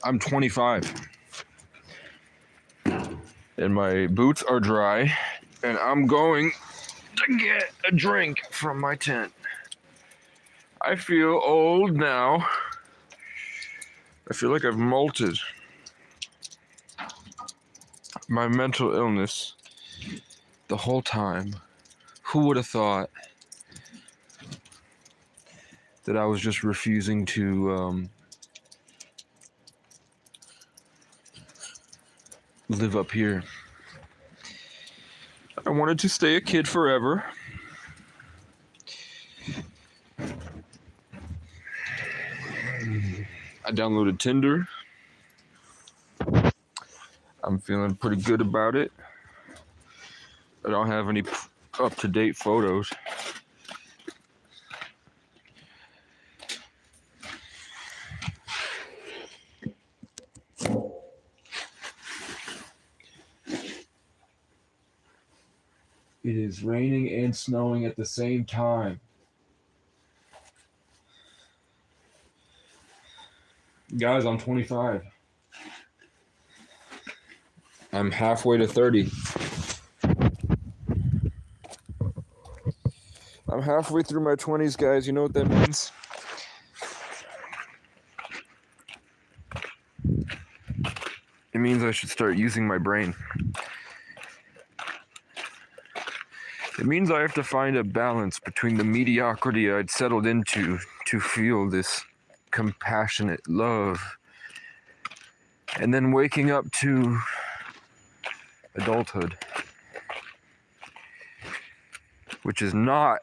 I'm 25. And my boots are dry. And I'm going to get a drink from my tent. I feel old now. I feel like I've molted. My mental illness the whole time. Who would have thought that I was just refusing to live up here? I wanted to stay a kid forever. I downloaded Tinder. I'm feeling pretty good about it. I don't have any up-to-date photos. It is raining and snowing at the same time. Guys, I'm 25. I'm halfway to 30. I'm halfway through my 20s, guys. You know what that means? It means I should start using my brain. It means I have to find a balance between the mediocrity I'd settled into to feel this compassionate love, and then waking up to adulthood, which is not,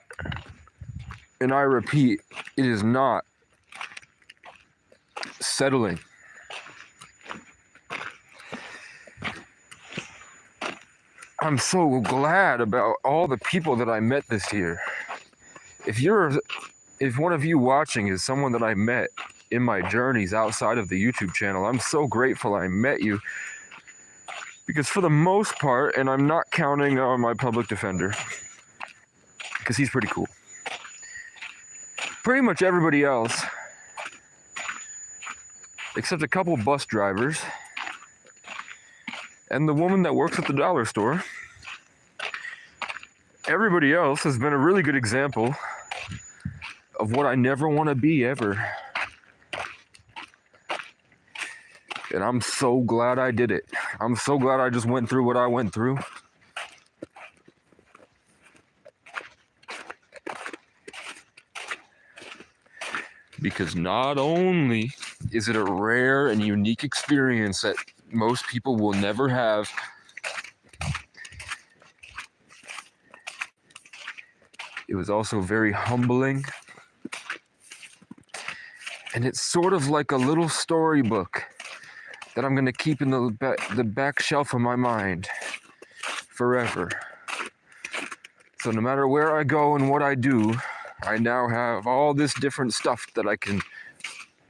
and I repeat, it is not settling. I'm so glad about all the people that I met this year. If one of you watching is someone that I met in my journeys outside of the YouTube channel, I'm so grateful I met you. Because for the most part, and I'm not counting on my public defender, because he's pretty cool. Pretty much everybody else, except a couple bus drivers, and the woman that works at the dollar store, everybody else has been a really good example of what I never want to be ever. And I'm so glad I did it. I'm so glad I just went through what I went through. Because not only is it a rare and unique experience that most people will never have, it was also very humbling. And it's sort of like a little storybook that I'm going to keep in the back shelf of my mind forever. So no matter where I go and what I do, I now have all this different stuff that I can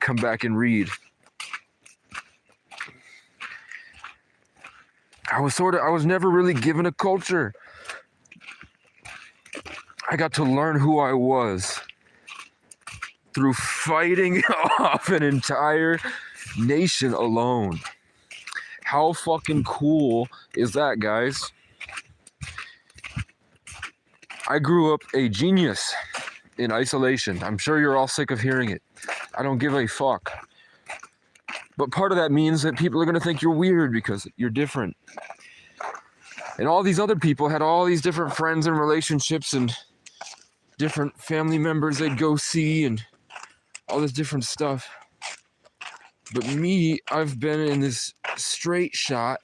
come back and read. I was never really given a culture. I got to learn who I was through fighting off an entire nation alone. How fucking cool is that, guys? I grew up a genius in isolation. I'm sure you're all sick of hearing it. I don't give a fuck. But part of that means that people are going to think you're weird because you're different. And all these other people had all these different friends and relationships and different family members they'd go see and all this different stuff. But me, I've been in this straight shot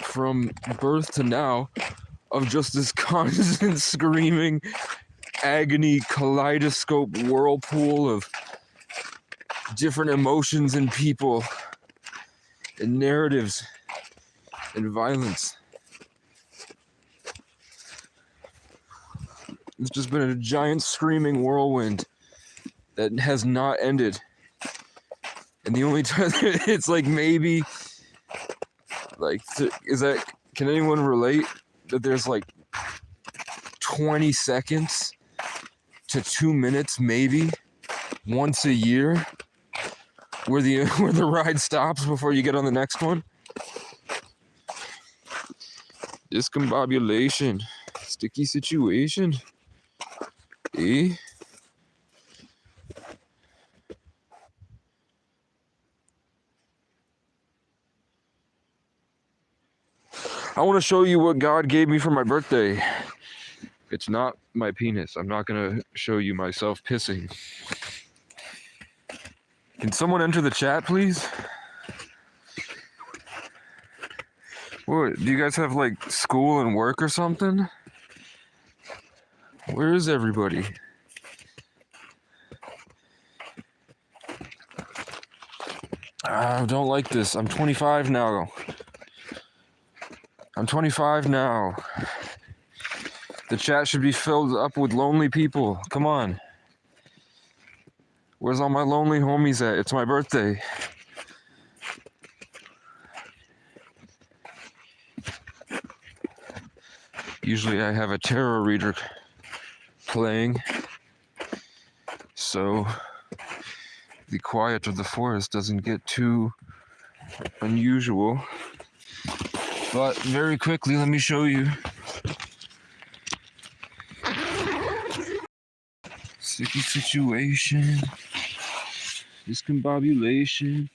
from birth to now of just this constant screaming agony kaleidoscope whirlpool of different emotions and people and narratives and violence. It's just been a giant screaming whirlwind that has not ended. And the only time it's like maybe like can anyone relate that there's like 20 seconds to 2 minutes maybe once a year where the ride stops before you get on the next one. Discombobulation. Sticky situation. Eh? I want to show you what God gave me for my birthday. It's not my penis. I'm not going to show you myself pissing. Can someone enter the chat, please? What, do you guys have like school and work or something? Where is everybody? I don't like this. I'm 25 now. I'm 25 now. The chat should be filled up with lonely people. Come on. Where's all my lonely homies at? It's my birthday. Usually I have a tarot reader playing, so the quiet of the forest doesn't get too unusual. But very quickly, let me show you. Sticky situation. Discombobulation.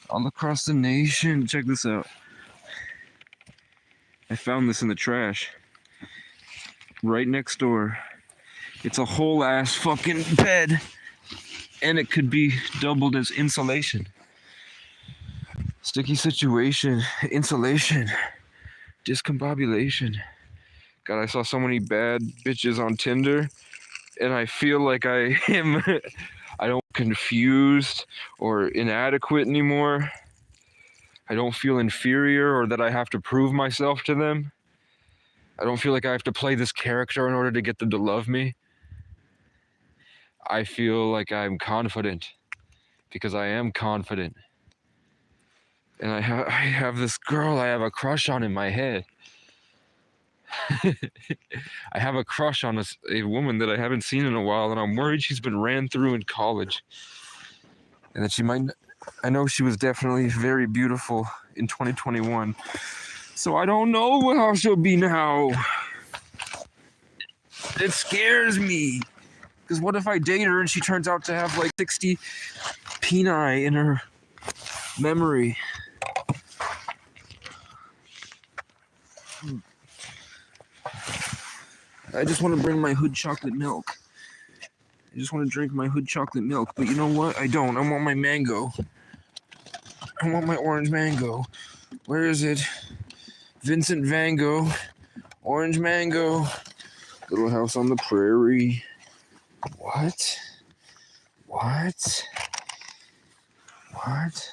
All across the nation. Check this out. I found this in the trash. Right next door. It's a whole ass fucking bed. And it could be doubled as insulation. Sticky situation. Insulation. Discombobulation. God, I saw so many bad bitches on Tinder. And I feel like I am I don't confused or inadequate anymore. I don't feel inferior or that I have to prove myself to them. I don't feel like I have to play this character in order to get them to love me. I feel like I'm confident because I am confident. And I have this girl I have a crush on in my head. I have a crush on a woman that I haven't seen in a while, and I'm worried she's been ran through in college. And that she might, I know she was definitely very beautiful in 2021. So I don't know how she'll be now. It scares me. Because what if I date her and she turns out to have like 60 peni in her memory? I just want to bring my hood chocolate milk. I just want to drink my hood chocolate milk. But you know what? I don't. I want my mango. I want my orange mango. Where is it? Vincent Van Gogh. Orange mango. Little house on the prairie. What? What? What?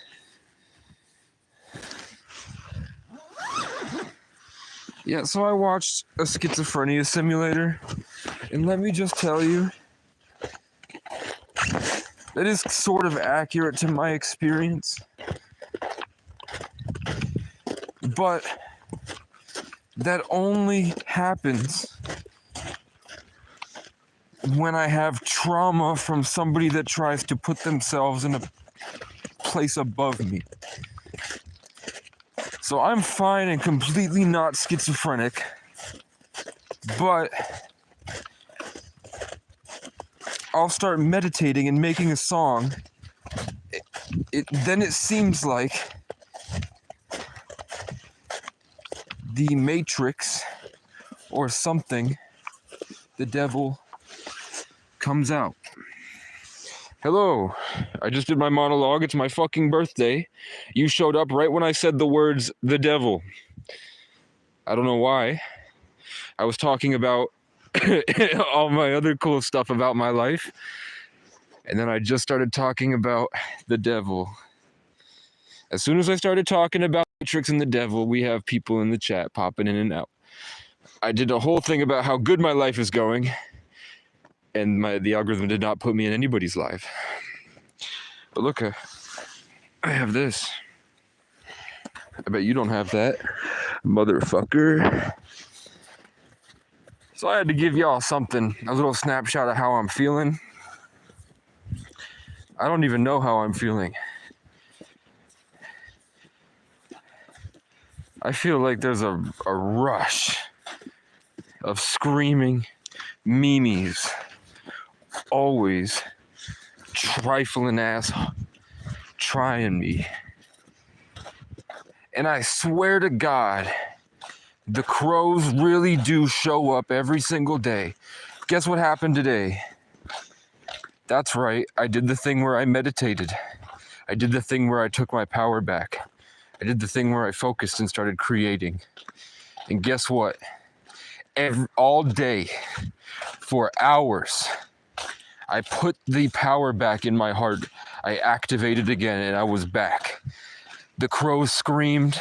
Yeah, so I watched a schizophrenia simulator, and let me just tell you, that is sort of accurate to my experience. But that only happens when I have trauma from somebody that tries to put themselves in a place above me. So I'm fine and completely not schizophrenic, but I'll start meditating and making a song. Then it seems like the Matrix or something, the devil, comes out. Hello, I just did my monologue. It's my fucking birthday. You showed up right when I said the words, the devil. I don't know why. I was talking about all my other cool stuff about my life. And then I just started talking about the devil. As soon as I started talking about Matrix and the devil, we have people in the chat popping in and out. I did a whole thing about how good my life is going. And the algorithm did not put me in anybody's life. But look, I have this. I bet you don't have that, motherfucker. So I had to give y'all something, a little snapshot of how I'm feeling. I don't even know how I'm feeling. I feel like there's a rush of screaming memes, always trifling ass trying me. And I swear to God, the crows really do show up every single day. Guess what happened today? That's right, I did the thing where I meditated. I did the thing where I took my power back. I did the thing where I focused and started creating. And guess what? All day, for hours, I put the power back in my heart. I activated again and I was back. The crows screamed.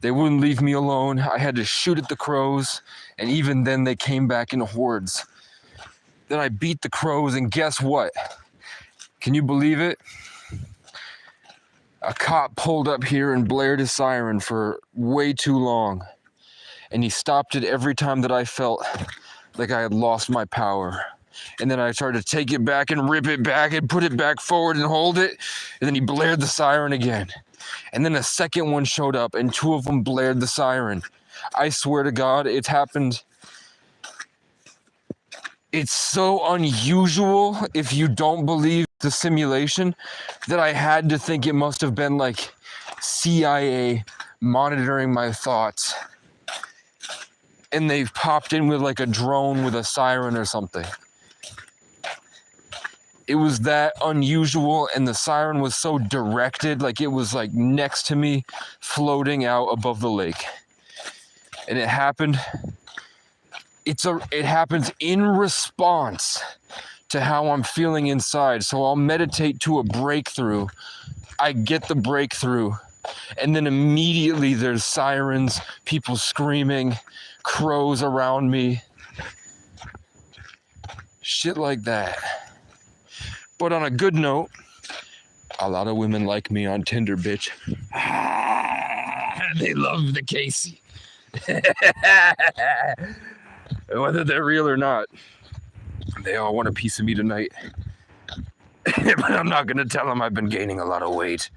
They wouldn't leave me alone. I had to shoot at the crows, and even then they came back in hordes. Then I beat the crows, and guess what? Can you believe it? A cop pulled up here and blared his siren for way too long. And he stopped it every time that I felt like I had lost my power. And then I tried to take it back and rip it back and put it back forward and hold it. And then he blared the siren again. And then a second one showed up and two of them blared the siren. I swear to God, it's happened. It's so unusual if you don't believe the simulation that I had to think it must have been like CIA monitoring my thoughts. And they've popped in with like a drone with a siren or something. It was that unusual, and the siren was so directed, like it was like next to me, floating out above the lake. And it happened. It happens in response to how I'm feeling inside. So I'll meditate to a breakthrough. I get the breakthrough, and then immediately there's sirens, people screaming, crows around me, shit like that. But on a good note, a lot of women like me on Tinder, bitch. They love the Casey. Whether they're real or not, they all want a piece of me tonight. But I'm not going to tell them I've been gaining a lot of weight.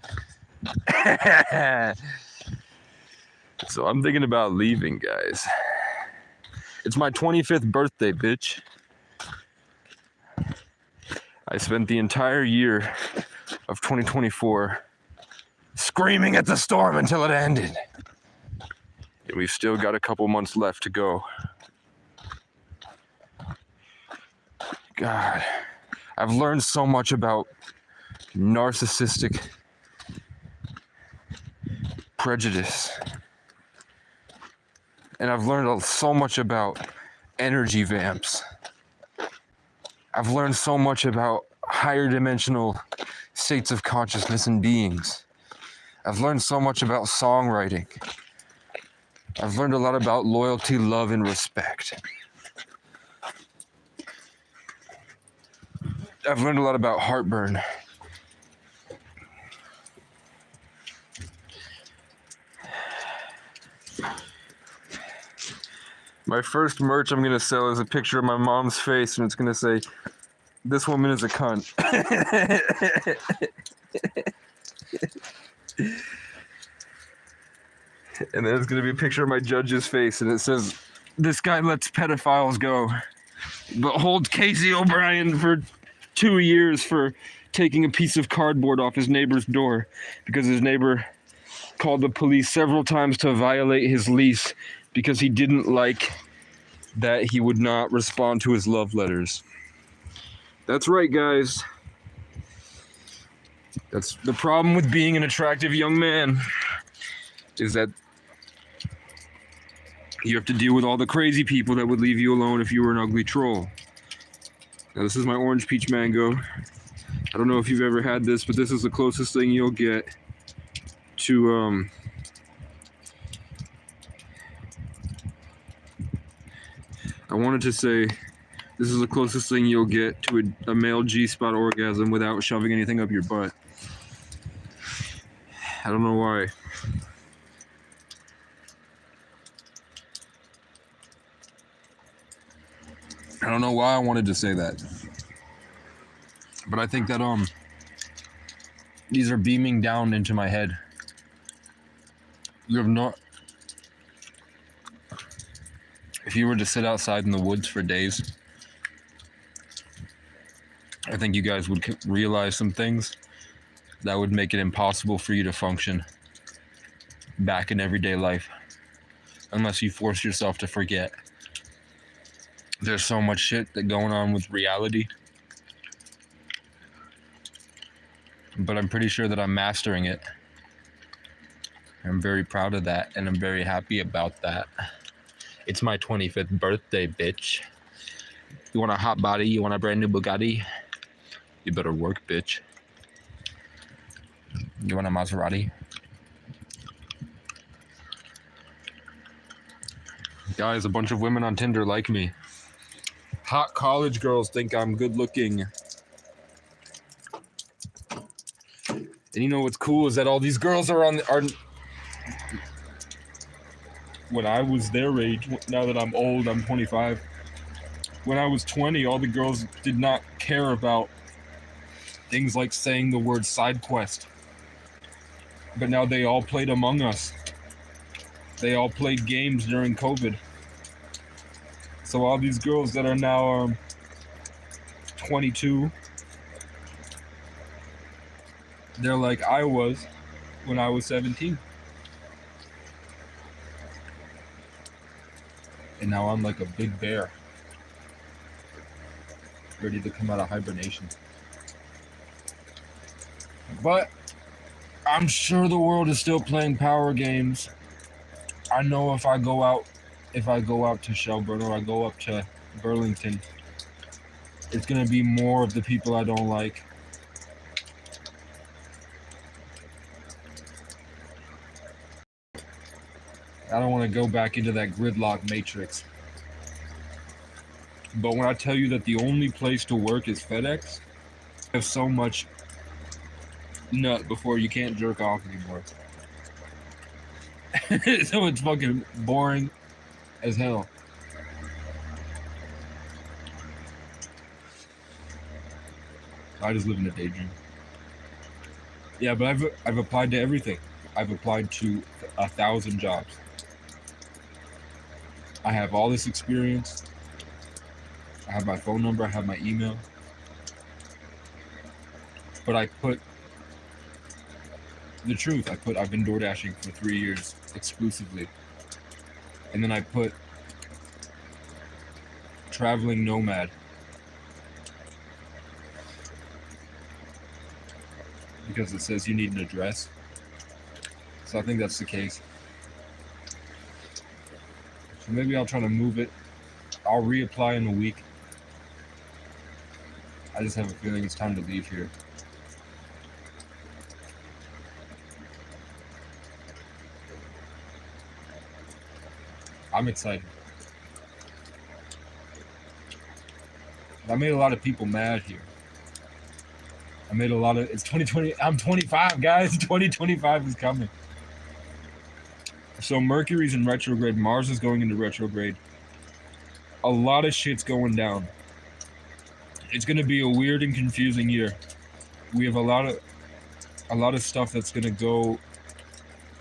So I'm thinking about leaving, guys. It's my 25th birthday, bitch. I spent the entire year of 2024 screaming at the storm until it ended. And we've still got a couple months left to go. God, I've learned so much about narcissistic prejudice. And I've learned so much about energy vamps. I've learned so much about higher dimensional states of consciousness and beings. I've learned so much about songwriting. I've learned a lot about loyalty, love, and respect. I've learned a lot about heartburn. My first merch I'm gonna sell is a picture of my mom's face, and it's gonna say, "This woman is a cunt." And then it's gonna be a picture of my judge's face, and it says, "This guy lets pedophiles go, but holds Casey O'Brien for 2 years for taking a piece of cardboard off his neighbor's door because his neighbor called the police several times to violate his lease because he didn't like that he would not respond to his love letters." That's right, guys. That's the problem with being an attractive young man, is that you have to deal with all the crazy people that would leave you alone if you were an ugly troll. Now, this is my orange peach mango. I don't know if you've ever had this, but this is the closest thing you'll get to I wanted to say this is the closest thing you'll get to a male G-spot orgasm without shoving anything up your butt. I don't know why. I don't know why I wanted to say that. But I think that These are beaming down into my head. You have no... If you were to sit outside in the woods for days, I think you guys would realize some things that would make it impossible for you to function back in everyday life unless you force yourself to forget. There's so much shit that going on with reality, but I'm pretty sure that I'm mastering it. I'm very proud of that, and I'm very happy about that. It's my 25th birthday, bitch. You want a hot body? You want a brand new Bugatti? You better work, bitch. You want a Maserati? Guys, a bunch of women on Tinder like me. Hot college girls think I'm good looking. And you know what's cool is that all these girls are when I was their age, now that I'm old, I'm 25. When I was 20, all the girls did not care about things like saying the word side quest. But now they all played Among Us. They all played games during COVID. So all these girls that are now 22, they're like I was when I was 17. And now I'm like a big bear, ready to come out of hibernation. But I'm sure the world is still playing power games. I know if I go out to Shelburne or I go up to Burlington, it's gonna be more of the people I don't like. I don't want to go back into that gridlock matrix. But when I tell you that the only place to work is FedEx, I have so much nut before you can't jerk off anymore. So it's fucking boring as hell. I just live in a daydream. Yeah, but I've applied to everything. I've applied to 1,000 jobs. I have all this experience. I have my phone number, I have my email. But I put the truth. I've been door dashing for 3 years exclusively. And then I put traveling nomad. Because it says you need an address. So I think that's the case. So maybe I'll try to move it. I'll reapply in a week. I just have a feeling it's time to leave here. I'm excited. I made a lot of people mad here. It's 2020, I'm 25, guys. 2025 is coming. So Mercury's in retrograde, Mars is going into retrograde. A lot of shit's going down. It's gonna be a weird and confusing year. We have a lot of stuff that's gonna go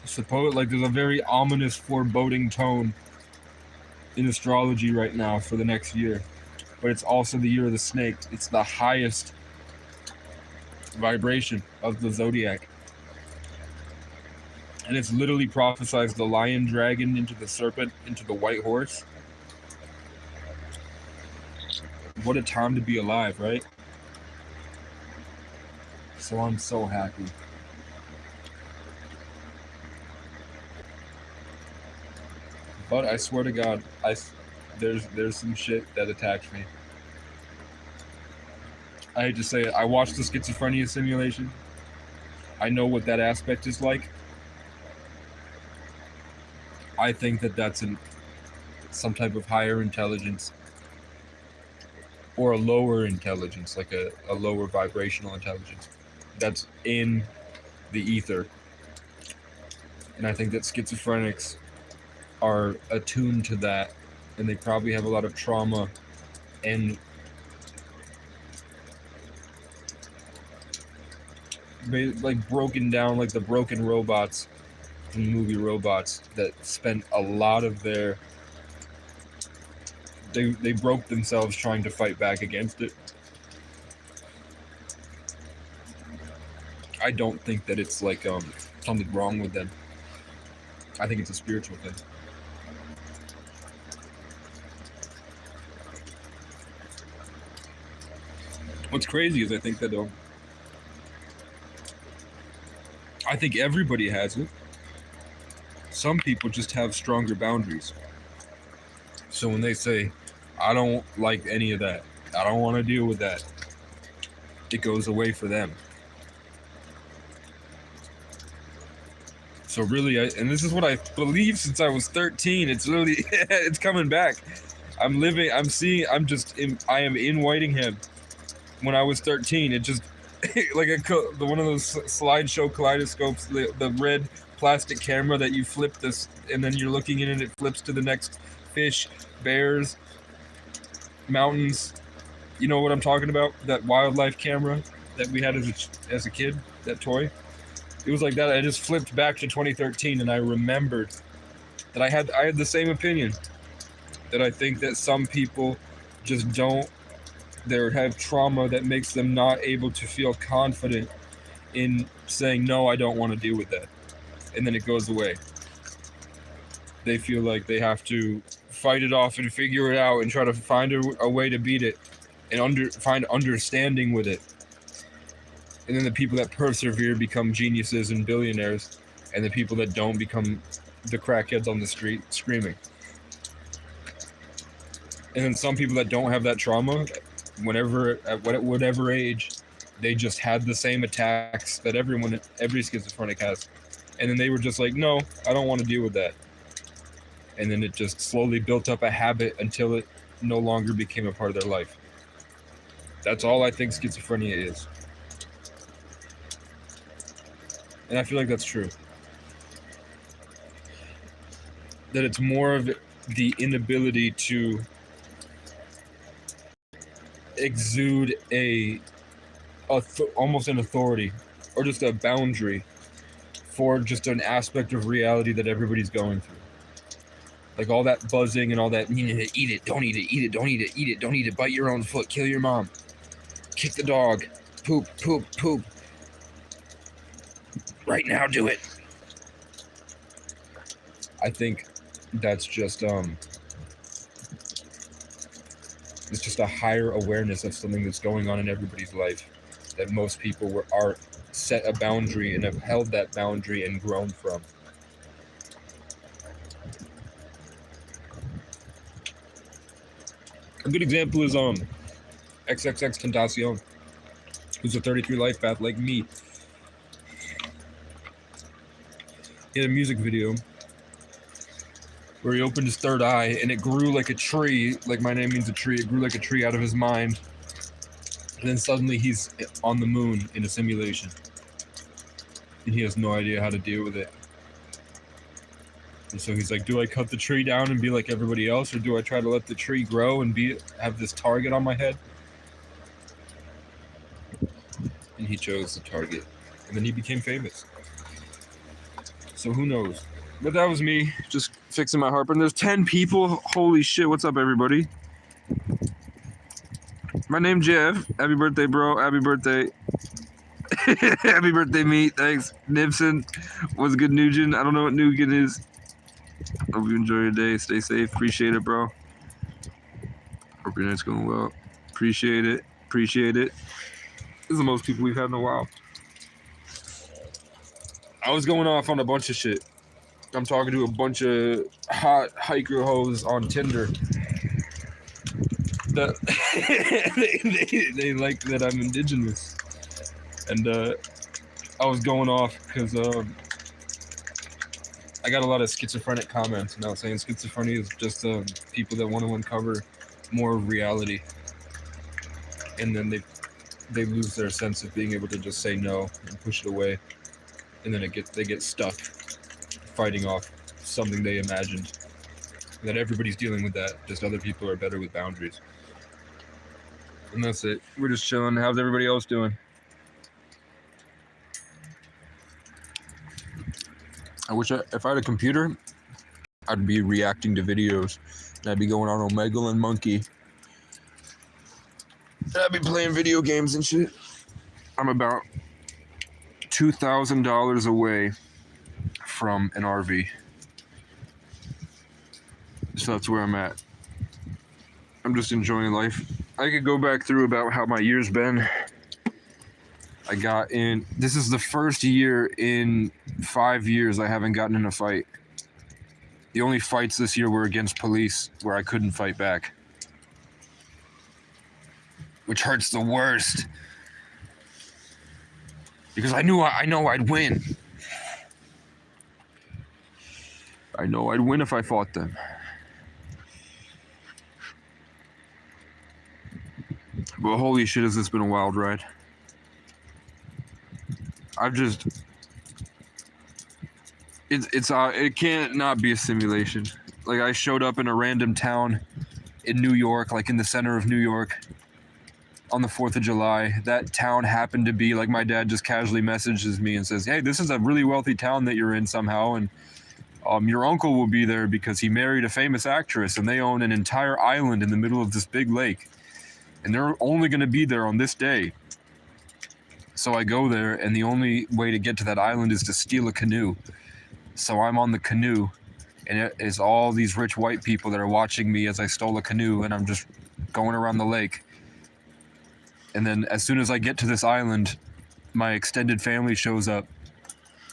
there's a very ominous, foreboding tone in astrology right now for the next year. But it's also the year of the snake. It's the highest vibration of the zodiac. And it's literally prophesies the lion, dragon, into the serpent, into the white horse. What a time to be alive, right? So I'm so happy. But I swear to God, there's some shit that attacks me. I hate to say it. I watched the schizophrenia simulation. I know what that aspect is like. I think that that's some type of higher intelligence or a lower intelligence, like a lower vibrational intelligence that's in the ether. And I think that schizophrenics are attuned to that, and they probably have a lot of trauma and like broken down like the broken robots from the movie Robots that spent a lot of their they broke themselves trying to fight back against it. I don't think that it's like something wrong with them. I think it's a spiritual thing. What's crazy is I think that I think everybody has it. Some people just have stronger boundaries. So when they say, I don't like any of that, I don't want to deal with that, it goes away for them. So really, and this is what I believe since I was 13, it's literally, it's coming back. I am in Whitingham. When I was 13, it just, like one of those slideshow kaleidoscopes, the red plastic camera that you flip this, and then you're looking in and it flips to the next fish, bears, mountains. You know what I'm talking about? That wildlife camera that we had as a kid, that toy. It was like that. I just flipped back to 2013, and I remembered that I had the same opinion. That I think that some people just don't. They have trauma that makes them not able to feel confident in saying, no, I don't want to deal with that. And then it goes away. They feel like they have to fight it off and figure it out and try to find a way to beat it and find understanding with it. And then the people that persevere become geniuses and billionaires, and the people that don't become the crackheads on the street screaming. And then some people that don't have that trauma, at whatever age, they just had the same attacks that every schizophrenic has. And then they were just like, no, I don't want to deal with that. And then it just slowly built up a habit until it no longer became a part of their life. That's all I think schizophrenia is. And I feel like that's true. That it's more of the inability to exude almost an authority or just a boundary for just an aspect of reality that everybody's going through. Like all that buzzing and all that, you need to eat it, don't eat it, eat it, don't eat it, eat it, don't eat it, bite your own foot, kill your mom, kick the dog, poop, poop, poop. Right now, do it. I think that's just it's just a higher awareness of something that's going on in everybody's life, that most people are set a boundary and have held that boundary and grown from. A good example is XXX Tentacion, who's a 33 life path like me. He had a music video where he opened his third eye and it grew like a tree, like my name means a tree, it grew like a tree out of his mind. And then suddenly he's on the moon in a simulation. And he has no idea how to deal with it. And so he's like, do I cut the tree down and be like everybody else, or do I try to let the tree grow and have this target on my head? And he chose the target. And then he became famous. So who knows? But that was me, just fixing my heartburn. There's 10 people. Holy shit, what's up, everybody? My name's Jeff. Happy birthday, bro. Happy birthday. Happy birthday, meat. Thanks. Nibson. What's good, Nugent? I don't know what Nugent is. Hope you enjoy your day. Stay safe. Appreciate it, bro. Hope your night's going well. Appreciate it. Appreciate it. This is the most people we've had in a while. I was going off on a bunch of shit. I'm talking to a bunch of hot hiker hoes on Tinder. They like that I'm indigenous. And I was going off because I got a lot of schizophrenic comments, and I was saying schizophrenia is just people that want to uncover more of reality. And then they lose their sense of being able to just say no and push it away. And then they get stuck fighting off something they imagined. That everybody's dealing with that, just other people are better with boundaries. And that's it. We're just chilling. How's everybody else doing? I wish if I had a computer, I'd be reacting to videos. And I'd be going on Omegle and Monkey. And I'd be playing video games and shit. I'm about $2,000 away from an RV. So that's where I'm at. I'm just enjoying life. I could go back through about how my year's been. I got in. This is the first year in 5 years I haven't gotten in a fight. The only fights this year were against police where I couldn't fight back. Which hurts the worst. Because I know I'd win. I know I'd win if I fought them. But holy shit, has this been a wild ride. It can't not be a simulation. Like, I showed up in a random town in New York, like in the center of New York, on the 4th of July. That town happened to be, like, my dad just casually messages me and says, hey, this is a really wealthy town that you're in somehow, and your uncle will be there because he married a famous actress, and they own an entire island in the middle of this big lake. And they're only going to be there on this day. So I go there, and the only way to get to that island is to steal a canoe. So I'm on the canoe, and it is all these rich white people that are watching me as I stole a canoe, and I'm just going around the lake. And then as soon as I get to this island, my extended family shows up,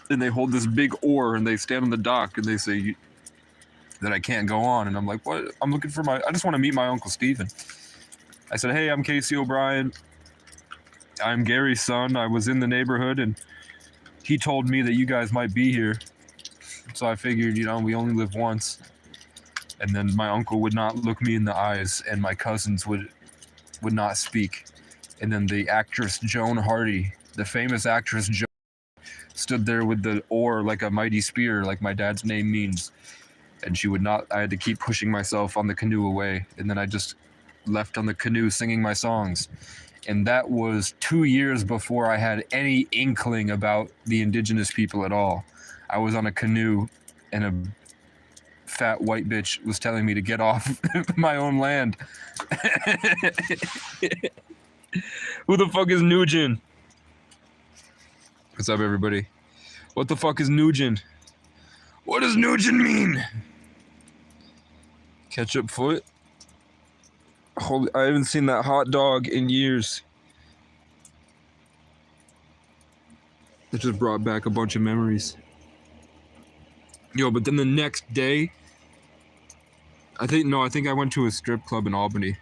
and they hold this big oar, and they stand on the dock, and they say that I can't go on. And I'm like, what? I'm looking for I just want to meet my Uncle Stephen. I said, hey, I'm Casey O'Brien. I'm Gary's son. I was in the neighborhood, and he told me that you guys might be here. So I figured, we only live once. And then my uncle would not look me in the eyes, and my cousins would not speak. And then the actress Joan Hardy, the famous actress Joan, stood there with the oar like a mighty spear, like my dad's name means. And she would not. I had to keep pushing myself on the canoe away. And then I just left on the canoe singing my songs. And that was 2 years before I had any inkling about the indigenous people at all. I was on a canoe, and a fat white bitch was telling me to get off my own land. Who the fuck is Nugent? What's up, everybody? What the fuck is Nugent? What does Nugent mean? Ketchup foot? Holy, I haven't seen that hot dog in years. It just brought back a bunch of memories. Yo, but then the next day, I think I went to a strip club in Albany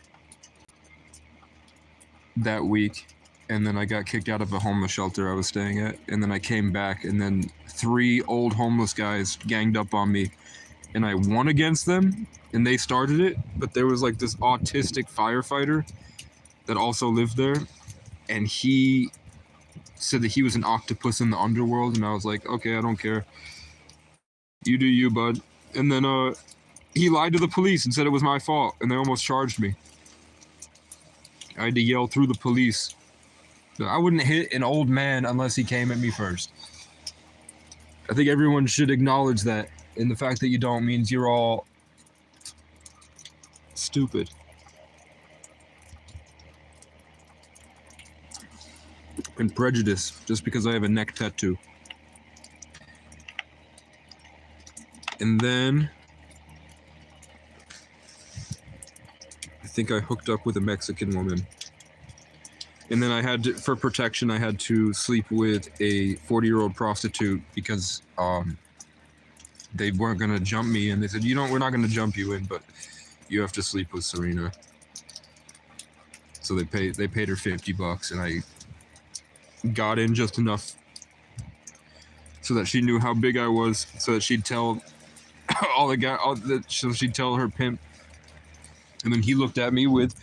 that week, and then I got kicked out of a homeless shelter I was staying at, and then I came back, and then 3 old homeless guys ganged up on me, and I won against them, and they started it, but there was like this autistic firefighter that also lived there, and he said that he was an octopus in the underworld, and I was like, okay, I don't care. You do you, bud. And then he lied to the police and said it was my fault, and they almost charged me. I had to yell through the police. I wouldn't hit an old man unless he came at me first. I think everyone should acknowledge that, and the fact that you don't means you're all stupid. And prejudice, just because I have a neck tattoo. And then I think I hooked up with a Mexican woman. And then I had to, for protection, I had to sleep with a 40-year-old prostitute because they weren't gonna jump me, and they said, we're not gonna jump you in, but you have to sleep with Serena. So they paid her $50, and I got in just enough so that she knew how big I was, so that she'd tell so she'd tell her pimp, and then he looked at me with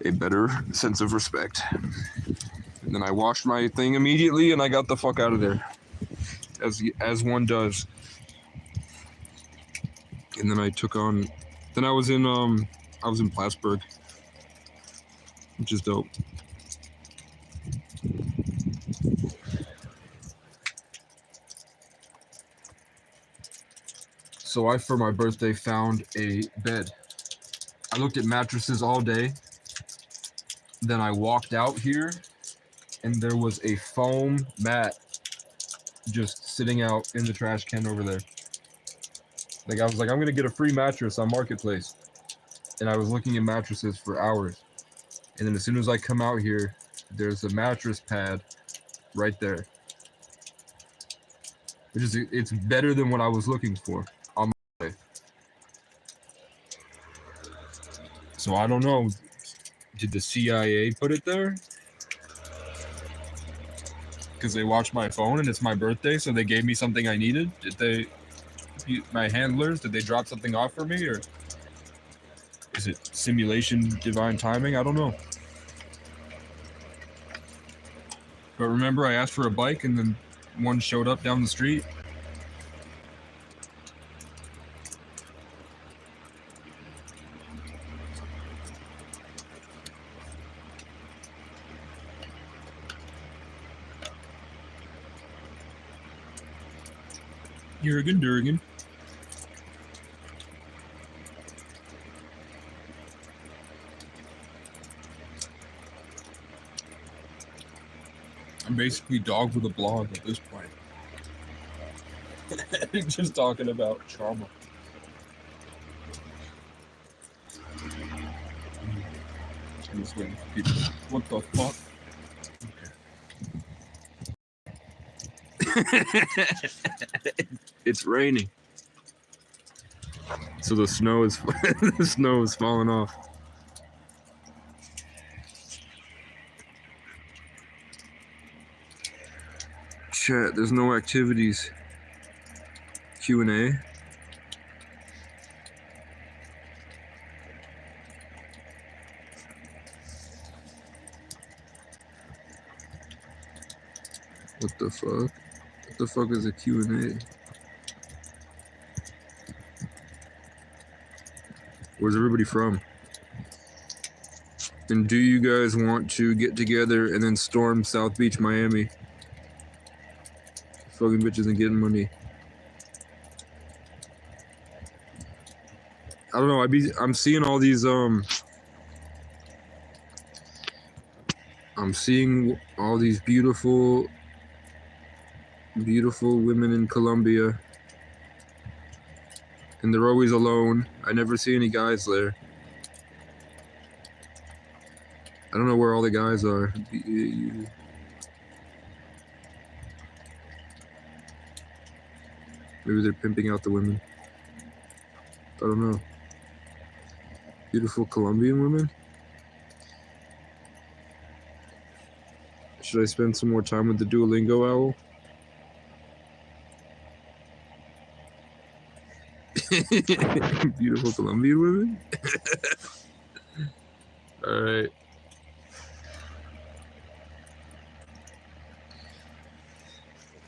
a better sense of respect. And then I washed my thing immediately, and I got the fuck out of there, as one does. And then I took on. Then I was in Plattsburgh, which is dope. So I, for my birthday, found a bed. I looked at mattresses all day. Then I walked out here, and there was a foam mat just sitting out in the trash can over there. Like, I was like, I'm gonna get a free mattress on Marketplace. And I was looking at mattresses for hours. And then as soon as I come out here, there's a mattress pad right there. It's better than what I was looking for on my way. So I don't know. Did the CIA put it there? Because they watched my phone and it's my birthday, so they gave me something I needed? My handlers, did they drop something off for me, or is it simulation divine timing? I don't know. But remember, I asked for a bike and then one showed up down the street? Jurgen Durgan. I'm basically dog with a blog at this point. Just talking about trauma. I'm just waiting for people. What the fuck? Okay. It's raining. So the snow is the snow is falling off. Chat, there's no activities. Q&A. What the fuck? What the fuck is a Q&A? Where's everybody from? And do you guys want to get together and then storm South Beach, Miami? Fucking bitches and getting money. I don't know. I'm seeing all these I'm seeing all these beautiful women in Colombia, and they're always alone. I never see any guys there. I don't know where all the guys are. Maybe they're pimping out the women. I don't know. Beautiful Colombian women? Should I spend some more time with the Duolingo owl? Beautiful Colombian women? Alright.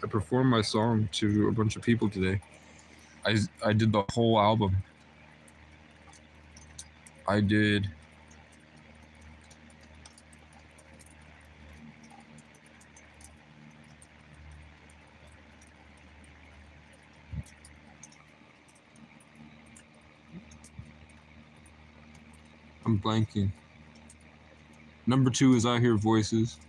I performed my song to a bunch of people today. I did the whole album. I did I'm blanking. Number 2 is I Hear Voices.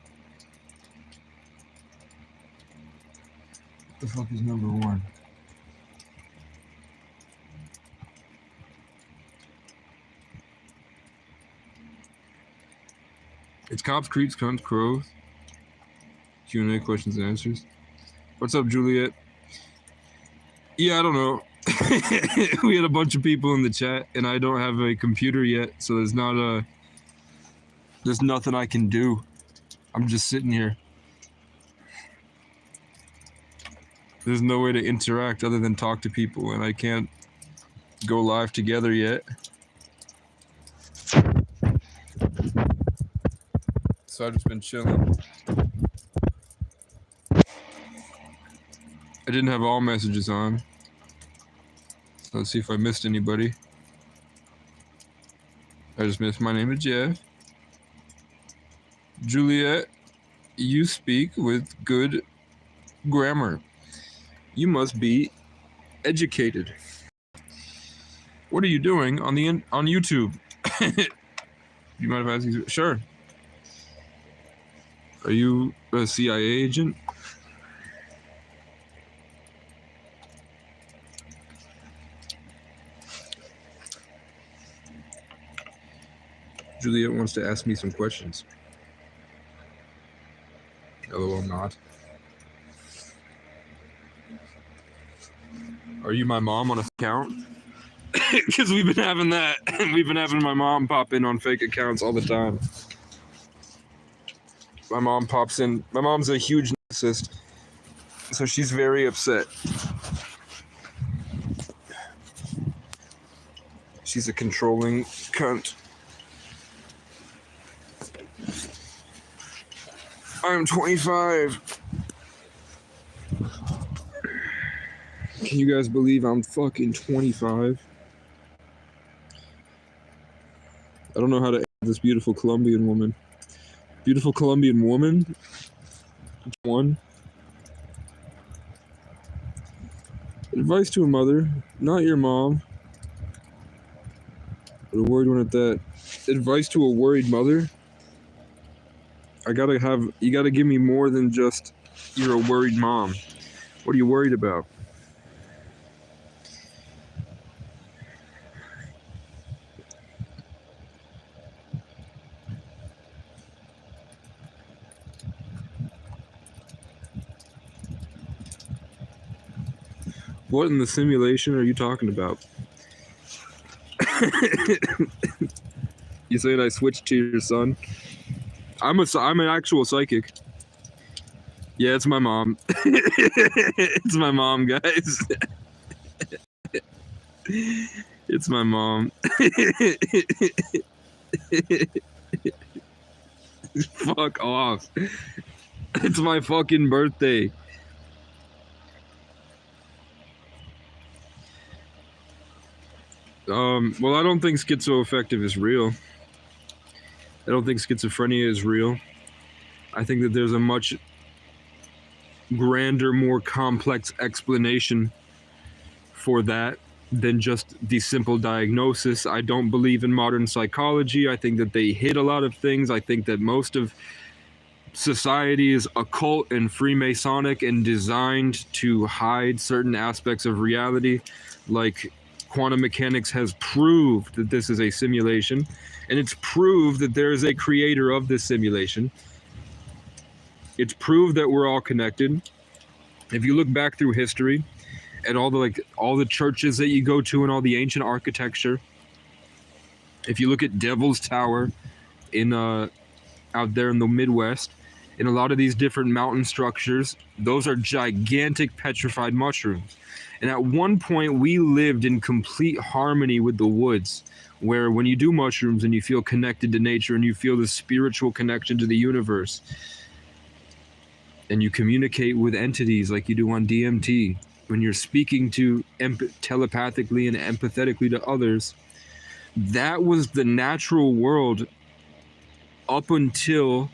What the fuck is number 1? It's Cops, Creeps, Cunts, Crows. Q&A, questions and answers. What's up, Juliet? Yeah, I don't know. We had a bunch of people in the chat, and I don't have a computer yet, so there's nothing I can do. I'm just sitting here. There's no way to interact other than talk to people, and I can't go live together yet. So I've just been chilling. I didn't have all messages on. So let's see if I missed anybody. I just missed my name is Jeff. Juliet, you speak with good grammar. You must be educated. What are you doing on YouTube? You might have asked you. Sure. Are you a CIA agent? Juliet wants to ask me some questions. LOL, not. Are you my mom on a account? Because we've been having that. We've been having my mom pop in on fake accounts all the time. My mom pops in. My mom's a huge narcissist, so she's very upset. She's a controlling cunt. I'm 25. Can you guys believe I'm fucking 25? I don't know how to add this beautiful Colombian woman. Beautiful Colombian woman? One. Advice to a mother, not your mom. But a worried one at that. Advice to a worried mother? You gotta give me more than just you're a worried mom. What are you worried about? What in the simulation are you talking about? You saying I switched to your son? I'm an actual psychic. Yeah, it's my mom. It's my mom, guys. It's my mom. Fuck off. It's my fucking birthday. Well, I don't think schizoaffective is real. I don't think schizophrenia is real. I think that there's a much grander, more complex explanation for that than just the simple diagnosis. I don't believe in modern psychology. I think that they hid a lot of things. I think that most of society is occult and Freemasonic and designed to hide certain aspects of reality, like quantum mechanics has proved that this is a simulation, and it's proved that there is a creator of this simulation. It's proved that we're all connected. If you look back through history and all the churches that you go to and all the ancient architecture, if you look at Devil's Tower in out there in the Midwest, in a lot of these different mountain structures, those are gigantic petrified mushrooms. And at one point, we lived in complete harmony with the woods, where when you do mushrooms and you feel connected to nature and you feel the spiritual connection to the universe, and you communicate with entities like you do on DMT, when you're speaking to telepathically and empathetically to others, that was the natural world up until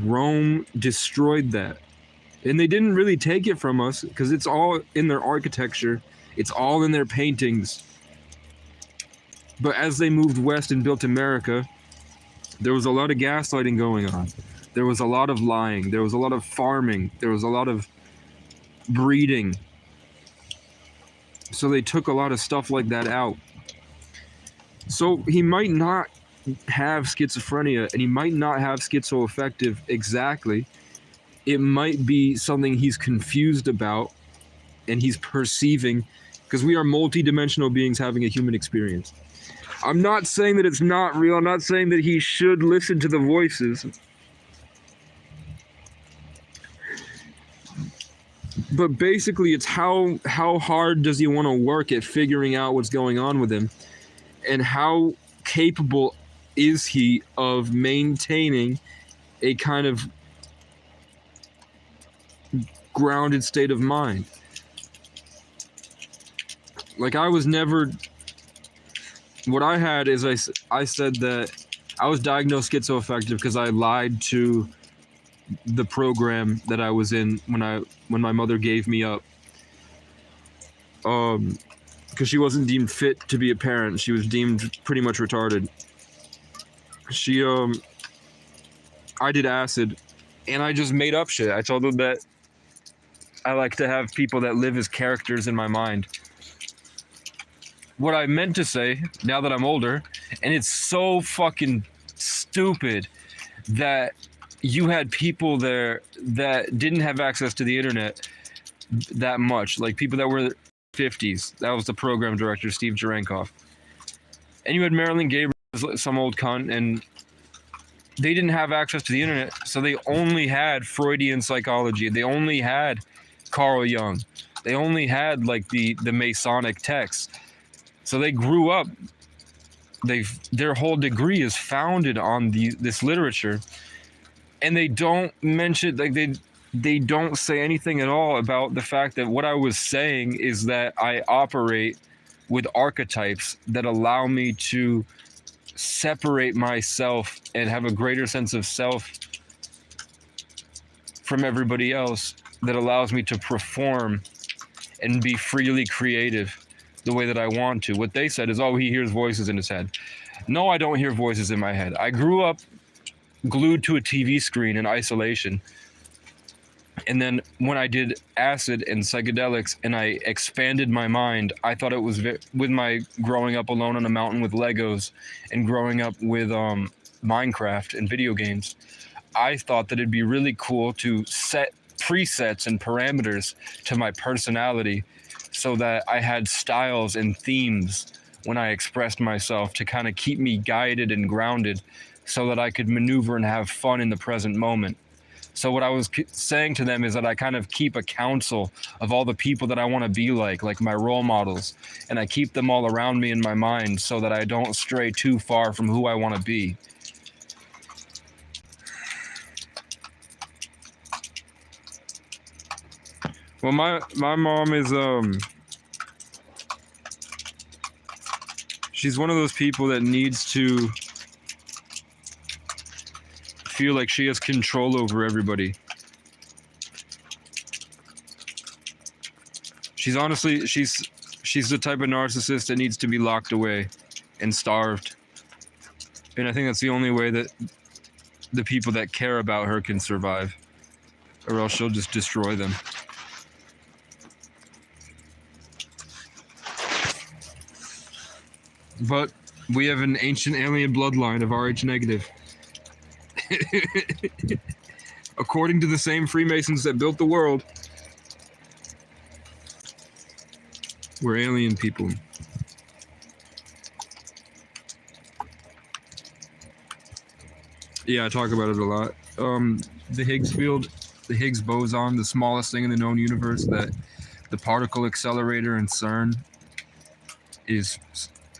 Rome destroyed that. And they didn't really take it from us because it's all in their architecture. It's all in their paintings. But as they moved west and built America, there was a lot of gaslighting going on. There was a lot of lying. There was a lot of farming. There was a lot of breeding. So they took a lot of stuff like that out. So he might not have schizophrenia and he might not have schizoaffective exactly. It might be something he's confused about and he's perceiving, because we are multi-dimensional beings having a human experience. I'm not saying that it's not real. I'm not saying that he should listen to the voices. But basically, it's how hard does he want to work at figuring out what's going on with him, and how capable is he of maintaining a kind of grounded state of mind. Like, I was never... What I had is I said that I was diagnosed schizoaffective because I lied to the program that I was in when my mother gave me up. because she wasn't deemed fit to be a parent. She was deemed pretty much retarded. I did acid, and I just made up shit. I told them that I like to have people that live as characters in my mind. What I meant to say, now that I'm older, and it's so fucking stupid that you had people there that didn't have access to the internet that much, like people that were 50s. That was the program director, Steve Jarenkoff. And you had Marilyn Gabriel, some old cunt, and they didn't have access to the internet, so they only had Freudian psychology. They only had Carl Jung. They only had like the Masonic texts. So they grew up. Their whole degree is founded on this literature, and they don't mention, like, they don't say anything at all about the fact that what I was saying is that I operate with archetypes that allow me to separate myself and have a greater sense of self from everybody else, that allows me to perform and be freely creative the way that I want to. What they said is, oh, he hears voices in his head. No, I don't hear voices in my head. I grew up glued to a TV screen in isolation. And then when I did acid and psychedelics and I expanded my mind, I thought it was with my growing up alone on a mountain with Legos and growing up with Minecraft and video games, I thought that it'd be really cool to set presets and parameters to my personality so that I had styles and themes when I expressed myself to kind of keep me guided and grounded so that I could maneuver and have fun in the present moment. So what I was saying to them is that I kind of keep a council of all the people that I want to be like my role models, and I keep them all around me in my mind so that I don't stray too far from who I want to be. Well, my mom is she's one of those people that needs to feel like she has control over everybody. She's the type of narcissist that needs to be locked away and starved. And I think that's the only way that the people that care about her can survive, or else she'll just destroy them. But we have an ancient alien bloodline of Rh negative. According to the same Freemasons that built the world, we're alien people. Yeah, I talk about it a lot. The Higgs field, the Higgs boson, the smallest thing in the known universe, that the particle accelerator in CERN is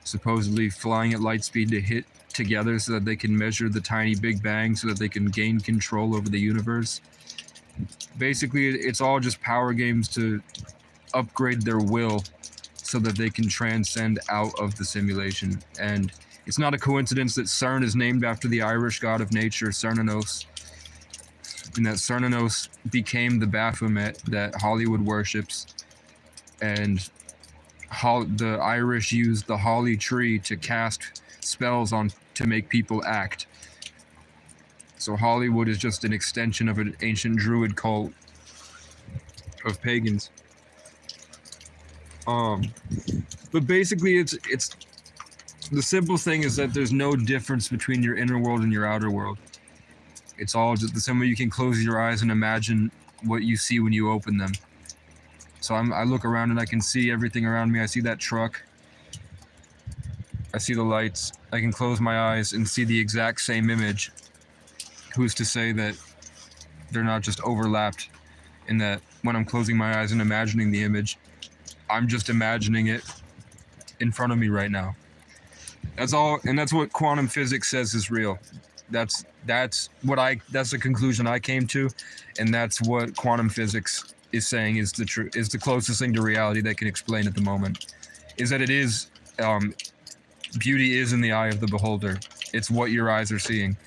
supposedly flying at light speed to hit together so that they can measure the tiny Big Bang so that they can gain control over the universe. Basically, it's all just power games to upgrade their will so that they can transcend out of the simulation. And it's not a coincidence that CERN is named after the Irish god of nature, Cernunnos, and that Cernunnos became the Baphomet that Hollywood worships. And the Irish used the holly tree to cast spells on to make people act. So Hollywood is just an extension of an ancient druid cult of pagans. But basically it's the simple thing is that there's no difference between your inner world and your outer world. It's all just the same way you can close your eyes and imagine what you see when you open them. So I look around and I can see everything around me. I see that truck. I see the lights. I can close my eyes and see the exact same image. Who's to say that they're not just overlapped, in that when I'm closing my eyes and imagining the image, I'm just imagining it in front of me right now. That's all, and that's what quantum physics says is real. That's the conclusion I came to, and that's what quantum physics is saying is the closest thing to reality they can explain at the moment. Is that it is beauty is in the eye of the beholder. It's what your eyes are seeing.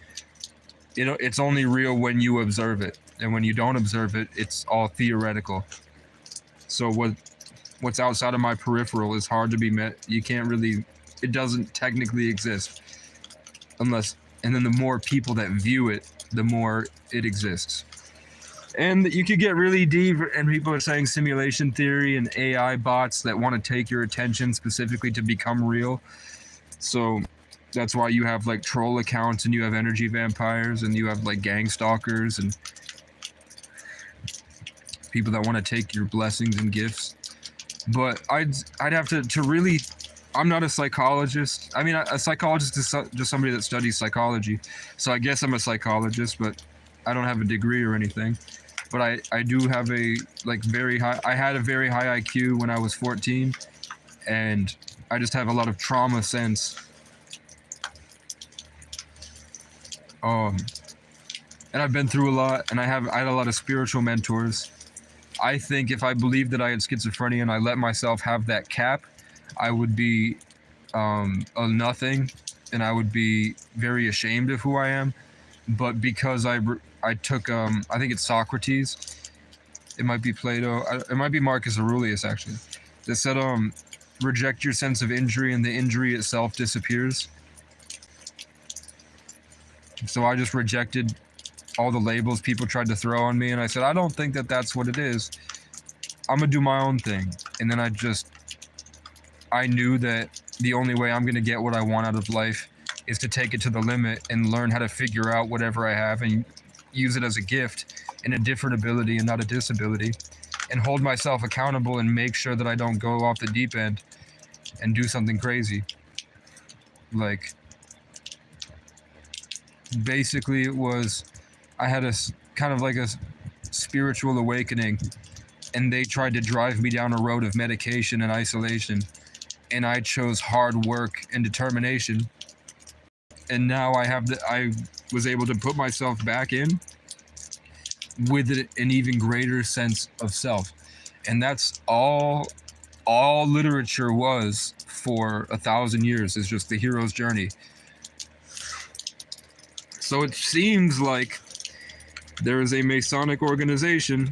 It's only real when you observe it, and when you don't observe it, it's all theoretical. So what's outside of my peripheral is hard to be met. You can't really, it doesn't technically exist unless, and then the more people that view it, the more it exists. And you could get really deep, and people are saying simulation theory and AI bots that want to take your attention specifically to become real. So that's why you have like troll accounts, and you have energy vampires, and you have like gang stalkers and people that want to take your blessings and gifts. But I'd have to really, I'm not a psychologist. I mean, a psychologist is just somebody that studies psychology. So I guess I'm a psychologist, but I don't have a degree or anything. But I do have a like very high, I had a very high IQ when I was 14, and I just have a lot of trauma sense. And I've been through a lot, and I had a lot of spiritual mentors. I think if I believed that I had schizophrenia and I let myself have that cap, I would be a nothing, and I would be very ashamed of who I am. But because I took, I think it's Socrates, it might be Plato, it might be Marcus Aurelius actually, that said, reject your sense of injury and the injury itself disappears. So I just rejected all the labels people tried to throw on me, and I said, I don't think that that's what it is. I'm gonna do my own thing. And then I knew that the only way I'm gonna get what I want out of life is to take it to the limit and learn how to figure out whatever I have and use it as a gift and a different ability and not a disability, and hold myself accountable and make sure that I don't go off the deep end and do something crazy. Like, basically it was, I had a kind of like a spiritual awakening, and they tried to drive me down a road of medication and isolation, and I chose hard work and determination. And now I was able to put myself back in with an even greater sense of self. And that's all literature was for 1,000 years, is just the hero's journey. So it seems like there is a Masonic organization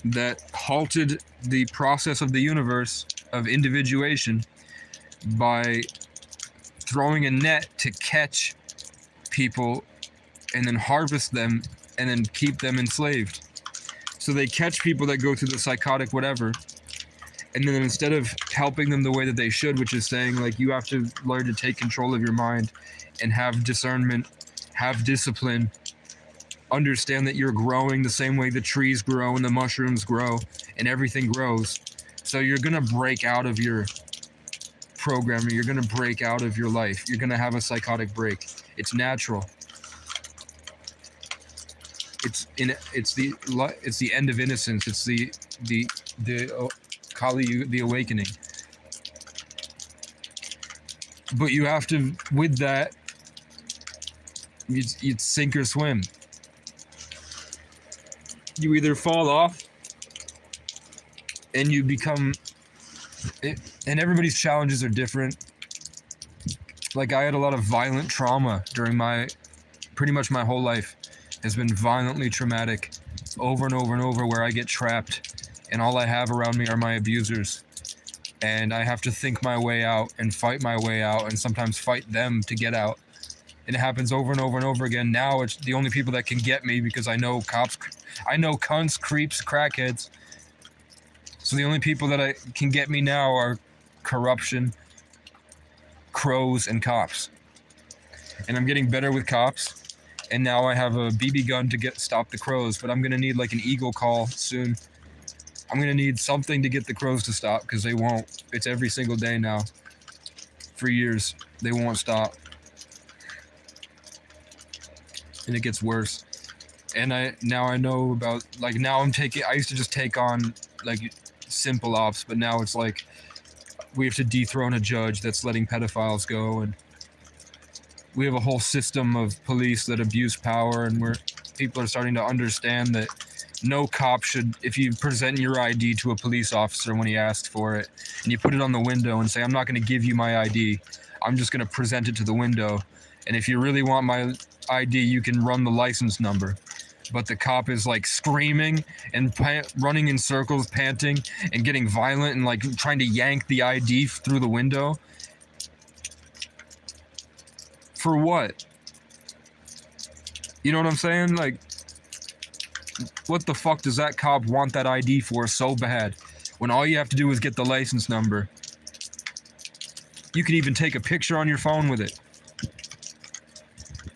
that halted the process of the universe of individuation by throwing a net to catch people and then harvest them and then keep them enslaved. So they catch people that go through the psychotic whatever, and then instead of helping them the way that they should, which is saying like you have to learn to take control of your mind and have discernment, have discipline, understand that you're growing the same way the trees grow and the mushrooms grow and everything grows. So you're gonna break out of your programming, you're gonna break out of your life, you're gonna have a psychotic break. It's natural. It's the end of innocence. It's the Kali, the awakening. But you have to, with that, you'd sink or swim. You either fall off and you become, and everybody's challenges are different. Like I had a lot of violent trauma during pretty much my whole life has been violently traumatic, over and over and over, where I get trapped and all I have around me are my abusers. And I have to think my way out and fight my way out and sometimes fight them to get out. And it happens over and over and over again. Now it's the only people that can get me because I know cops, I know cunts, creeps, crackheads. So the only people that can get me now are corruption, crows, and cops. And I'm getting better with cops. And now I have a BB gun to stop the crows, but I'm gonna need like an eagle call soon. I'm gonna need something to get the crows to stop, because they won't. It's every single day now. For years, they won't stop. And it gets worse. And now I know about, like, now I used to just take on like simple ops, but now it's like we have to dethrone a judge that's letting pedophiles go, and we have a whole system of police that abuse power, and where people are starting to understand that no cop should, if you present your ID to a police officer when he asks for it, and you put it on the window and say, I'm not going to give you my ID, I'm just going to present it to the window, and if you really want my ID, you can run the license number. but the cop is like screaming and running in circles, panting and getting violent and like trying to yank the ID through the window. For what? You know what I'm saying? Like, what the fuck does that cop want that ID for so bad when all you have to do is get the license number? You can even take a picture on your phone with it.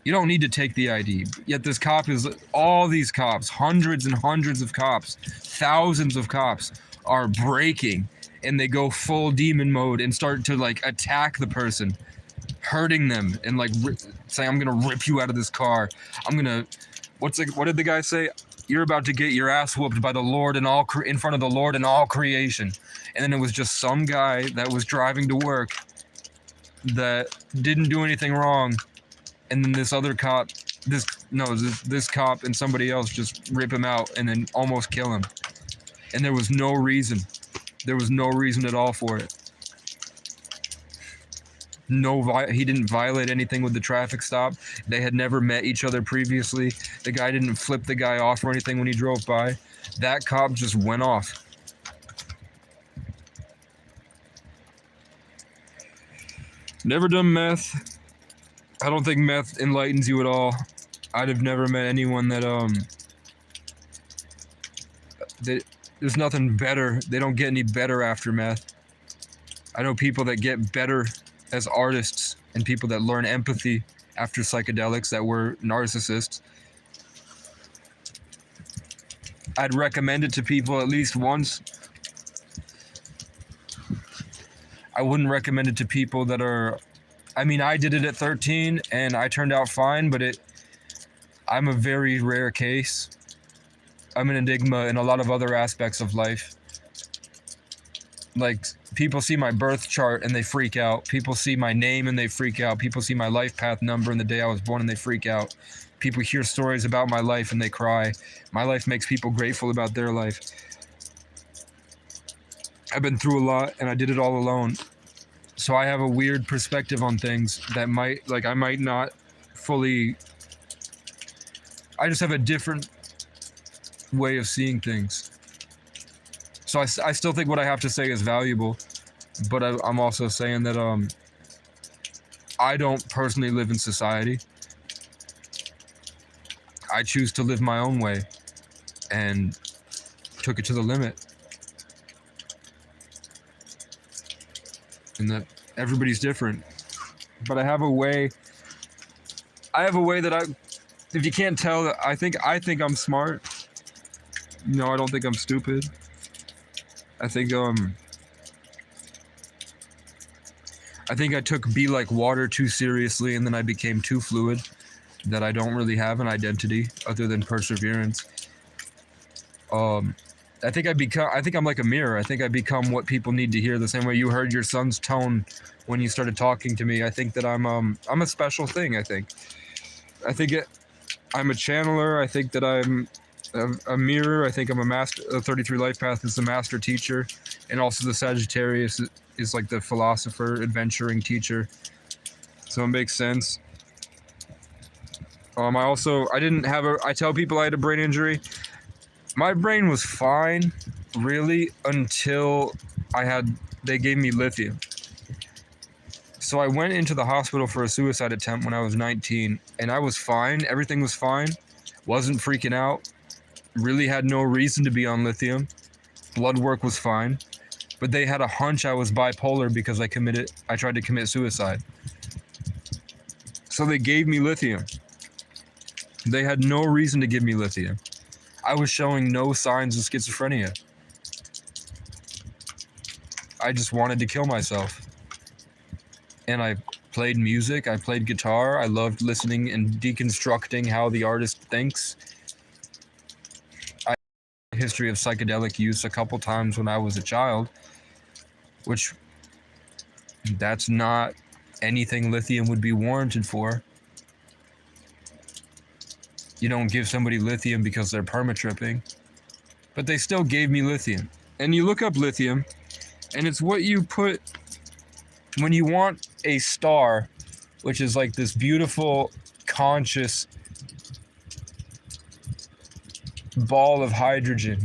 You don't need to take the ID. Yet this cop is, all these cops, hundreds and hundreds of cops, thousands of cops are breaking, and they go full demon mode and start to like attack the person, hurting them and like say, I'm gonna rip you out of this car. I'm gonna, what did the guy say? You're about to get your ass whooped by the Lord and all in front of the Lord and all creation. And then it was just some guy that was driving to work that didn't do anything wrong. And then this other cop, this cop and somebody else just rip him out and then almost kill him. And there was no reason. There was no reason at all for it. He didn't violate anything with the traffic stop. They had never met each other previously. The guy didn't flip the guy off or anything when he drove by. That cop just went off. Never done meth. I don't think meth enlightens you at all. I'd have never met anyone that there's nothing better. They don't get any better after meth. I know people that get better as artists and people that learn empathy after psychedelics that were narcissists. I'd recommend it to people at least once. I wouldn't recommend it to people that are, I mean, I did it at 13 and I turned out fine, but I'm a very rare case. I'm an enigma in a lot of other aspects of life. Like, people see my birth chart and they freak out. People see my name and they freak out. People see my life path number and the day I was born and they freak out. People hear stories about my life and they cry. My life makes people grateful about their life. I've been through a lot and I did it all alone. So I have a weird perspective on things that might, like, I might not fully, I just have a different way of seeing things. So I still think what I have to say is valuable, but I'm also saying that I don't personally live in society. I choose to live my own way and took it to the limit. And that everybody's different. But I have a way that if you can't tell, I think I'm smart. No, I don't think I'm stupid. I think I took be like water too seriously, and then I became too fluid, that I don't really have an identity other than perseverance. I think I'm like a mirror. I think I become what people need to hear, the same way you heard your son's tone when you started talking to me. I think that I'm a special thing. I think I'm a channeler. I think that I'm a mirror. I think I'm a master. The 33 life path is the master teacher, and also the Sagittarius is like the philosopher, adventuring teacher. So it makes sense. I tell people I had a brain injury. My brain was fine, really, until they gave me lithium. So I went into the hospital for a suicide attempt when I was 19, and I was fine. Everything was fine. Wasn't freaking out. Really had no reason to be on lithium. Blood work was fine. But they had a hunch I was bipolar because I tried to commit suicide. So they gave me lithium. They had no reason to give me lithium. I was showing no signs of schizophrenia. I just wanted to kill myself. And I played music, I played guitar, I loved listening and deconstructing how the artist thinks. I had a history of psychedelic use a couple times when I was a child, which that's not anything lithium would be warranted for. You don't give somebody lithium because they're perma-tripping. But they still gave me lithium. And you look up lithium, and it's what you put when you want a star, which is like this beautiful, conscious ball of hydrogen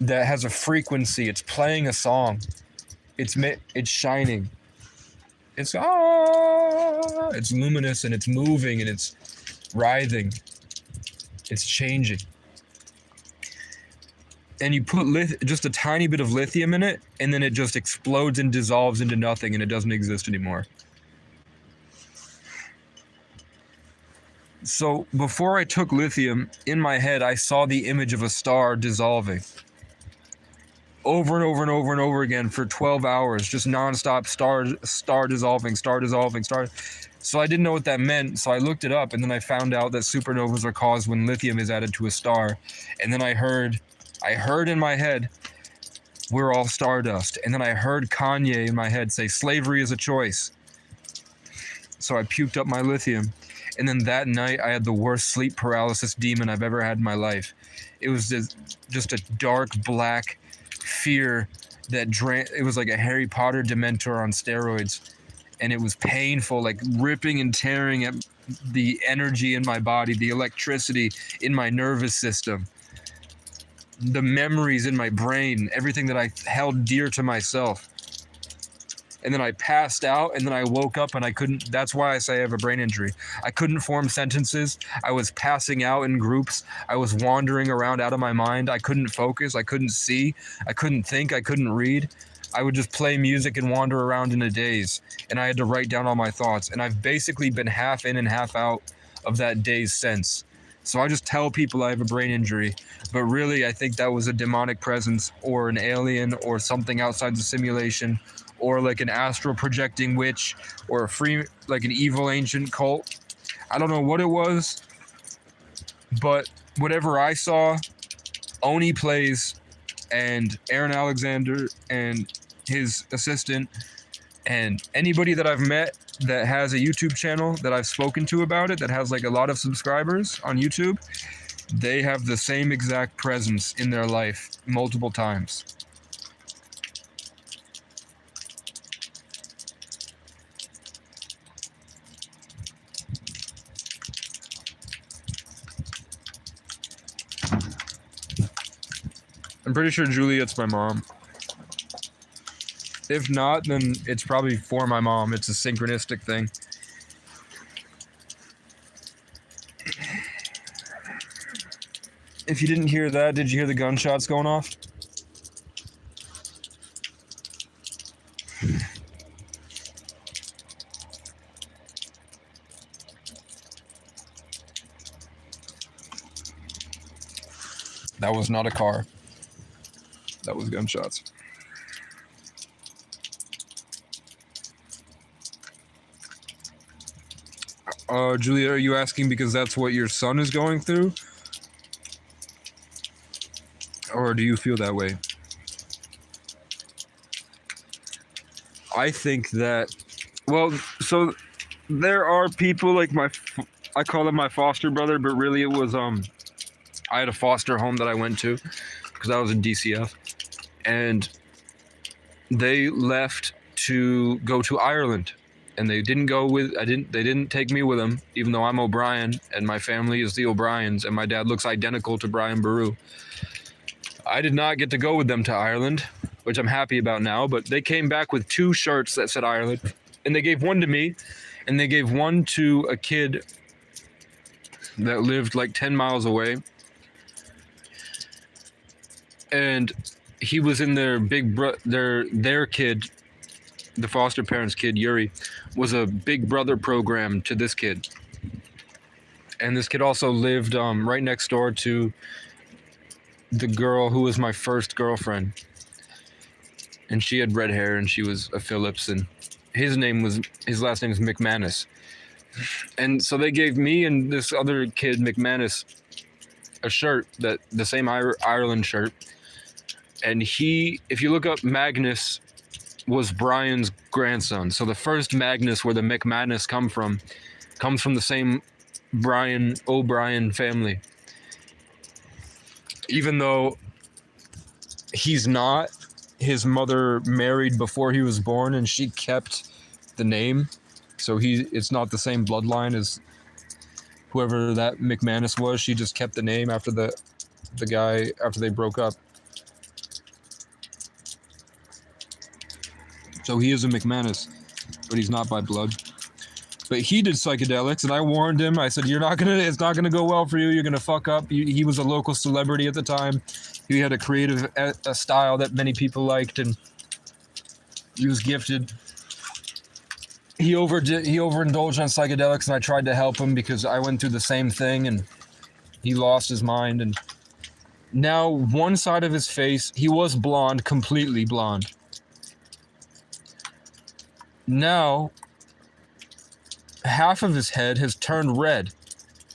that has a frequency. It's playing a song. It's shining. It's it's luminous and it's moving and it's writhing. It's changing. And you put just a tiny bit of lithium in it, and then it just explodes and dissolves into nothing, and it doesn't exist anymore. So before I took lithium, in my head, I saw the image of a star dissolving. Over and over and over and over again for 12 hours, just nonstop star dissolving. So I didn't know what that meant, so I looked it up, and then I found out that supernovas are caused when lithium is added to a star. And then I heard in my head, we're all stardust. And then I heard Kanye in my head say, slavery is a choice. So I puked up my lithium. And then that night, I had the worst sleep paralysis demon I've ever had in my life. It was just a dark black fear that it was like a Harry Potter Dementor on steroids. And it was painful, like ripping and tearing at the energy in my body, the electricity in my nervous system, the memories in my brain, everything that I held dear to myself. And then I passed out, and then I woke up, and I couldn't. That's why I say I have a brain injury. I couldn't form sentences. I was passing out in groups. I was wandering around out of my mind. I couldn't focus. I couldn't see. I couldn't think. I couldn't read. I would just play music and wander around in a daze, and I had to write down all my thoughts. And I've basically been half in and half out of that daze since. So I just tell people I have a brain injury, but really I think that was a demonic presence or an alien or something outside the simulation, or like an astral projecting witch, or like an evil ancient cult. I don't know what it was, but whatever I saw, Oni plays, and Aaron Alexander and his assistant, and anybody that I've met that has a YouTube channel that I've spoken to about it, that has like a lot of subscribers on YouTube, they have the same exact presence in their life multiple times. I'm pretty sure Juliet's my mom. If not, then it's probably for my mom. It's a synchronistic thing. If you didn't hear that, did you hear the gunshots going off? That was not a car. That was gunshots. Julia, are you asking because that's what your son is going through? Or do you feel that way? I think that, well, so there are people like I call him my foster brother, but really it was, I had a foster home that I went to because I was in DCF, and they left to go to Ireland. And they didn't they didn't take me with them, even though I'm O'Brien and my family is the O'Briens and my dad looks identical to Brian Baru. I did not get to go with them to Ireland, which I'm happy about now, but they came back with 2 shirts that said Ireland, and they gave one to me, and they gave one to a kid that lived like 10 miles away. And he was in their their kid, the foster parents' kid, Yuri, was a Big Brother program to this kid. And this kid also lived right next door to the girl who was my first girlfriend. And she had red hair and she was a Phillips, and his last name is McManus. And so they gave me and this other kid, McManus, a shirt, the same Ireland shirt. And if you look up Magnus, was Brian's grandson. So the first Magnus, where the McManus comes from the same Brian O'Brien family. Even though he's not, his mother married before he was born and she kept the name. So it's not the same bloodline as whoever that McManus was, she just kept the name after the guy after they broke up. So he is a McManus, but he's not by blood. But he did psychedelics, and I warned him. I said, it's not gonna go well for you. You're gonna fuck up. He was a local celebrity at the time. He had a creative a style that many people liked, and he was gifted. He overindulged on psychedelics, and I tried to help him because I went through the same thing, and he lost his mind. And now one side of his face, he was blonde, completely blonde. Now half of his head has turned red.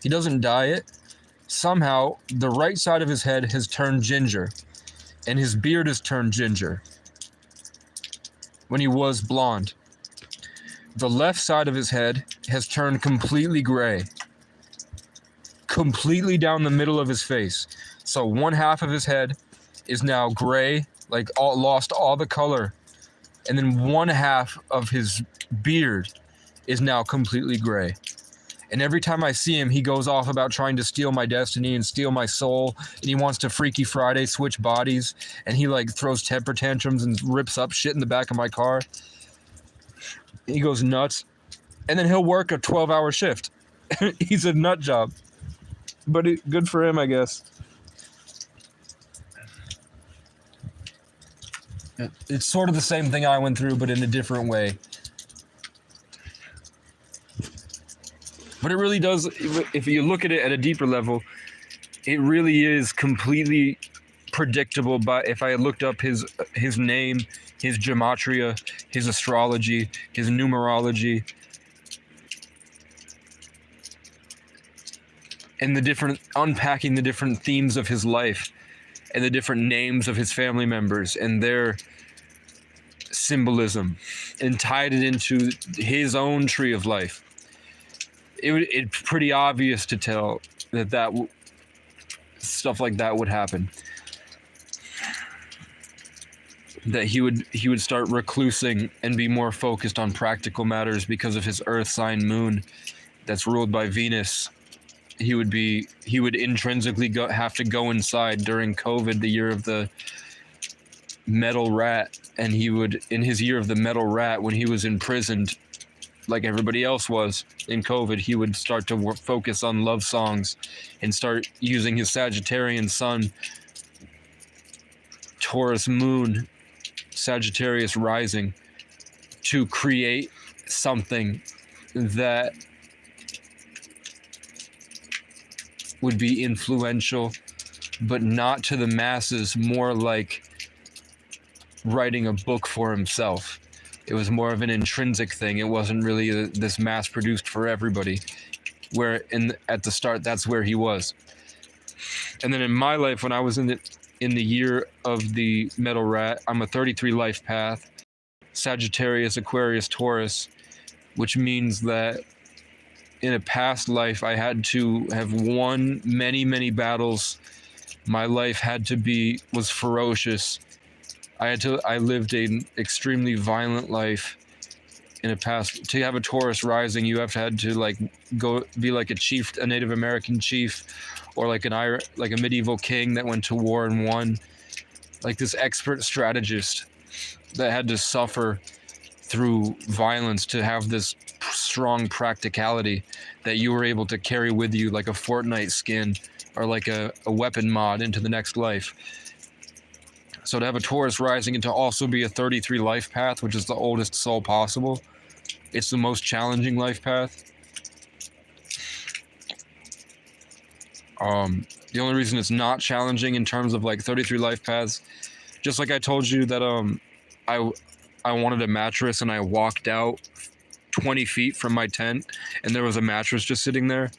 He doesn't dye it. Somehow the right side of his head has turned ginger, and his beard has turned ginger when he was blonde. The left side of his head has turned completely gray, completely down the middle of his face. So one half of his head is now gray, like lost all the color, and then one half of his beard is now completely gray. And every time I see him, he goes off about trying to steal my destiny and steal my soul, and he wants to Freaky Friday switch bodies, and he like throws temper tantrums and rips up shit in the back of my car. He goes nuts, and then he'll work a 12-hour shift. He's a nut job, but good for him, I guess. It's sort of the same thing I went through, but in a different way. But it really does, if you look at it at a deeper level, it really is completely predictable. But if I looked up his name, his gematria, his astrology, his numerology, and unpacking the different themes of his life, and the different names of his family members and their symbolism, and tied it into his own tree of life, it's pretty obvious to tell that stuff like that would happen. That he would start reclusing and be more focused on practical matters because of his earth sign moon that's ruled by Venus. He would intrinsically have to go inside during COVID, the year of the metal rat, and he would, in his year of the metal rat, when he was imprisoned like everybody else was in COVID, he would start to focus on love songs and start using his Sagittarian sun, Taurus moon, Sagittarius rising to create something that would be influential, but not to the masses, more like writing a book for himself. It was more of an intrinsic thing. It wasn't really this mass-produced for everybody, where at the start, that's where he was. And then in my life, when I was in the year of the metal rat, I'm a 33 life path, Sagittarius, Aquarius, Taurus, which means that in a past life, I had to have won many, many battles. My life was ferocious. I lived an extremely violent life in a past. To have a Taurus rising, you have had to like go be like a chief, a Native American chief, or like a medieval king that went to war and won, like this expert strategist that had to suffer through violence to have this strong practicality that you were able to carry with you like a Fortnite skin or like a weapon mod into the next life. So to have a Taurus rising and to also be a 33 life path, which is the oldest soul possible, it's the most challenging life path. The only reason it's not challenging in terms of like 33 life paths, just like I told you that I wanted a mattress and I walked out 20 feet from my tent and there was a mattress just sitting there,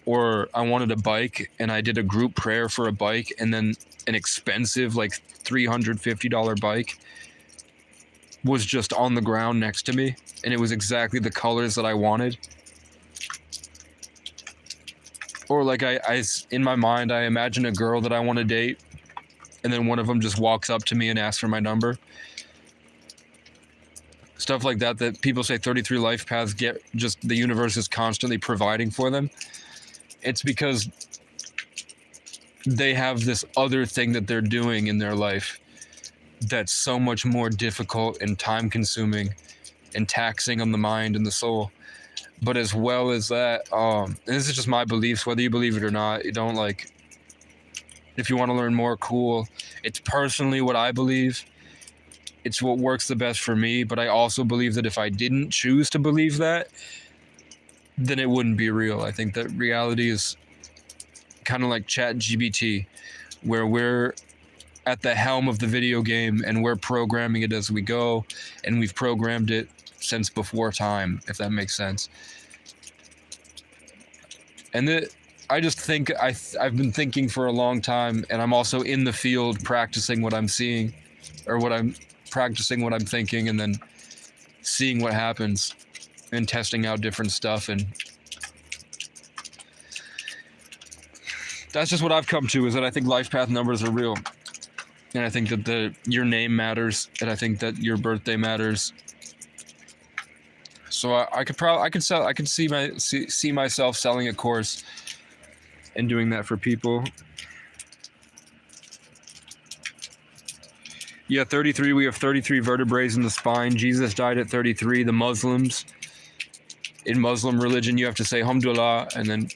or I wanted a bike and I did a group prayer for a bike, and then an expensive like $350 bike was just on the ground next to me, and it was exactly the colors that I wanted. Or like I in my mind, I imagine a girl that I want to date, and then one of them just walks up to me and asks for my number. Stuff like that people say 33 life paths get, just the universe is constantly providing for them. It's because they have this other thing that they're doing in their life that's so much more difficult and time consuming and taxing on the mind and the soul. But as well as that, this is just my beliefs, whether you believe it or not. You don't like, if you want to learn more, cool. It's personally what I believe. It's what works the best for me. But I also believe that if I didn't choose to believe that, then it wouldn't be real. I think that reality is kind of like ChatGPT, where we're at the helm of the video game and we're programming it as we go, and we've programmed it since before time, if that makes sense. And I just think I've been thinking for a long time, and I'm also in the field practicing what I'm seeing, or practicing what I'm thinking, and then seeing what happens and testing out different stuff. And that's just what I've come to, is that I think life path numbers are real. And I think that your name matters, and I think that your birthday matters. So I could see myself selling a course and doing that for people. Yeah, 33. We have 33 vertebrae in the spine. Jesus died at 33. The Muslims, in Muslim religion, you have to say Alhamdulillah and then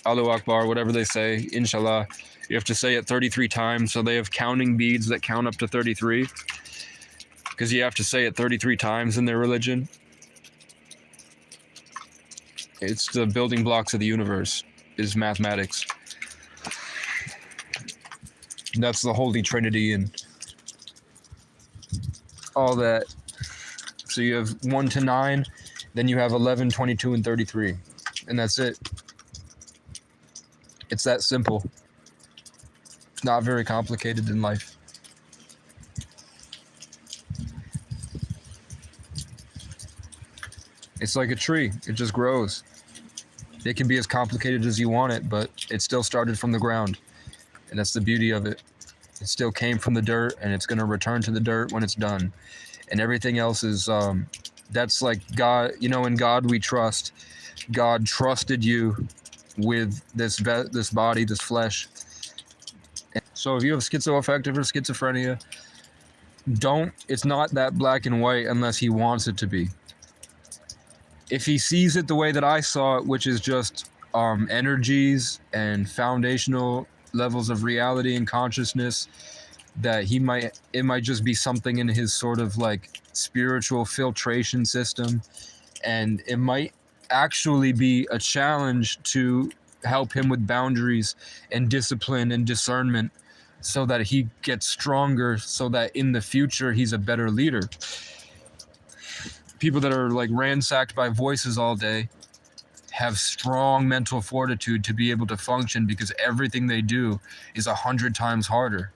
Allahu Akbar, whatever they say, Inshallah. You have to say it 33 times. So they have counting beads that count up to 33, because you have to say it 33 times in their religion. It's the building blocks of the universe, is mathematics. That's the Holy Trinity and all that. So you have 1 to 9, then you have 11, 22, and 33. And that's it. It's that simple. It's not very complicated in life. It's like a tree. It just grows. It can be as complicated as you want it, but it still started from the ground. And that's the beauty of it. It still came from the dirt, and it's going to return to the dirt when it's done. And everything else is, that's like God, in God we trust. God trusted you with this body, this flesh. So if you have schizoaffective or schizophrenia, it's not that black and white unless he wants it to be. If he sees it the way that I saw it, which is just energies and foundational levels of reality and consciousness, that it might just be something in his sort of like spiritual filtration system, and it might actually be a challenge to help him with boundaries and discipline and discernment, so that he gets stronger, so that in the future he's a better leader. People that are like ransacked by voices all day have strong mental fortitude to be able to function, because everything they do is 100 times harder.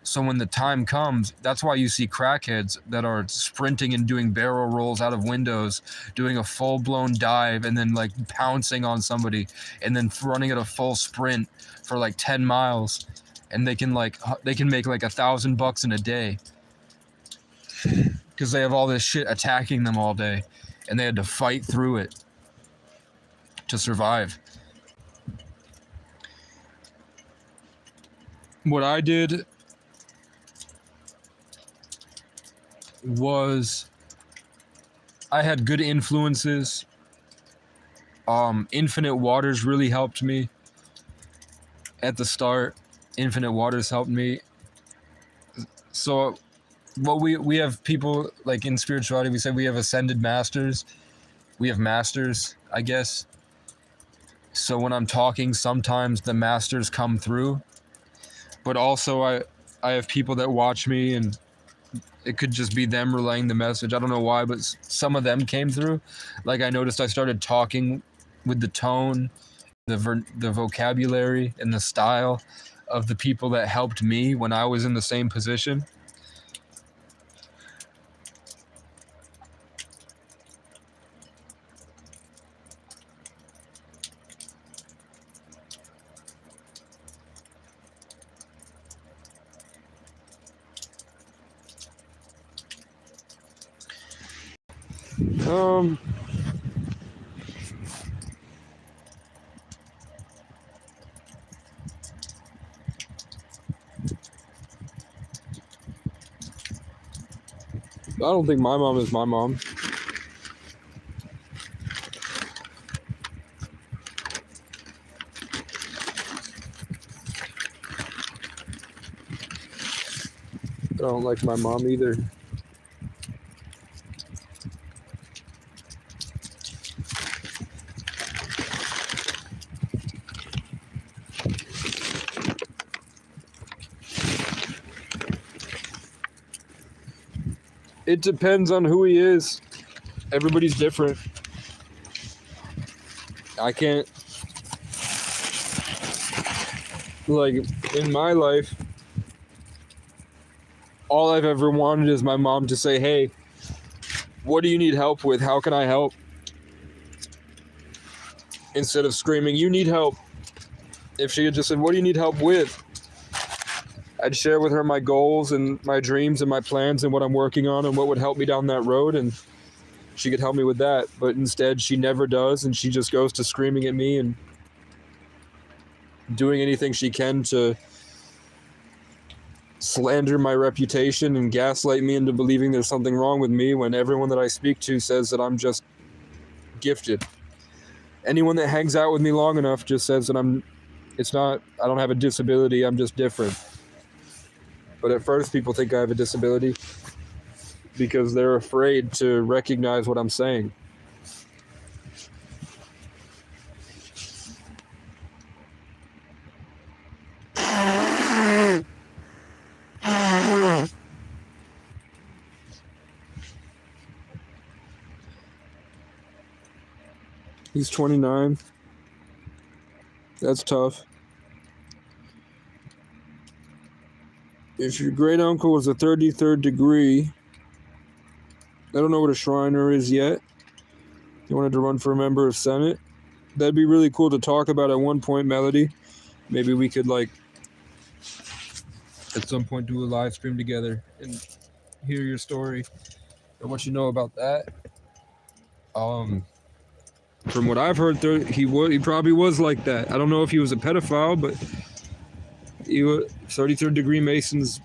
So when the time comes, that's why you see crackheads that are sprinting and doing barrel rolls out of windows, doing a full-blown dive, and then like pouncing on somebody, and then running at a full sprint for like 10 miles, and they can make like $1,000 in a day, because they have all this shit attacking them all day, and they had to fight through it to survive. What I did was I had good influences. Infinite Waters really helped me at the start. Infinite Waters helped me. So we have people like in spirituality, we say we have ascended masters. We have masters, I guess. So when I'm talking, sometimes the masters come through. But also I have people that watch me, and it could just be them relaying the message. I don't know why, but some of them came through. Like I noticed I started talking with the tone, the vocabulary, and the style of the people that helped me when I was in the same position. don't think my mom is my mom. I don't like my mom either. It depends on who he is. Everybody's different. I can't, like, in my life, all I've ever wanted is my mom to say, hey, what do you need help with? How can I help? Instead of screaming, you need help. If she had just said, what do you need help with? I'd share with her my goals and my dreams and my plans and what I'm working on and what would help me down that road, and she could help me with that. But instead, she never does, and she just goes to screaming at me and doing anything she can to slander my reputation and gaslight me into believing there's something wrong with me, when everyone that I speak to says that I'm just gifted. Anyone that hangs out with me long enough just says that I don't have a disability, I'm just different. But at first people think I have a disability because they're afraid to recognize what I'm saying. He's 29. That's tough. If your great uncle was a 33rd degree, I don't know what a Shriner is yet. You wanted to run for a member of Senate? That'd be really cool to talk about at one point, Melody. Maybe we could, like, at some point do a live stream together and hear your story and what you know about that. From what I've heard, he probably was like that. I don't know if he was a pedophile, but he was 33rd degree Masons.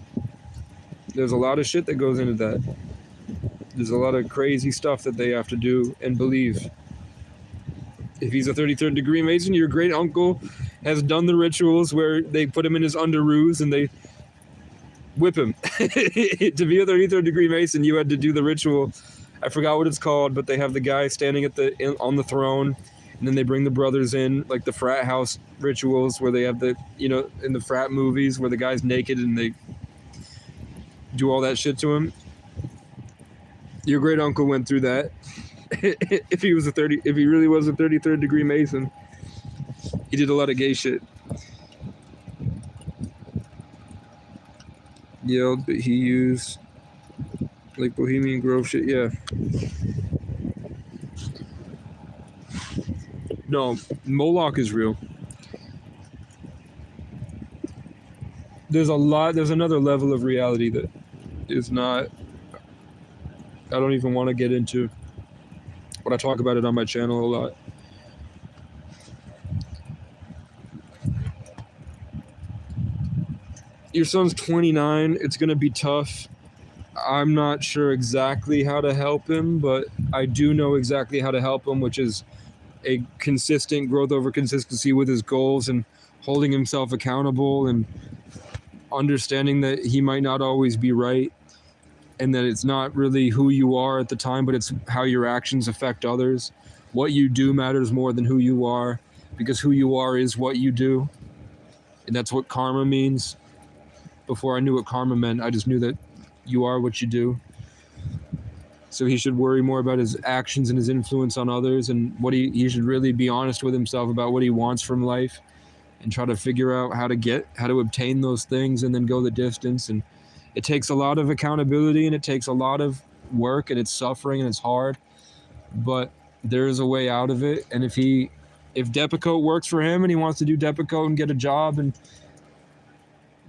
There's a lot of shit that goes into that. There's a lot of crazy stuff that they have to do and believe. If he's a 33rd degree Mason, your great uncle has done the rituals where they put him in his underoos and they whip him. To be a 33rd degree Mason, you had to do the ritual. I forgot what it's called, but they have the guy standing on the throne, and then they bring the brothers in, like the frat house rituals where they have in the frat movies where the guy's naked and they do all that shit to him. Your great uncle went through that. If he really was a 33rd degree Mason, he did a lot of gay shit. Yelled, but he used like Bohemian Grove shit. Yeah. No, Moloch is real. There's another level of reality that is not, I don't even want to get into, but I talk about it on my channel a lot. Your son's 29. It's going to be tough. I'm not sure exactly how to help him, but I do know exactly how to help him, which is a consistent growth over consistency with his goals and holding himself accountable and understanding that he might not always be right and that it's not really who you are at the time, but it's how your actions affect others. What you do matters more than who you are, because who you are is what you do. And that's what karma means. Before I knew what karma meant, I just knew that you are what you do. So he should worry more about his actions and his influence on others, and what he should really be honest with himself about what he wants from life and try to figure out how to obtain those things and then go the distance. And it takes a lot of accountability and it takes a lot of work and it's suffering and it's hard, but there is a way out of it. And if Depakote works for him and he wants to do Depakote and get a job and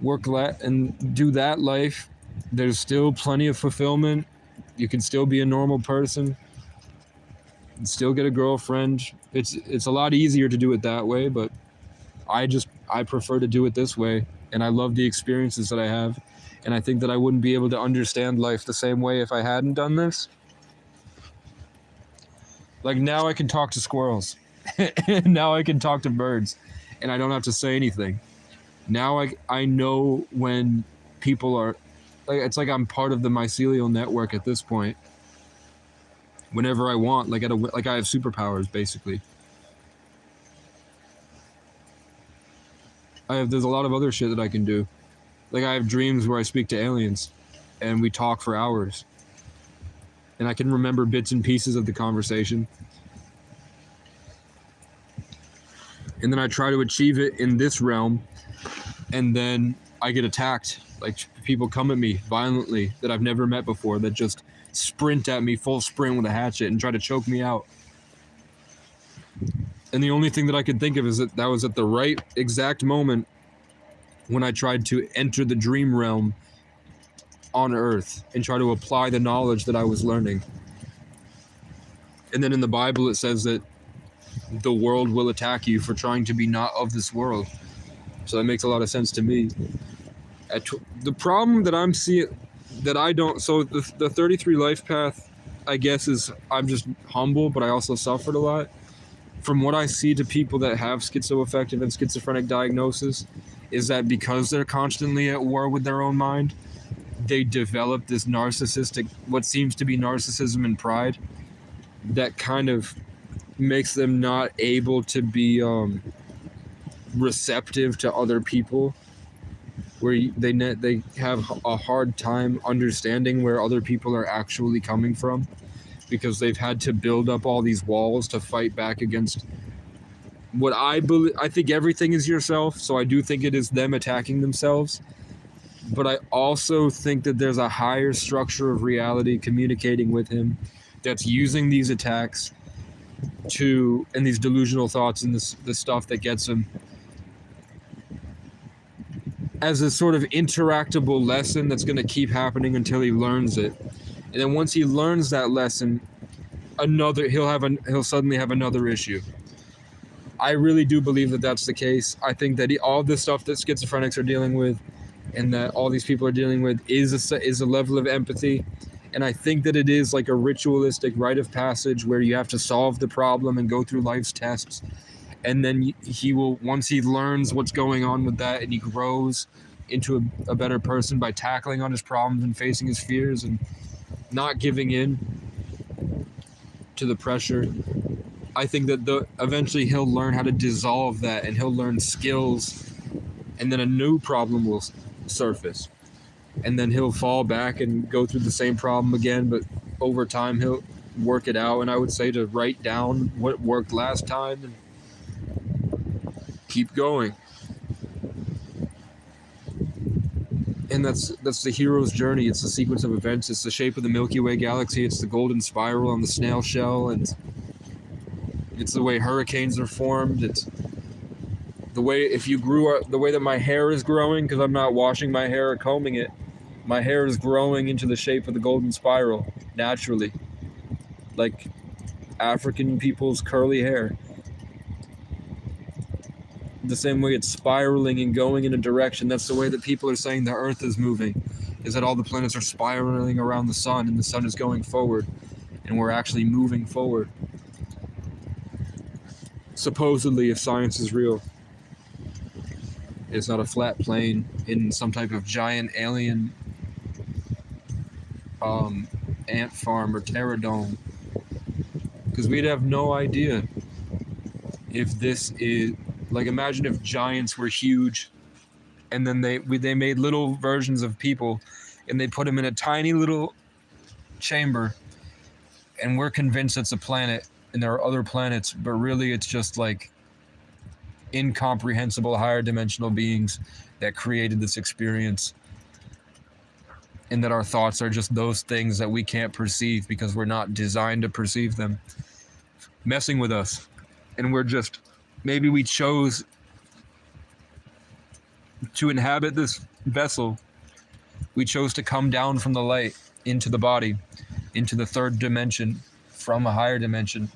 and do that life, there's still plenty of fulfillment. You can still be a normal person and still get a girlfriend. It's a lot easier to do it that way, but I prefer to do it this way. and I love the experiences that I have, and I think that I wouldn't be able to understand life the same way if I hadn't done this. Like, now I can talk to squirrels. Now I can talk to birds, and I don't have to say anything. Now I know when people are, like, it's like I'm part of the mycelial network at this point. Whenever I want, like I have superpowers basically. There's a lot of other shit that I can do. Like, I have dreams where I speak to aliens, and we talk for hours, and I can remember bits and pieces of the conversation. And then I try to achieve it in this realm, and then I get attacked. Like, people come at me violently that I've never met before, that just sprint at me full sprint with a hatchet and try to choke me out. And the only thing that I could think of is that was at the right exact moment when I tried to enter the dream realm on Earth and try to apply the knowledge that I was learning. And then in the Bible it says that the world will attack you for trying to be not of this world. So that makes a lot of sense to me. The problem that I'm seeing, that I don't, so the 33 life path, I guess, is I'm just humble, but I also suffered a lot. From what I see to people that have schizoaffective and schizophrenic diagnosis, is that because they're constantly at war with their own mind, they develop this narcissistic, what seems to be narcissism and pride, that kind of makes them not able to be receptive to other people, where they have a hard time understanding where other people are actually coming from, because they've had to build up all these walls to fight back against what I believe. I think everything is yourself, so I do think it is them attacking themselves. But I also think that there's a higher structure of reality communicating with him that's using these attacks and these delusional thoughts and the stuff that gets him as a sort of interactable lesson that's going to keep happening until he learns it. And then once he learns that lesson, he'll suddenly have another issue. I really do believe that that's the case. I think that all this stuff that schizophrenics are dealing with, and that all these people are dealing with, is a level of empathy. And I think that it is like a ritualistic rite of passage where you have to solve the problem and go through life's tests. And then he will, once he learns what's going on with that, and he grows into a better person by tackling on his problems and facing his fears and not giving in to the pressure, I think that eventually he'll learn how to dissolve that, and he'll learn skills, and then a new problem will surface. And then he'll fall back and go through the same problem again, but over time he'll work it out. And I would say to write down what worked last time and keep going. And that's the hero's journey. It's the sequence of events. It's the shape of the Milky Way galaxy. It's the golden spiral on the snail shell, and it's the way hurricanes are formed. It's the way, if you grew up, the way that my hair is growing, because I'm not washing my hair or combing it, my hair is growing into the shape of the golden spiral naturally, like African people's curly hair. The same way it's spiraling and going in a direction. That's the way that people are saying the Earth is moving, is that all the planets are spiraling around the sun, and the sun is going forward, and we're actually moving forward. Supposedly, if science is real, it's not a flat plane in some type of giant alien ant farm or terradome, because we'd have no idea if this is, like, imagine if giants were huge, and then they made little versions of people, and they put them in a tiny little chamber, and we're convinced it's a planet, and there are other planets, but really it's just like incomprehensible higher dimensional beings that created this experience, and that our thoughts are just those things that we can't perceive because we're not designed to perceive them, messing with us. And we're just, maybe we chose to inhabit this vessel. We chose to come down from the light into the body, into the third dimension from a higher dimension,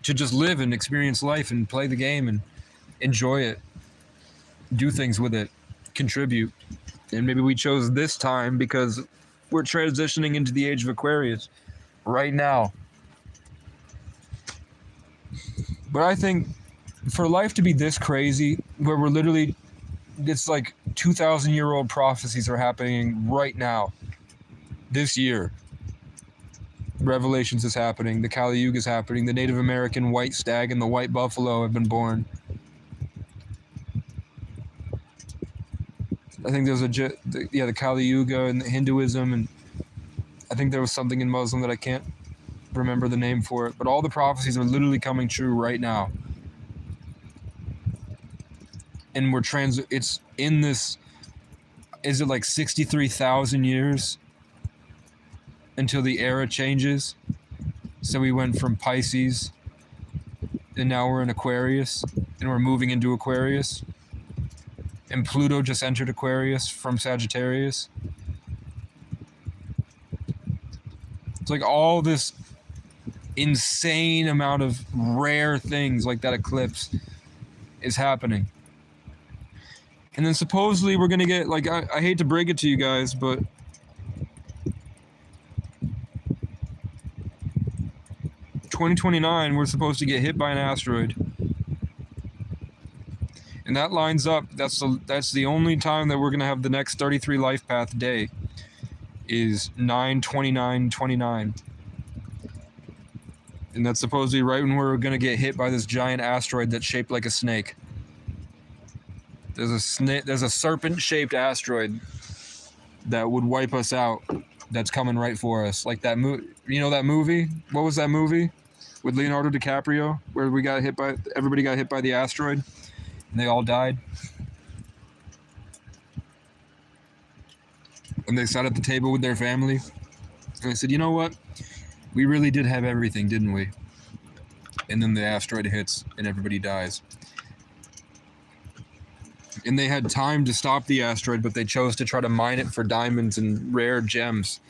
to just live and experience life and play the game and enjoy it. do things with it, contribute. And maybe we chose this time because we're transitioning into the age of Aquarius right now. But I think for life to be this crazy, where we're literally, it's like 2,000-year-old prophecies are happening right now, this year. Revelations is happening, the Kali Yuga is happening, the Native American white stag and the white buffalo have been born. I think there's the Kali Yuga and the Hinduism, and I think there was something in Muslim that I can't remember the name for it, but all the prophecies are literally coming true right now. And it's in this, is it like 63,000 years until the era changes? So we went from Pisces, and now we're in Aquarius, and we're moving into Aquarius. And Pluto just entered Aquarius from Sagittarius. It's like all this insane amount of rare things like that eclipse is happening. And then supposedly we're going to get, like, I hate to break it to you guys, but (2029) we're supposed to get hit by an asteroid. And that lines up, that's the only time that we're going to have the next 33 life path day is 9/29/29. And that's supposedly right when we're going to get hit by this giant asteroid that's shaped like a snake. There's a serpent-shaped asteroid that would wipe us out. That's coming right for us. Like that you know that movie? What was that movie with Leonardo DiCaprio where everybody got hit by the asteroid and they all died? And they sat at the table with their family and they said, "You know what? We really did have everything, didn't we?" And then the asteroid hits and everybody dies. And they had time to stop the asteroid, but they chose to try to mine it for diamonds and rare gems.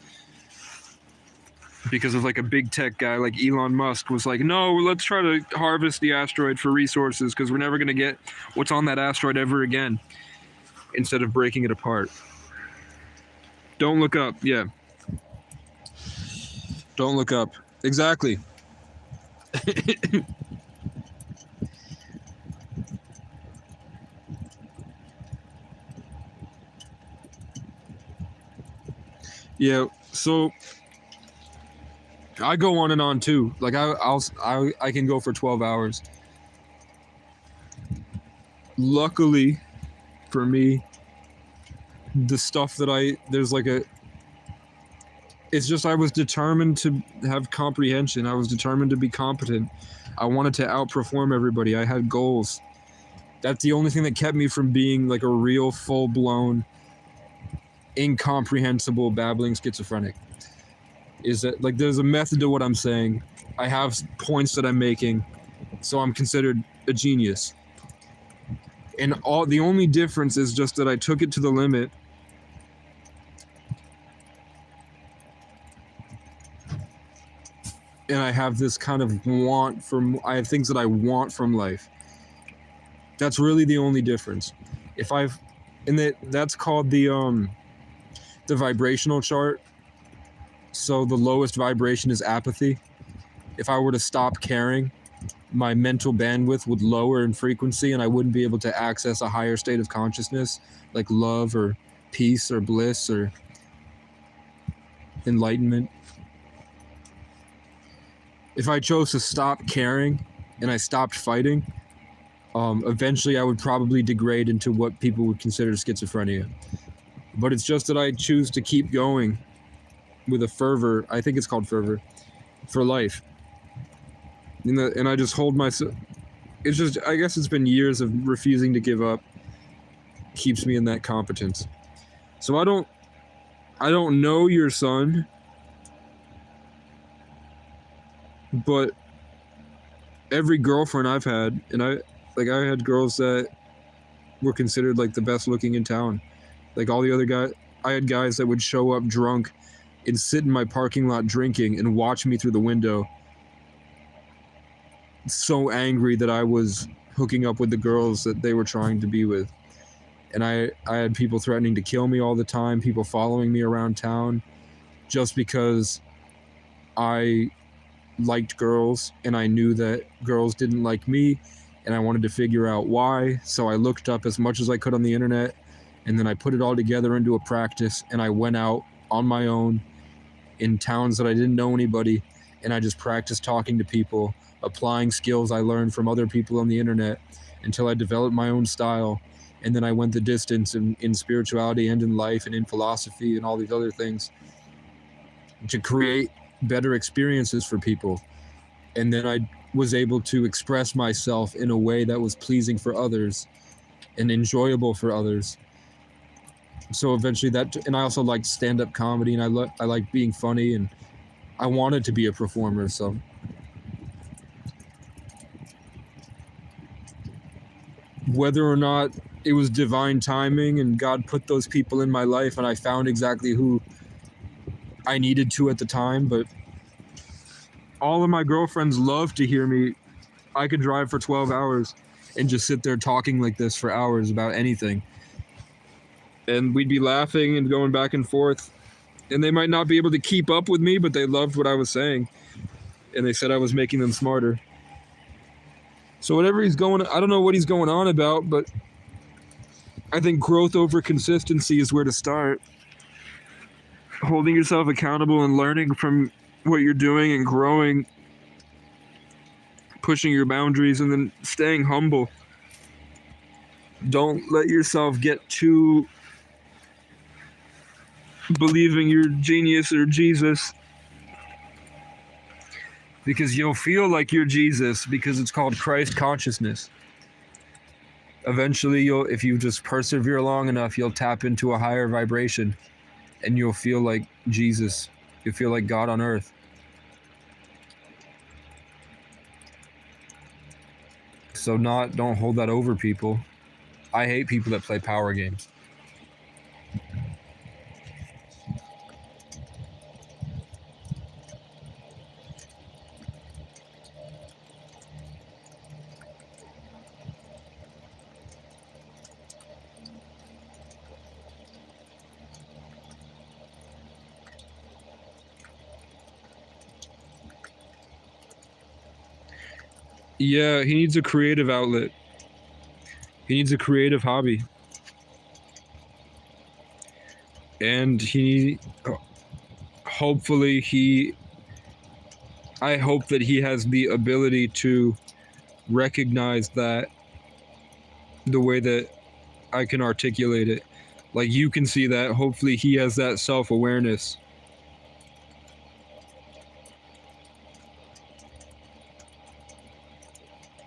Because of like a big tech guy like Elon Musk was like, "No, let's try to harvest the asteroid for resources because we're never going to get what's on that asteroid ever again," instead of breaking it apart. Don't look up. Yeah. Don't look up. Exactly. Yeah, so I go on and on too. Like I can go for 12 hours. Luckily for me, the stuff that it's just I was determined to have comprehension. I was determined to be competent. I wanted to outperform everybody. I had goals. That's the only thing that kept me from being like a real full-blown incomprehensible babbling schizophrenic. Is that like there's a method to what I'm saying. I have points that I'm making, so I'm considered a genius. And the only difference is just that I took it to the limit. And I have this kind of I have things that I want from life. That's really the only difference. That's called the vibrational chart. So the lowest vibration is apathy. If I were to stop caring, my mental bandwidth would lower in frequency and I wouldn't be able to access a higher state of consciousness like love or peace or bliss or enlightenment. If I chose to stop caring and I stopped fighting, eventually I would probably degrade into what people would consider schizophrenia. But it's just that I choose to keep going with a fervor, I think it's called fervor, for life. And I just hold myself. It's just, I guess it's been years of refusing to give up keeps me in that competence. So I don't know your son, but every girlfriend I've had, and I had girls that were considered like the best looking in town. Like all the other guys, I had guys that would show up drunk and sit in my parking lot drinking and watch me through the window. So angry that I was hooking up with the girls that they were trying to be with. And I had people threatening to kill me all the time, people following me around town just because I liked girls and I knew that girls didn't like me and I wanted to figure out why. So I looked up as much as I could on the internet and then I put it all together into a practice and I went out on my own in towns that I didn't know anybody and I just practiced talking to people, applying skills I learned from other people on the internet until I developed my own style. And then I went the distance in spirituality and in life and in philosophy and all these other things to create better experiences for people. And then I was able to express myself in a way that was pleasing for others and enjoyable for others. So eventually and I also liked stand-up comedy and I like being funny and I wanted to be a performer. So whether or not it was divine timing and God put those people in my life and I found exactly who I needed to at the time, but all of my girlfriends love to hear me. I could drive for 12 hours and just sit there talking like this for hours about anything. And we'd be laughing and going back and forth. And they might not be able to keep up with me, but they loved what I was saying. And they said I was making them smarter. So whatever I don't know what he's going on about, but I think growth over consistency is where to start. Holding yourself accountable and learning from what you're doing and growing, pushing your boundaries, and then staying humble. Don't let yourself get too believing you're genius or Jesus, because you'll feel like you're Jesus because it's called Christ consciousness. Eventually, if you just persevere long enough, you'll tap into a higher vibration and you'll feel like Jesus. You'll feel like God on earth. So don't hold that over people. I hate people that play power games. Yeah, he needs a creative outlet. He needs a creative hobby. And I hope that he has the ability to recognize that the way that I can articulate it. Like you can see that. Hopefully he has that self-awareness.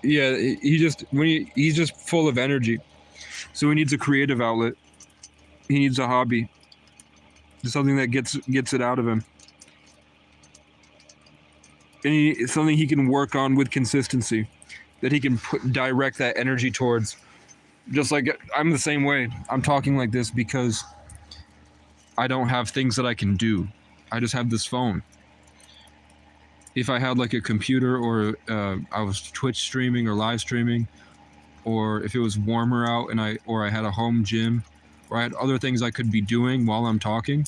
Yeah, he's just full of energy. So he needs a creative outlet. He needs a hobby. Something that gets it out of him. And something he can work on with consistency. That he can direct that energy towards. Just like I'm the same way. I'm talking like this because I don't have things that I can do. I just have this phone. If I had like a computer or I was Twitch streaming or live streaming, or if it was warmer out and I had a home gym, or I had other things I could be doing while I'm talking,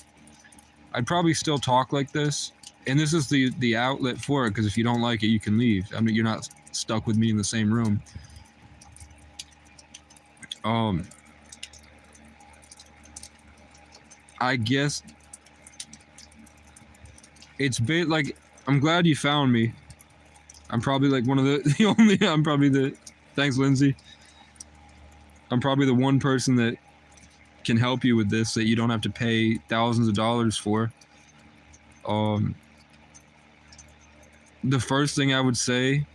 I'd probably still talk like this. And this is the outlet for it, because if you don't like it, you can leave. I mean, you're not stuck with me in the same room. I guess it's bit like, I'm glad you found me. I'm probably like one of thanks, Lindsay. I'm probably the one person that can help you with this, that you don't have to pay thousands of dollars for. The first thing I would say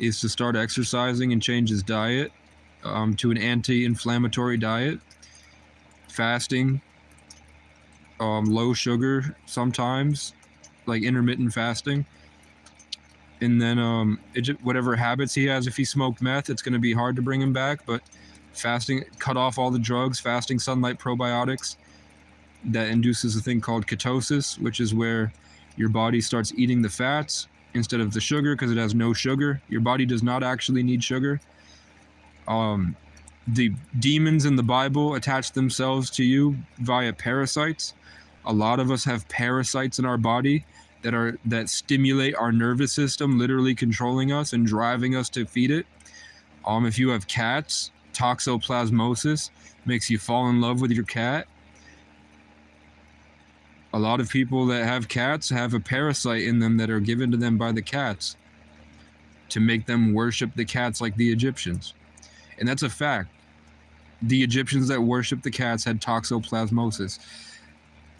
is to start exercising and change his diet to an anti-inflammatory diet. Fasting, low sugar sometimes, like intermittent fasting. And then whatever habits he has, if he smoked meth, it's going to be hard to bring him back. But fasting, cut off all the drugs, fasting, sunlight, probiotics, that induces a thing called ketosis, which is where your body starts eating the fats instead of the sugar, because it has no sugar. Your body does not actually need sugar. The demons in the Bible attach themselves to you via parasites. A lot of us have parasites in our body that stimulate our nervous system, literally controlling us and driving us to feed it. If you have cats, toxoplasmosis makes you fall in love with your cat. A lot of people that have cats have a parasite in them that are given to them by the cats to make them worship the cats like the Egyptians. And that's a fact. The Egyptians that worship the cats had toxoplasmosis.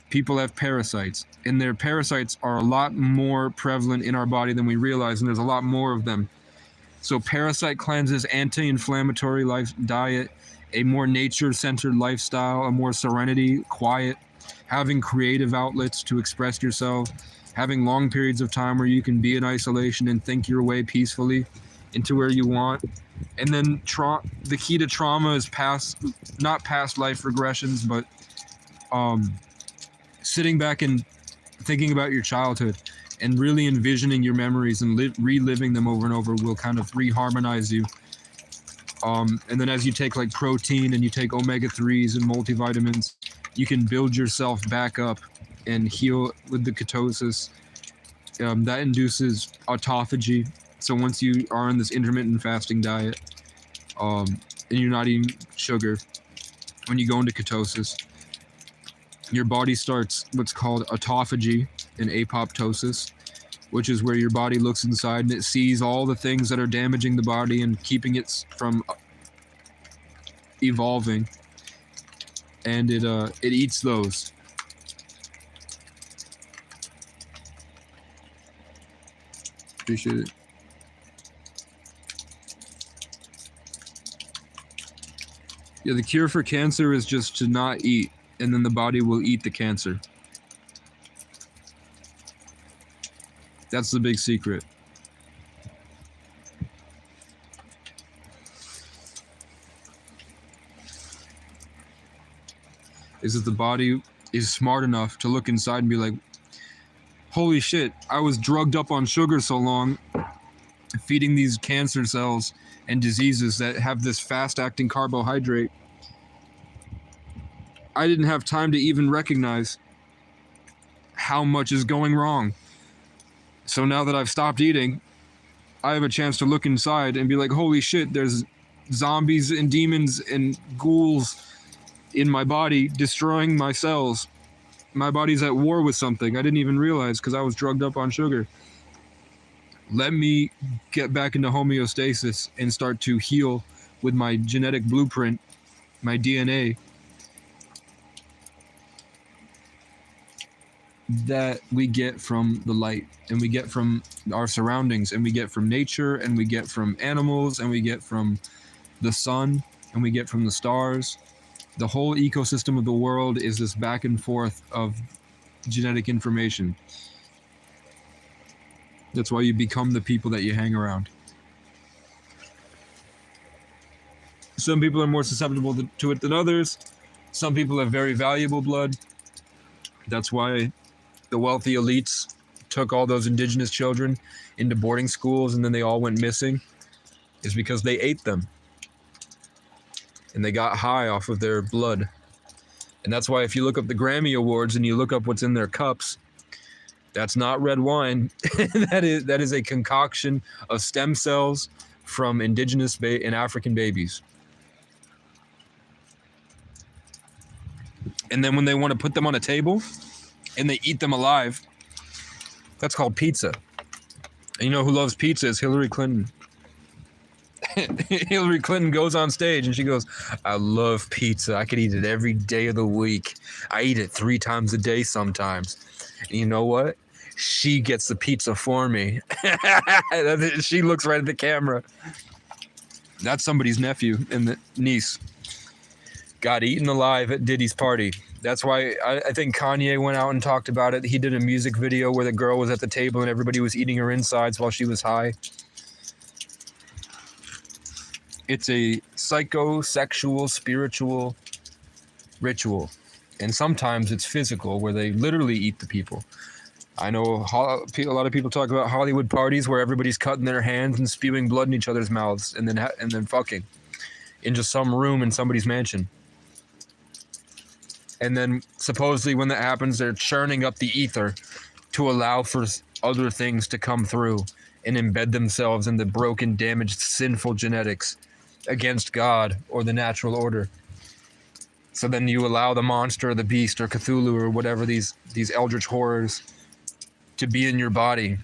People have parasites, and their parasites are a lot more prevalent in our body than we realize, and there's a lot more of them. So parasite cleanses, anti-inflammatory diet, a more nature-centered lifestyle, a more serenity, quiet, having creative outlets to express yourself, having long periods of time where you can be in isolation and think your way peacefully into where you want. And then the key to trauma is not past life regressions, but sitting back and thinking about your childhood and really envisioning your memories and reliving them over and over will kind of reharmonize you. And then as you take like protein and you take omega-3s and multivitamins, you can build yourself back up and heal with the ketosis. That induces autophagy. So once you are on this intermittent fasting diet, and you're not eating sugar, when you go into ketosis, your body starts what's called autophagy and apoptosis, which is where your body looks inside and it sees all the things that are damaging the body and keeping it from evolving, and it eats those. Appreciate it. Yeah, the cure for cancer is just to not eat, and then the body will eat the cancer. That's the big secret. Is that the body is smart enough to look inside and be like, holy shit, I was drugged up on sugar so long, feeding these cancer cells and diseases that have this fast-acting carbohydrate. I didn't have time to even recognize how much is going wrong. So now that I've stopped eating, I have a chance to look inside and be like, holy shit, there's zombies and demons and ghouls in my body destroying my cells. My body's at war with something I didn't even realize because I was drugged up on sugar. Let me get back into homeostasis and start to heal with my genetic blueprint, my DNA, that we get from the light, and we get from our surroundings, and we get from nature, and we get from animals, and we get from the sun, and we get from the stars. The whole ecosystem of the world is this back and forth of genetic information. That's why you become the people that you hang around. Some people are more susceptible to it than others. Some people have very valuable blood. That's why the wealthy elites took all those indigenous children into boarding schools and then they all went missing, is because they ate them. And they got high off of their blood. And that's why if you look up the Grammy Awards and you look up what's in their cups, that's not red wine. that is a concoction of stem cells from indigenous and African babies. And then when they want to put them on a table and they eat them alive, that's called pizza. And you know who loves pizza is Hillary Clinton. Hillary Clinton goes on stage and she goes, I love pizza. I could eat it every day of the week. I eat it 3 times a day sometimes. And you know what? She gets the pizza for me. She looks right at the camera. That's somebody's nephew and the niece got eaten alive at Diddy's party. That's why I think Kanye went out and talked about it. He did a music video where the girl was at the table and everybody was eating her insides while she was high. It's a psychosexual, spiritual ritual. And sometimes it's physical, where they literally eat the people. I know a lot of people talk about Hollywood parties where everybody's cutting their hands and spewing blood in each other's mouths and then fucking. into some room in somebody's mansion. And then supposedly when that happens, they're churning up the ether to allow for other things to come through and embed themselves in the broken, damaged, sinful genetics against God or the natural order. So then you allow the monster or the beast or Cthulhu or whatever these eldritch horrors to be in your body.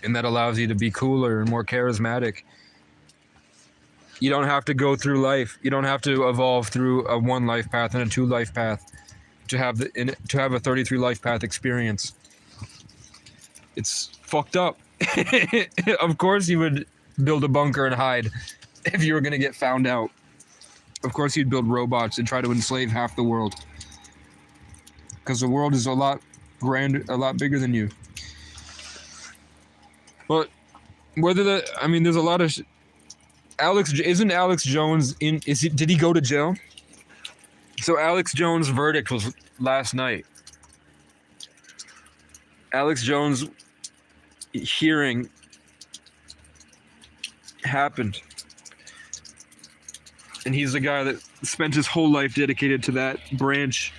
And that allows you to be cooler and more charismatic. You don't have to go through life. You don't have to evolve through a 1 life path and a 2 life path to have a 33 life path experience. It's fucked up. Of course you would build a bunker and hide if you were going to get found out. Of course you'd build robots and try to enslave half the world. Because the world is a lot bigger than you. But there's a lot of isn't Alex Jones did he go to jail? So Alex Jones' verdict was last night. Alex Jones' hearing happened. And he's the guy that spent his whole life dedicated to that branch.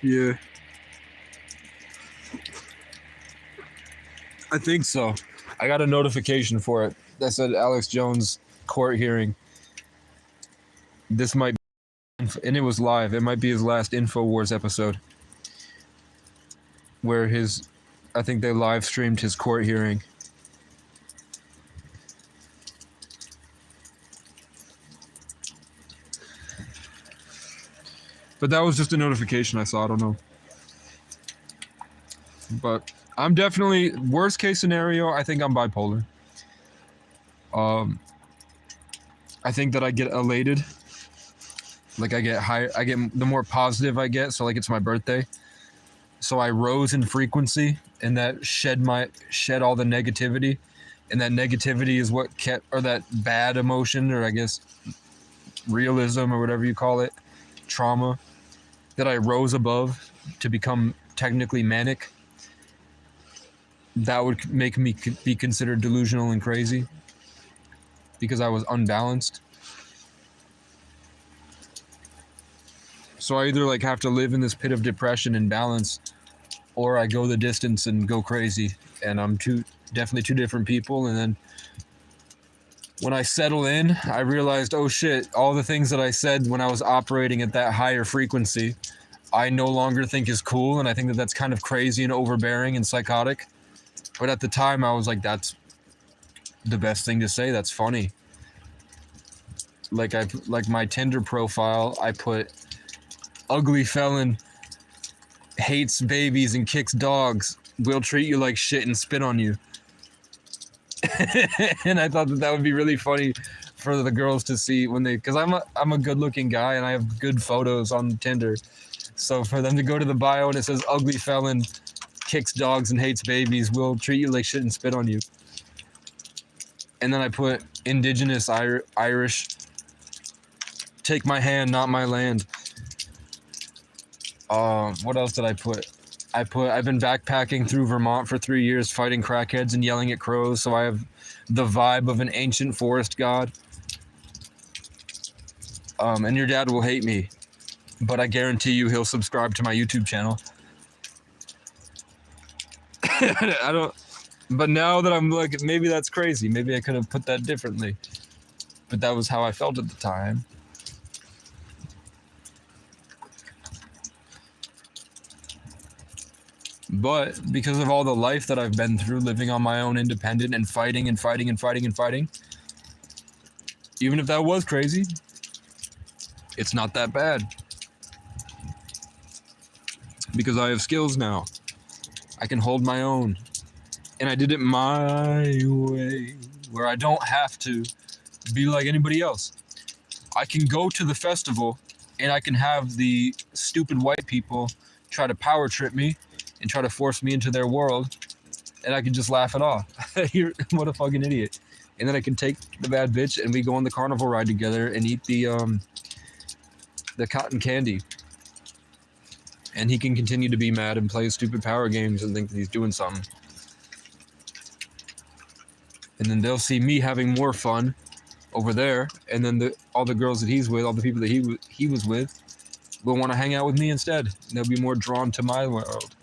Yeah. I think so. I got a notification for it that said Alex Jones court hearing. This might be, and it was live. It might be his last InfoWars episode. Where I think they live streamed his court hearing. But that was just a notification I saw. I don't know. But I'm definitely, worst case scenario, I think I'm bipolar. I think that I get elated. Like I get higher, the more positive I get. So like it's my birthday. So I rose in frequency and that shed all the negativity. And that negativity is what or that bad emotion, or I guess realism or whatever you call it, trauma, that I rose above to become technically manic. That would make me be considered delusional and crazy because I was unbalanced. So I either like have to live in this pit of depression and balance, or I go the distance and go crazy. And I'm definitely two different people. And then when I settle in, I realized, oh shit, all the things that I said when I was operating at that higher frequency, I no longer think is cool. And I think that that's kind of crazy and overbearing and psychotic. But at the time I was like, that's the best thing to say. That's funny. Like my Tinder profile, I put ugly felon, hates babies and kicks dogs, will treat you like shit and spit on you. And I thought that would be really funny for the girls to see when because I'm a good looking guy and I have good photos on Tinder. So for them to go to the bio and it says ugly felon, kicks dogs and hates babies, will treat you like shit and spit on you. And then I put indigenous Irish, take my hand, not my land. What else did I put? I've been backpacking through Vermont for 3 years, fighting crackheads and yelling at crows, so I have the vibe of an ancient forest god. And your dad will hate me, but I guarantee you he'll subscribe to my YouTube channel. But now that I'm like, maybe that's crazy. Maybe I could have put that differently. But that was how I felt at the time. But because of all the life that I've been through, living on my own independent and fighting, even if that was crazy, it's not that bad. Because I have skills now. I can hold my own. And I did it my way, where I don't have to be like anybody else. I can go to the festival and I can have the stupid white people try to power trip me and try to force me into their world, and I can just laugh it off. What a fucking idiot. and then I can take the bad bitch and we go on the carnival ride together and eat the cotton candy. And he can continue to be mad and play stupid power games and think that he's doing something. And then they'll see me having more fun over there, and then all the girls that he's with, all the people that he was with, will want to hang out with me instead. And they'll be more drawn to my world.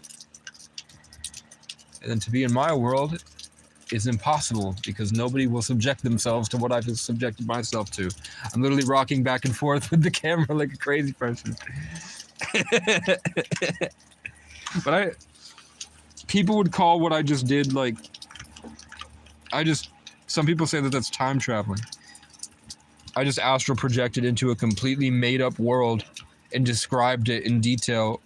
And then to be in my world is impossible because nobody will subject themselves to what I've subjected myself to. I'm literally rocking back and forth with the camera like a crazy person. But people would call what I just did like, some people say that that's time traveling. I just astral projected into a completely made up world and described it in detail.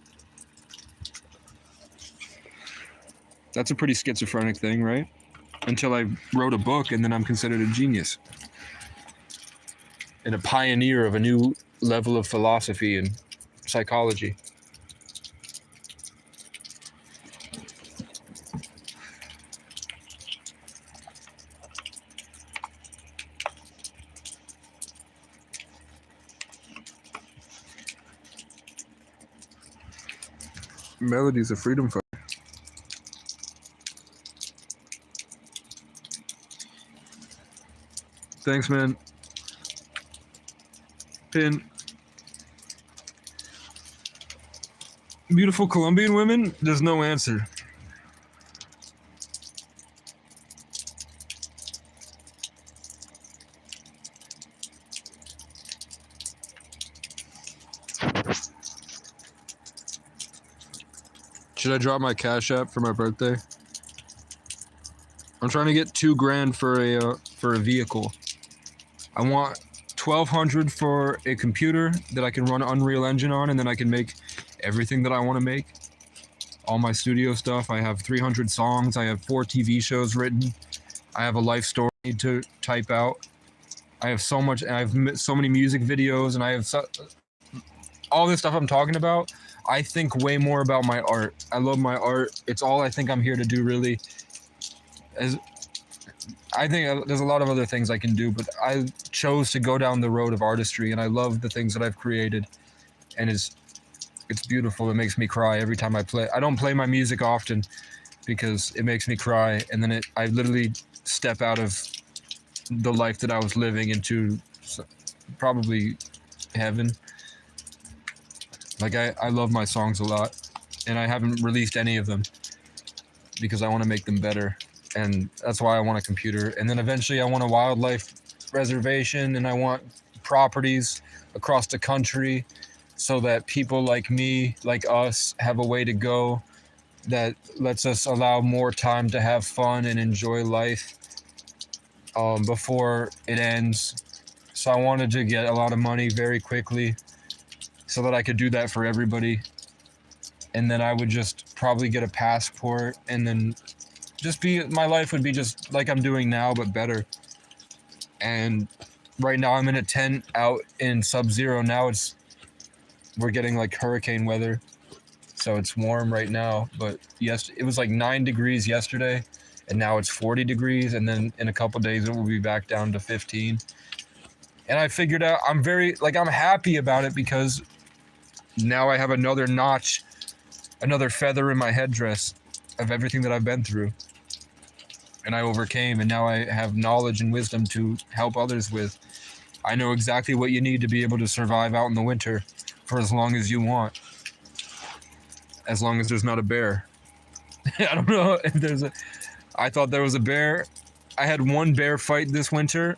That's a pretty schizophrenic thing, right? Until I wrote a book, and then I'm considered a genius and a pioneer of a new level of philosophy and psychology. Melody's a freedom fighter. Thanks, man. Pin. Beautiful Colombian women? There's no answer. Should I drop my Cash App for my birthday? I'm trying to get $2,000 for a vehicle. I want $1,200 for a computer that I can run Unreal Engine on, and then I can make everything that I want to make. All my studio stuff. I have 300 songs. I have 4 TV shows written. I have a life story I need to type out. I have so much. I have so many music videos, and I have all this stuff I'm talking about. I think way more about my art. I love my art. It's all I think I'm here to do, really. I think there's a lot of other things I can do, but I chose to go down the road of artistry, and I love the things that I've created, and it's beautiful. It makes me cry every time I play. I don't play my music often because it makes me cry, and then I literally step out of the life that I was living into probably heaven. Like, I love my songs a lot, and I haven't released any of them because I want to make them better. And that's why I want a computer. And then eventually I want a wildlife reservation, and I want properties across the country so that people like me, like us, have a way to go that lets us allow more time to have fun and enjoy life before it ends. So I wanted to get a lot of money very quickly so that I could do that for everybody. And then I would just probably get a passport, and then my life would be just like I'm doing now, but better. And right now I'm in a tent out in sub-zero. Now we're getting like hurricane weather. So it's warm right now, but yes, it was like 9 degrees yesterday, and now it's 40 degrees. And then in a couple days it will be back down to 15. And I figured out I'm happy about it because now I have another notch, another feather in my headdress of everything that I've been through. And I overcame, and now I have knowledge and wisdom to help others with. I know exactly what you need to be able to survive out in the winter for as long as you want. As long as there's not a bear. I don't know if I thought there was a bear. I had one bear fight this winter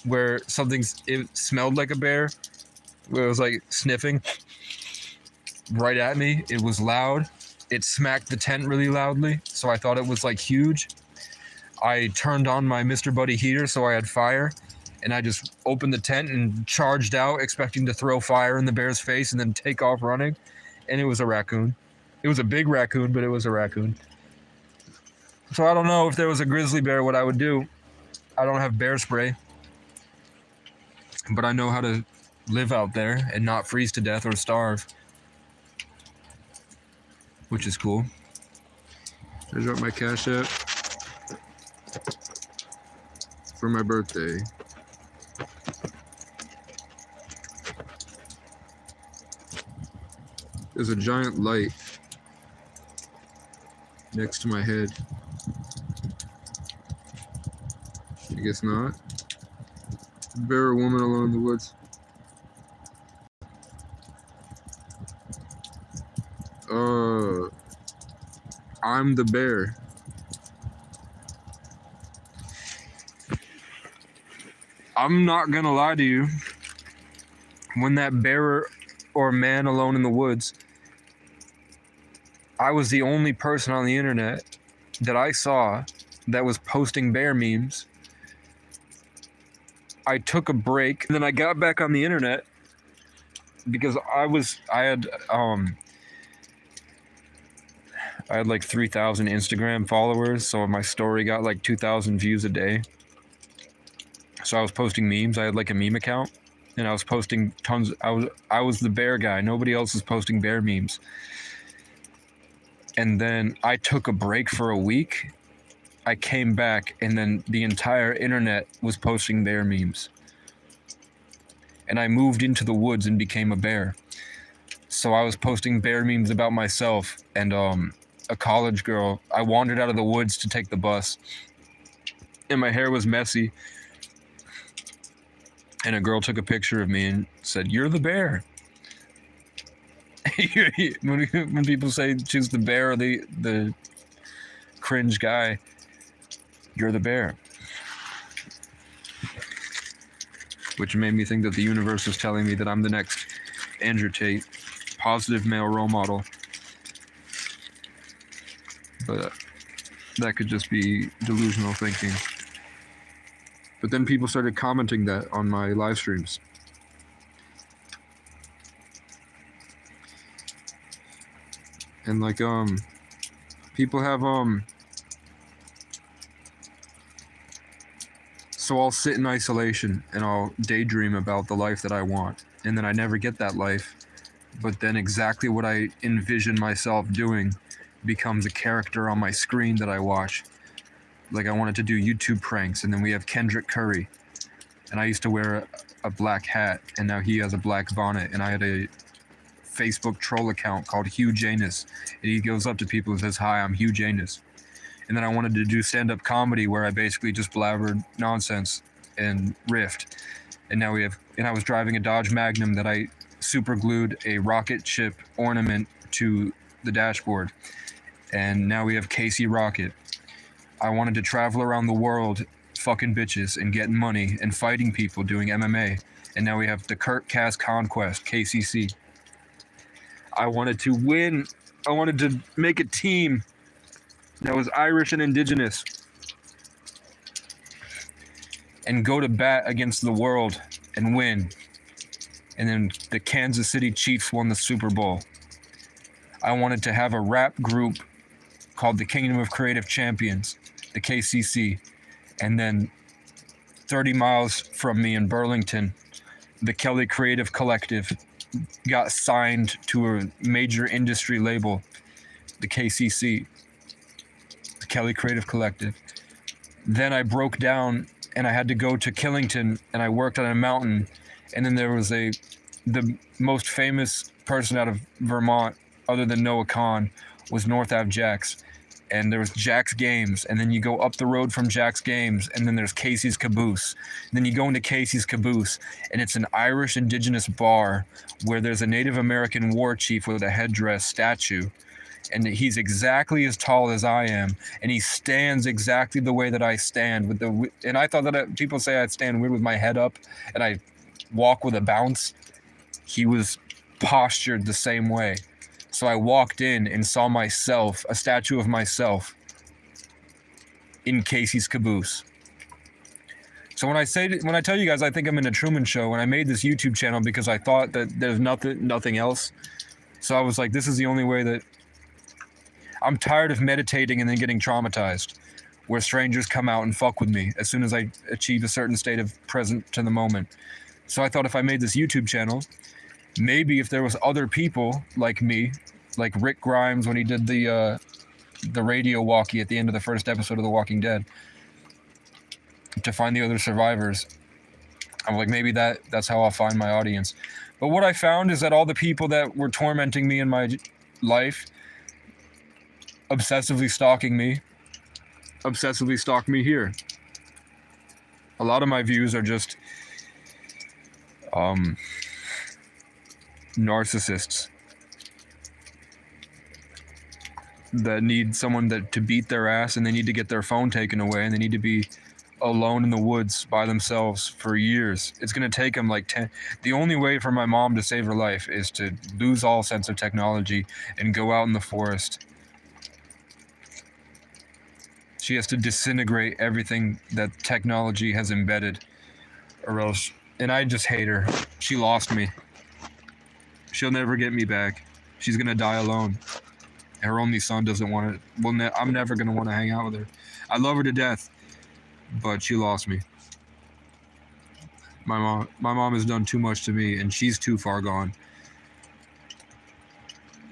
where it smelled like a bear, where it was like sniffing right at me. It was loud. It smacked the tent really loudly, so I thought it was like huge. I turned on my Mr. Buddy heater so I had fire, and I just opened the tent and charged out, expecting to throw fire in the bear's face and then take off running. And it was a raccoon. It was a big raccoon, but it was a raccoon. So I don't know if there was a grizzly bear what I would do. I don't have bear spray, but I know how to live out there and not freeze to death or starve, which is cool. I dropped my Cash App. for my birthday. There's a giant light next to my head. I guess not. Bear or woman alone in the woods. I'm the bear. I'm not gonna lie to you. When that bear or man alone in the woods, I was the only person on the internet that I saw that was posting bear memes. I took a break, and then I got back on the internet because I had like 3,000 Instagram followers, so my story got like 2,000 views a day. So I was posting memes. I had like a meme account, and I was posting tons. I was the bear guy. Nobody else was posting bear memes. And then I took a break for a week. I came back, and then the entire internet was posting bear memes. And I moved into the woods and became a bear. So I was posting bear memes about myself and a college girl. I wandered out of the woods to take the bus, and my hair was messy. And a girl took a picture of me and said, "You're the bear." When people say choose the bear or the cringe guy, you're the bear. Which made me think that the universe was telling me that I'm the next Andrew Tate, positive male role model. But that could just be delusional thinking. But then people started commenting that on my live streams. And like people have so I'll sit in isolation and I'll daydream about the life that I want, and then I never get that life, but then exactly what I envision myself doing becomes a character on my screen that I watch. Like I wanted to do YouTube pranks, and then we have Kendrick Curry, and I used to wear a black hat, and now he has a black bonnet, and I had a Facebook troll account called Hugh Janus, and he goes up to people and says, "Hi, I'm Hugh Janus." And then I wanted to do stand-up comedy where I basically just blabbered nonsense and riffed. And now I was driving a Dodge Magnum that I super glued a rocket ship ornament to the dashboard. And now we have Casey Rocket. I wanted to travel around the world fucking bitches and getting money and fighting people doing MMA. And now we have the Kurt Cass Conquest, KCC. I wanted to win. I wanted to make a team that was Irish and indigenous and go to bat against the world and win. And then the Kansas City Chiefs won the Super Bowl. I wanted to have a rap group called the Kingdom of Creative Champions, the KCC. And then 30 miles from me in Burlington, the Kelly Creative Collective got signed to a major industry label, the KCC, the Kelly Creative Collective. Then I broke down and I had to go to Killington, and I worked on a mountain. And then there was the most famous person out of Vermont, other than Noah Kahn, was North Ave Jack's. And there was Jack's Games, and then you go up the road from Jack's Games, and then there's Casey's Caboose. And then you go into Casey's Caboose, and it's an Irish indigenous bar where there's a Native American war chief with a headdress statue, and he's exactly as tall as I am, and he stands exactly the way that I stand. And I thought that people say I'd stand weird with my head up, and I walk with a bounce. He was postured the same way. So I walked in and saw myself, a statue of myself, in Casey's Caboose. So when I tell you guys I think I'm in a Truman Show, and I made this YouTube channel because I thought that there's nothing else. So I was like, this is the only way that I'm tired of meditating and then getting traumatized, where strangers come out and fuck with me as soon as I achieve a certain state of present to the moment. So I thought if I made this YouTube channel, maybe if there was other people like me, like Rick Grimes when he did the radio walkie at the end of the first episode of The Walking Dead, to find the other survivors. I'm like, maybe that's how I'll find my audience. But what I found is that all the people that were tormenting me in my life, obsessively stalk me here. A lot of my views are just narcissists that need someone to beat their ass, and they need to get their phone taken away, and they need to be alone in the woods by themselves for years. It's going to take them like 10. The only way for my mom to save her life is to lose all sense of technology and go out in the forest. She has to disintegrate everything that technology has embedded, or else. And I just hate her. She lost me. She'll never get me back. She's going to die alone. Her only son doesn't want it. Well, I'm never going to want to hang out with her. I love her to death, but she lost me. My mom has done too much to me, and she's too far gone.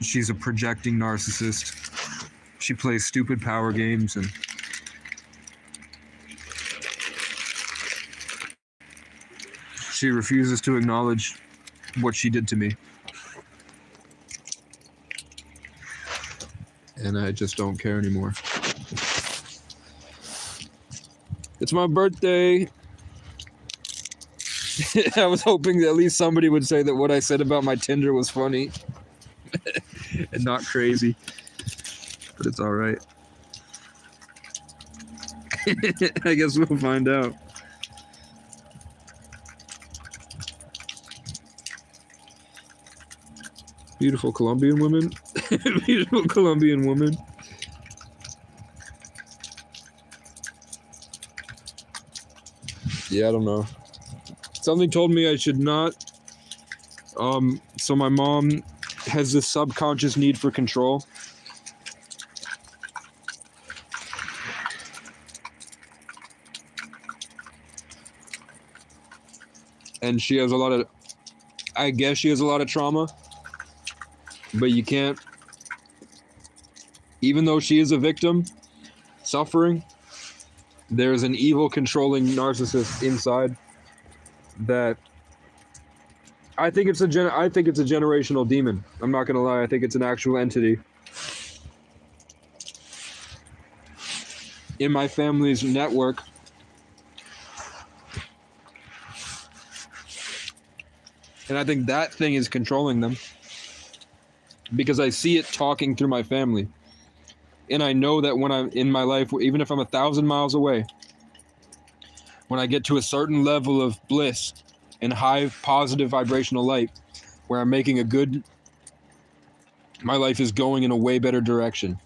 She's a projecting narcissist. She plays stupid power games, and she refuses to acknowledge what she did to me. And I just don't care anymore. It's my birthday. I was hoping that at least somebody would say that what I said about my Tinder was funny and not crazy. But it's all right. I guess we'll find out. Beautiful Colombian women. Beautiful Colombian woman. Yeah, I don't know. Something told me I should not. So my mom has this subconscious need for control. And she has I guess she has a lot of trauma. But you can't, even though she is a victim, suffering, there's an evil, controlling narcissist inside that I think it's a generational demon. I'm not gonna lie. I think it's an actual entity in my family's network. And I think that thing is controlling them. Because I see it talking through my family. And I know that when I'm in my life, even if I'm 1,000 miles away, when I get to a certain level of bliss and high positive vibrational light, where I'm making my life is going in a way better direction.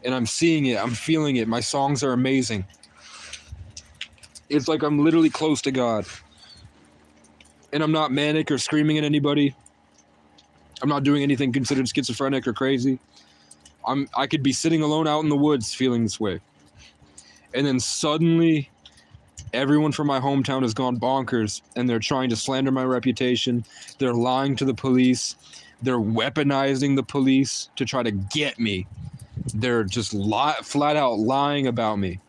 And I'm seeing it, I'm feeling it, my songs are amazing. It's like I'm literally close to God. And I'm not manic or screaming at anybody. I'm not doing anything considered schizophrenic or crazy. I could be sitting alone out in the woods feeling this way. And then suddenly, everyone from my hometown has gone bonkers, and they're trying to slander my reputation. They're lying to the police. They're weaponizing the police to try to get me. They're just flat out lying about me.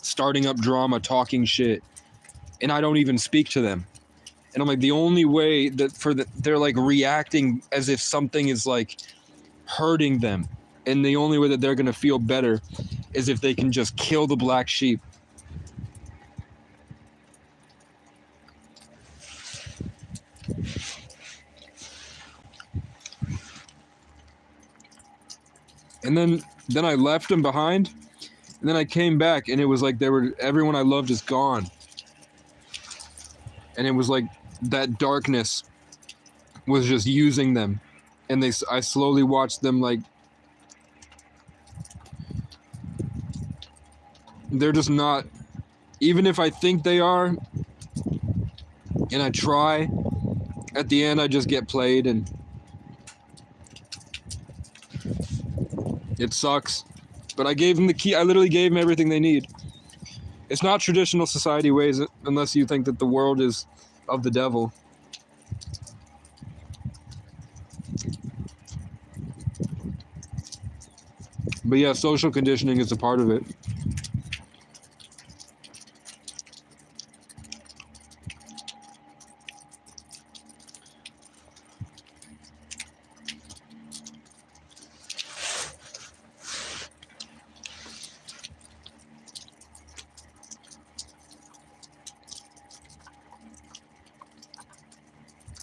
Starting up drama, talking shit. And I don't even speak to them. And I'm like, the only way that they're like reacting as if something is like hurting them. And the only way that they're going to feel better is if they can just kill the black sheep. And then I left them behind. And then I came back, and it was like everyone I loved is gone. And it was like that darkness was just using them. And I slowly watched them like, they're just not, even if I think they are, and I try, at the end I just get played, and it sucks. But I gave them the key. I literally gave them everything they need. It's not traditional society ways unless you think that the world is of the devil. But yeah, social conditioning is a part of it.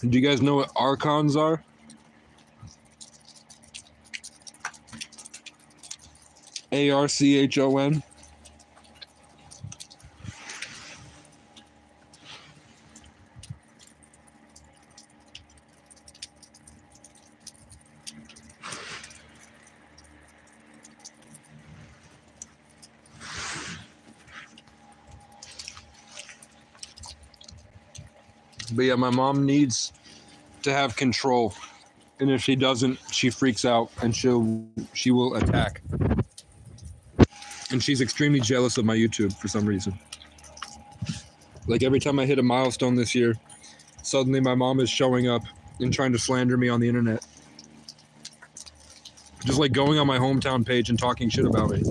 Do you guys know what archons are? Archon. But yeah, my mom needs to have control, and if she doesn't, she freaks out and she will attack. And she's extremely jealous of my YouTube for some reason. Like every time I hit a milestone this year, suddenly my mom is showing up and trying to slander me on the internet. Just like going on my hometown page and talking shit about me.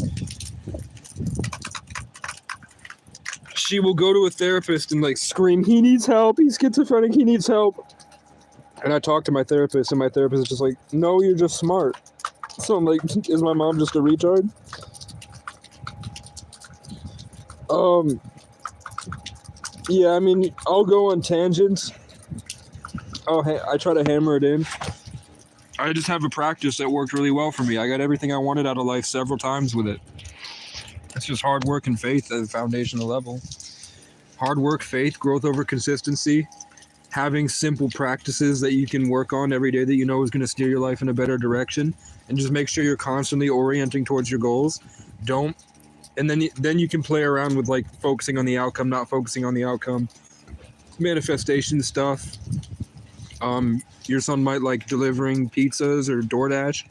She will go to a therapist and like scream, he needs help, he's schizophrenic, he needs help. And I talk to my therapist, and my therapist is just like, no, you're just smart. So I'm like, is my mom just a retard? Yeah, I mean, I'll go on tangents. I try to hammer it in. I just have a practice that worked really well for me. I got everything I wanted out of life several times with it. It's just hard work and faith at a foundational level. Hard work, faith, growth over consistency, having simple practices that you can work on every day that you know is going to steer your life in a better direction, and just make sure you're constantly orienting towards your goals. And then you can play around with like focusing on the outcome, not focusing on the outcome. Manifestation stuff. Your son might like delivering pizzas or DoorDash,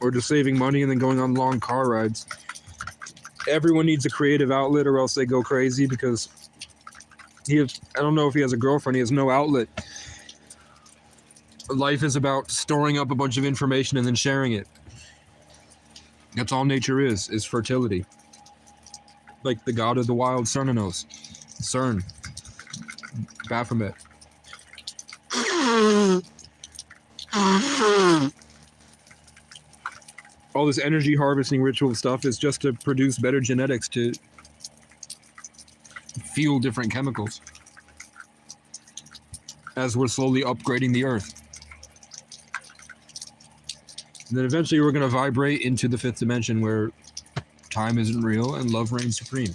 or just saving money and then going on long car rides. Everyone needs a creative outlet, or else they go crazy because I don't know if he has a girlfriend, he has no outlet. Life is about storing up a bunch of information and then sharing it. That's all nature is fertility. Like the god of the wild, Cernanos. CERN. Baphomet. All this energy harvesting ritual stuff is just to produce better genetics, to fuel different chemicals as we're slowly upgrading the earth. And then eventually we're going to vibrate into the fifth dimension where time isn't real and love reigns supreme.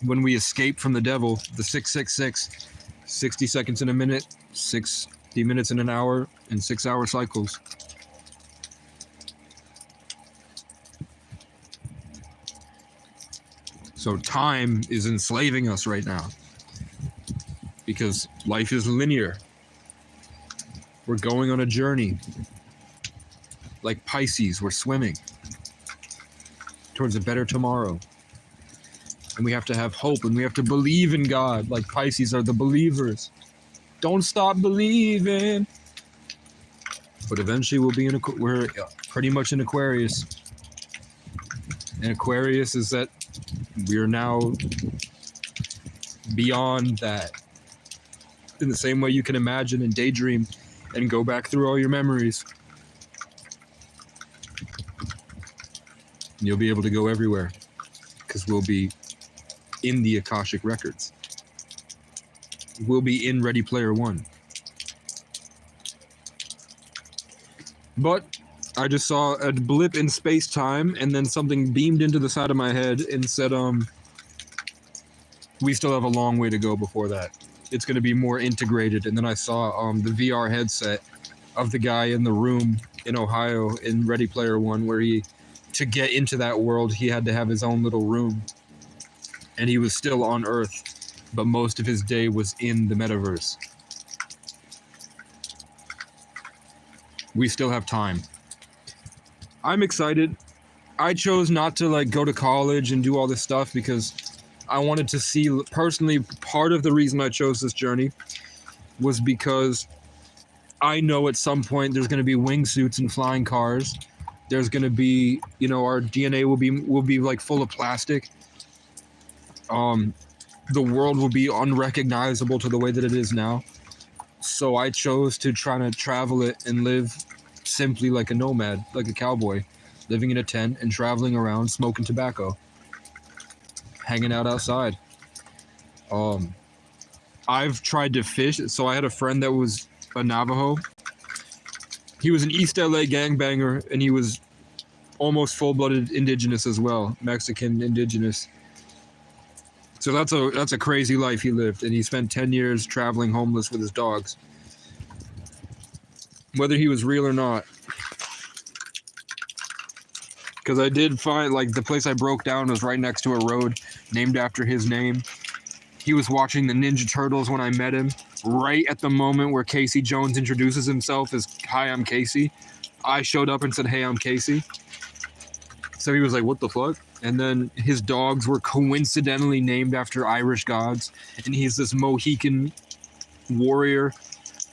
When we escape from the devil, the 666, 60 seconds in a minute, 60 minutes in an hour, and 6-hour cycles. So time is enslaving us right now because life is linear. We're going on a journey. Like Pisces, we're swimming towards a better tomorrow. And we have to have hope, and we have to believe in God. Like Pisces are the believers. Don't stop believing. But eventually we're pretty much in Aquarius. And Aquarius is that we are now beyond that. In the same way you can imagine and daydream and go back through all your memories. You'll be able to go everywhere because we'll be in the Akashic Records. We'll be in Ready Player One. But I just saw a blip in space-time, and then something beamed into the side of my head and said, we still have a long way to go before that. It's going to be more integrated. And then I saw the VR headset of the guy in the room in Ohio in Ready Player One, where to get into that world, he had to have his own little room. And he was still on Earth, but most of his day was in the metaverse. We still have time. I'm excited. I chose not to go to college and do all this stuff because I wanted to see, personally, part of the reason I chose this journey was because I know at some point there's going to be wingsuits and flying cars. There's going to be, our DNA will be like full of plastic. The world will be unrecognizable to the way that it is now. So I chose to try to travel it and live simply like a nomad, like a cowboy, living in a tent and traveling around smoking tobacco, hanging out outside. I've tried to fish. So I had a friend that was a Navajo. He was an East LA gangbanger, and he was almost full-blooded indigenous as well, Mexican indigenous. So that's a crazy life he lived, and he spent 10 years traveling homeless with his dogs. Whether he was real or not. Because I did find, like, the place I broke down was right next to a road named after his name. He was watching the Ninja Turtles when I met him, right at the moment where Casey Jones introduces himself as, "Hi, I'm Casey." I showed up and said, "Hey, I'm Casey." So he was like, "What the fuck?" And then his dogs were coincidentally named after Irish gods. And he's this Mohican warrior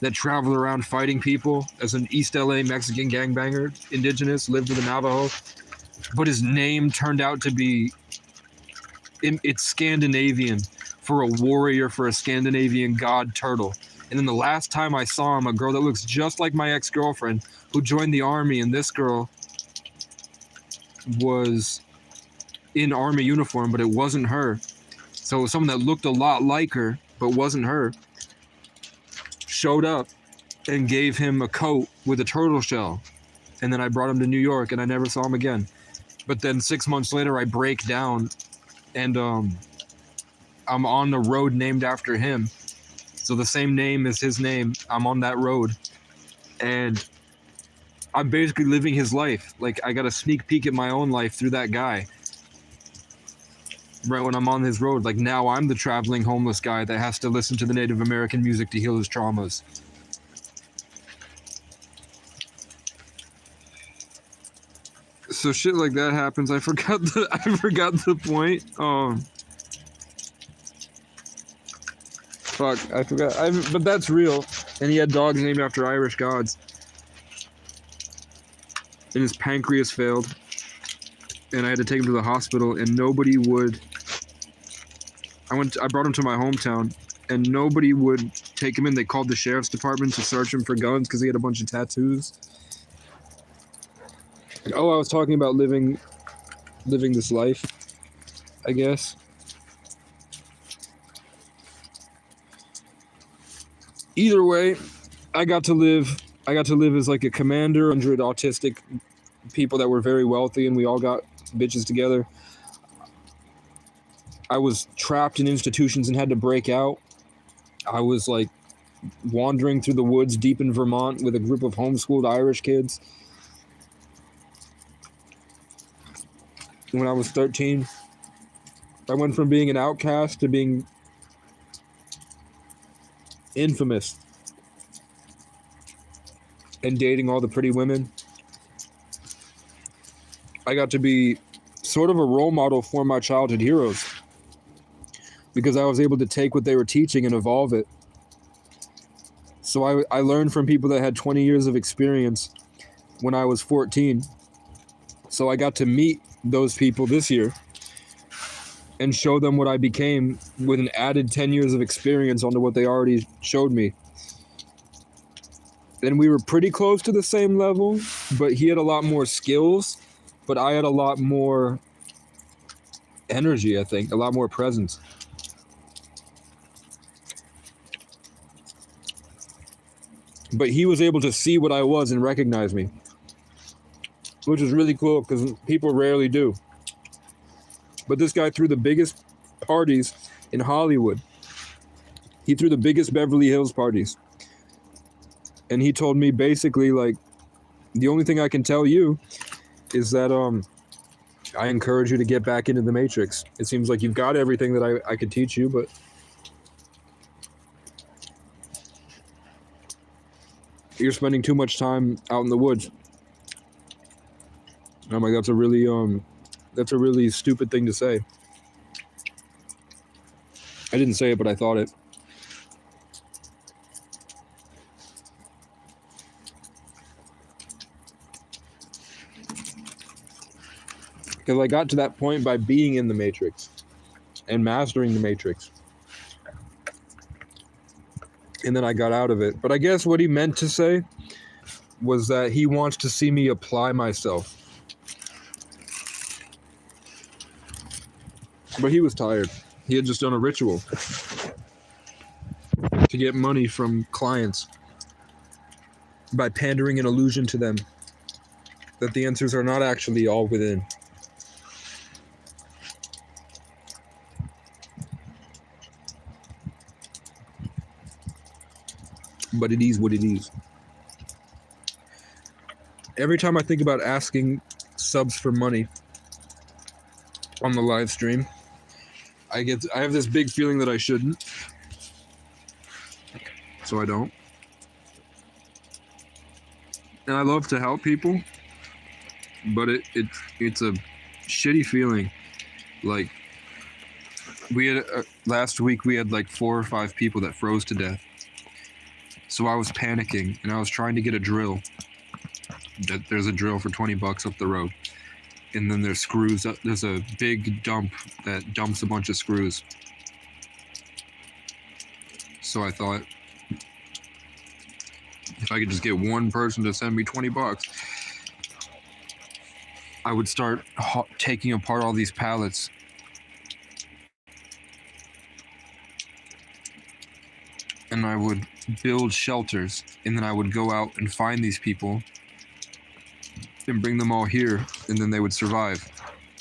that traveled around fighting people as an East LA Mexican gangbanger, indigenous, lived with the Navajo. But his name turned out to be, it's Scandinavian for a warrior, for a Scandinavian god turtle. And then the last time I saw him, a girl that looks just like my ex-girlfriend who joined the army, and this girl was in army uniform, but it wasn't her. So it was someone that looked a lot like her, but wasn't her, showed up and gave him a coat with a turtle shell. And then I brought him to New York, and I never saw him again. But then 6 months later, I break down, and I'm on the road named after him. So the same name as his name, I'm on that road. And I'm basically living his life. Like, I got a sneak peek at my own life through that guy. Right when I'm on his road, like, now I'm the traveling homeless guy that has to listen to the Native American music to heal his traumas. So shit like that happens. I forgot the point. Fuck, I forgot. But that's real. And he had dogs named after Irish gods. And his pancreas failed. And I had to take him to the hospital, and nobody would. I brought him to my hometown, and nobody would take him in. They called the sheriff's department to search him for guns because he had a bunch of tattoos. Oh, I was talking about living this life, I guess. Either way, I got to live as like a commander, 100 autistic people that were very wealthy, and we all got bitches together. I was trapped in institutions and had to break out. I was like wandering through the woods deep in Vermont with a group of homeschooled Irish kids. When I was 13, I went from being an outcast to being infamous and dating all the pretty women. I got to be sort of a role model for my childhood heroes because I was able to take what they were teaching and evolve it. So I learned from people that had 20 years of experience when I was 14. So I got to meet those people this year and show them what I became with an added 10 years of experience onto what they already showed me. And we were pretty close to the same level, but he had a lot more skills, but I had a lot more energy, I think, a lot more presence. But he was able to see what I was and recognize me, which is really cool because people rarely do. But this guy threw the biggest parties in Hollywood. He threw the biggest Beverly Hills parties. And he told me basically, like, the only thing I can tell you is that I encourage you to get back into the Matrix. It seems like you've got everything that I could teach you, but you're spending too much time out in the woods. And I'm like, that's a really stupid thing to say. I didn't say it, but I thought it. Because I got to that point by being in the Matrix and mastering the Matrix. And then I got out of it. But I guess what he meant to say was that he wants to see me apply myself. But he was tired. He had just done a ritual. to get money from clients by pandering an illusion to them that the answers are not actually all within. But it is what it is. Every time I think about asking subs for money on the live stream, I have this big feeling that I shouldn't. So I don't. And I love to help people, but it's a shitty feeling. Like, we had last week we had like 4 or 5 people that froze to death. So I was panicking and I was trying to get a drill. There's a drill for $20 up the road, and then there's screws. There's a big dump that dumps a bunch of screws. So I thought, if I could just get one person to send me $20, I would start taking apart all these pallets. And I would build shelters, and then I would go out and find these people and bring them all here, and then they would survive.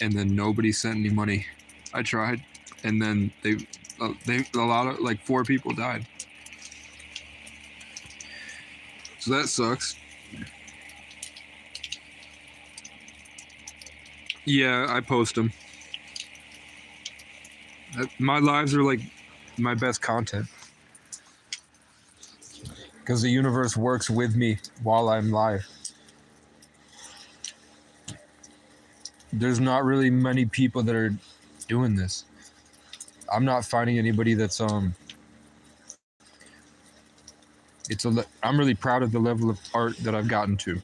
And then nobody sent any money. I tried, and then a lot of, like, 4 people died. So that sucks. Yeah, I post them. My lives are like my best content, because the universe works with me while I'm live. There's not really many people that are doing this. I'm not finding anybody that's I'm really proud of the level of art that I've gotten to.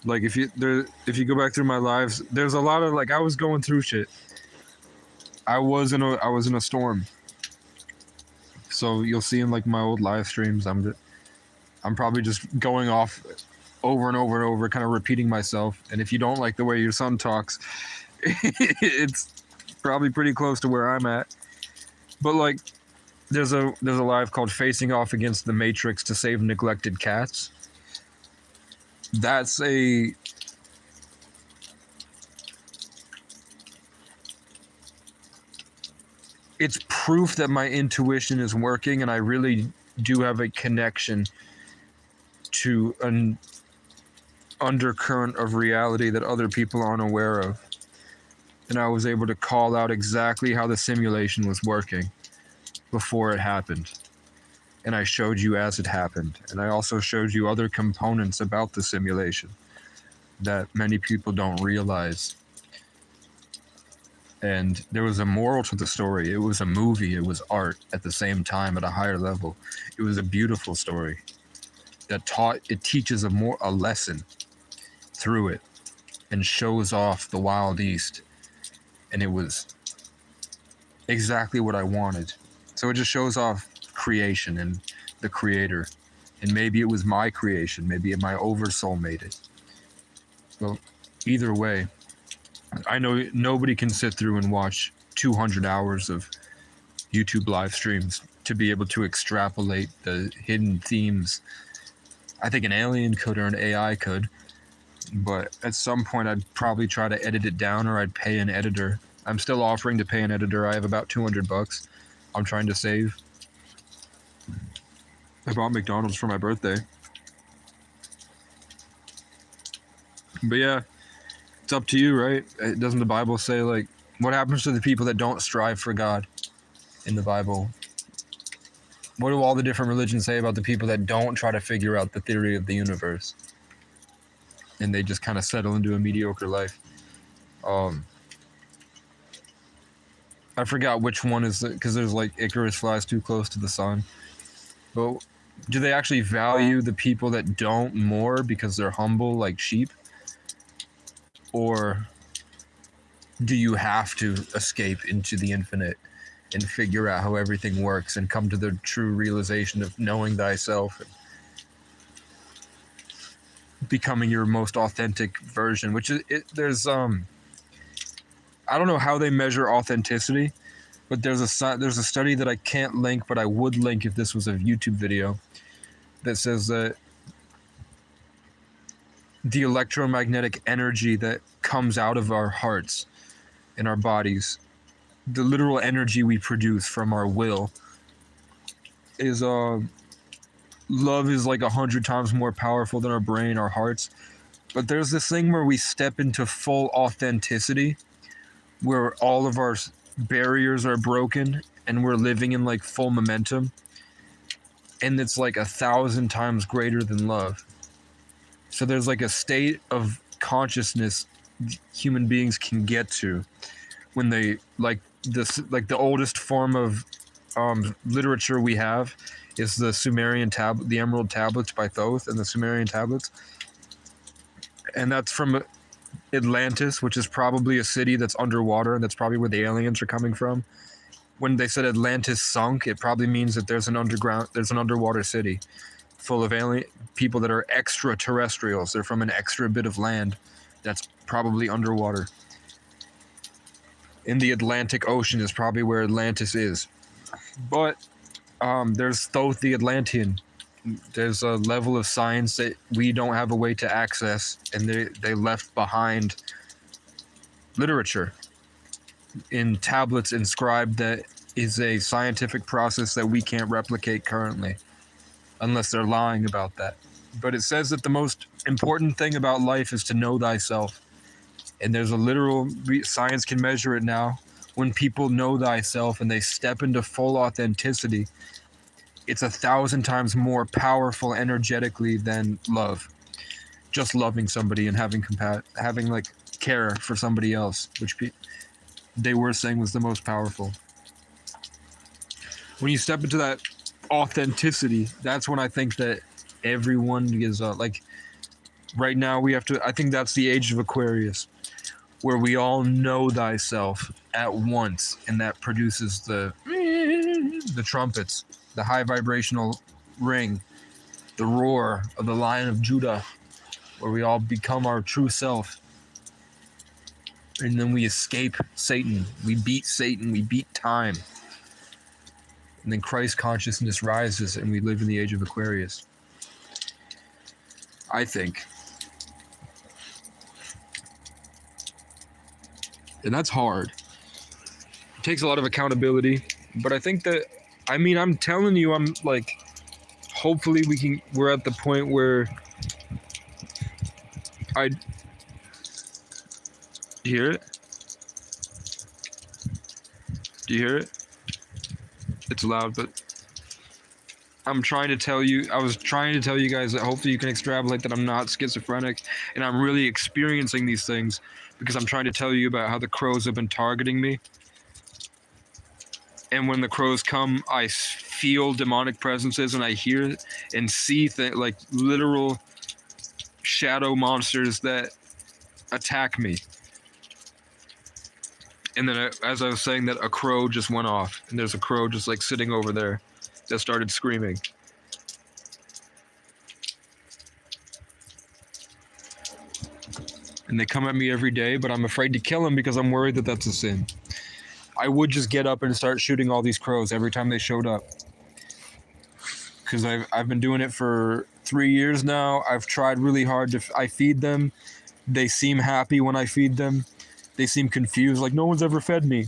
Like, if you go back through my lives, there's a lot of, like, I was going through shit. I was in a storm. So you'll see in, like, my old live streams, I'm probably just going off over and over and over, kind of repeating myself. And if you don't like the way your son talks, it's probably pretty close to where I'm at. But, like, there's a live called Facing Off Against the Matrix to Save Neglected Cats. It's proof that my intuition is working, and I really do have a connection to an undercurrent of reality that other people aren't aware of. And I was able to call out exactly how the simulation was working before it happened. And I showed you as it happened. And I also showed you other components about the simulation that many people don't realize. And there was a moral to the story. It was a movie. It was art at the same time at a higher level. It was a beautiful story that teaches a lesson through it and shows off the Wild East. And it was exactly what I wanted. So it just shows off creation and the creator. And maybe it was my creation. Maybe my oversoul made it. Well, either way, I know nobody can sit through and watch 200 hours of YouTube live streams to be able to extrapolate the hidden themes. I think an alien could, or an AI could, but at some point I'd probably try to edit it down, or I'd pay an editor. I'm still offering to pay an editor. I have about $200 I'm trying to save. I bought McDonald's for my birthday. But yeah, it's up to you, right? Doesn't the Bible say, like, what happens to the people that don't strive for God in the Bible? What do all the different religions say about the people that don't try to figure out the theory of the universe? And they just kind of settle into a mediocre life. I forgot which one is, because there's, like, Icarus flies too close to the sun. But do they actually value the people that don't more because they're humble like sheep? Or do you have to escape into the infinite and figure out how everything works and come to the true realization of knowing thyself and becoming your most authentic version? Which is, there's I don't know how they measure authenticity, But there's a study that I can't link, but I would link if this was a YouTube video, that says that the electromagnetic energy that comes out of our hearts and our bodies, the literal energy we produce from our will, is love is like 100 times more powerful than our brain, our hearts. But there's this thing where we step into full authenticity, where all of our barriers are broken and we're living in like full momentum, and it's like 1,000 times greater than love. So there's like a state of consciousness human beings can get to when they like this, like the oldest form of literature we have is the Sumerian the Emerald Tablets by Thoth, and the Sumerian tablets, and that's from Atlantis, which is probably a city that's underwater, and that's probably where the aliens are coming from. When they said Atlantis sunk, it probably means that there's an underwater city full of alien people that are extraterrestrials. They're from an extra bit of land that's probably underwater. In the Atlantic Ocean is probably where Atlantis is. But there's Thoth the Atlantean. There's a level of science that we don't have a way to access, and they left behind literature in tablets inscribed that is a scientific process that we can't replicate currently, unless they're lying about that. But it says that the most important thing about life is to know thyself. And there's a literal, science can measure it now. When people know thyself and they step into full authenticity, it's 1,000 times more powerful energetically than love. Just loving somebody and having like care for somebody else, which they were saying was the most powerful. When you step into that authenticity, that's when I think that everyone is like, right now we have to, I think that's the age of Aquarius, where we all know thyself at once, and that produces the trumpets, the high vibrational ring, the roar of the Lion of Judah, where we all become our true self. And then we escape Satan. We beat Satan. We beat time. And then Christ consciousness rises, and we live in the age of Aquarius. I think. And that's hard. It takes a lot of accountability. But I think that, I mean, I'm telling you, I'm like, hopefully we're at the point where do you hear it? Do you hear it? It's loud, but I was trying to tell you guys that hopefully you can extrapolate that I'm not schizophrenic, and I'm really experiencing these things because I'm trying to tell you about how the crows have been targeting me. And when the crows come, I feel demonic presences, and I hear and see like literal shadow monsters that attack me. And then, as I was saying that, a crow just went off, and there's a crow just like sitting over there that started screaming. And they come at me every day, but I'm afraid to kill them because I'm worried that that's a sin. I would just get up and start shooting all these crows every time they showed up. Because I've been doing it for 3 years now. I've tried really hard I feed them. They seem happy when I feed them. They seem confused, like no one's ever fed me.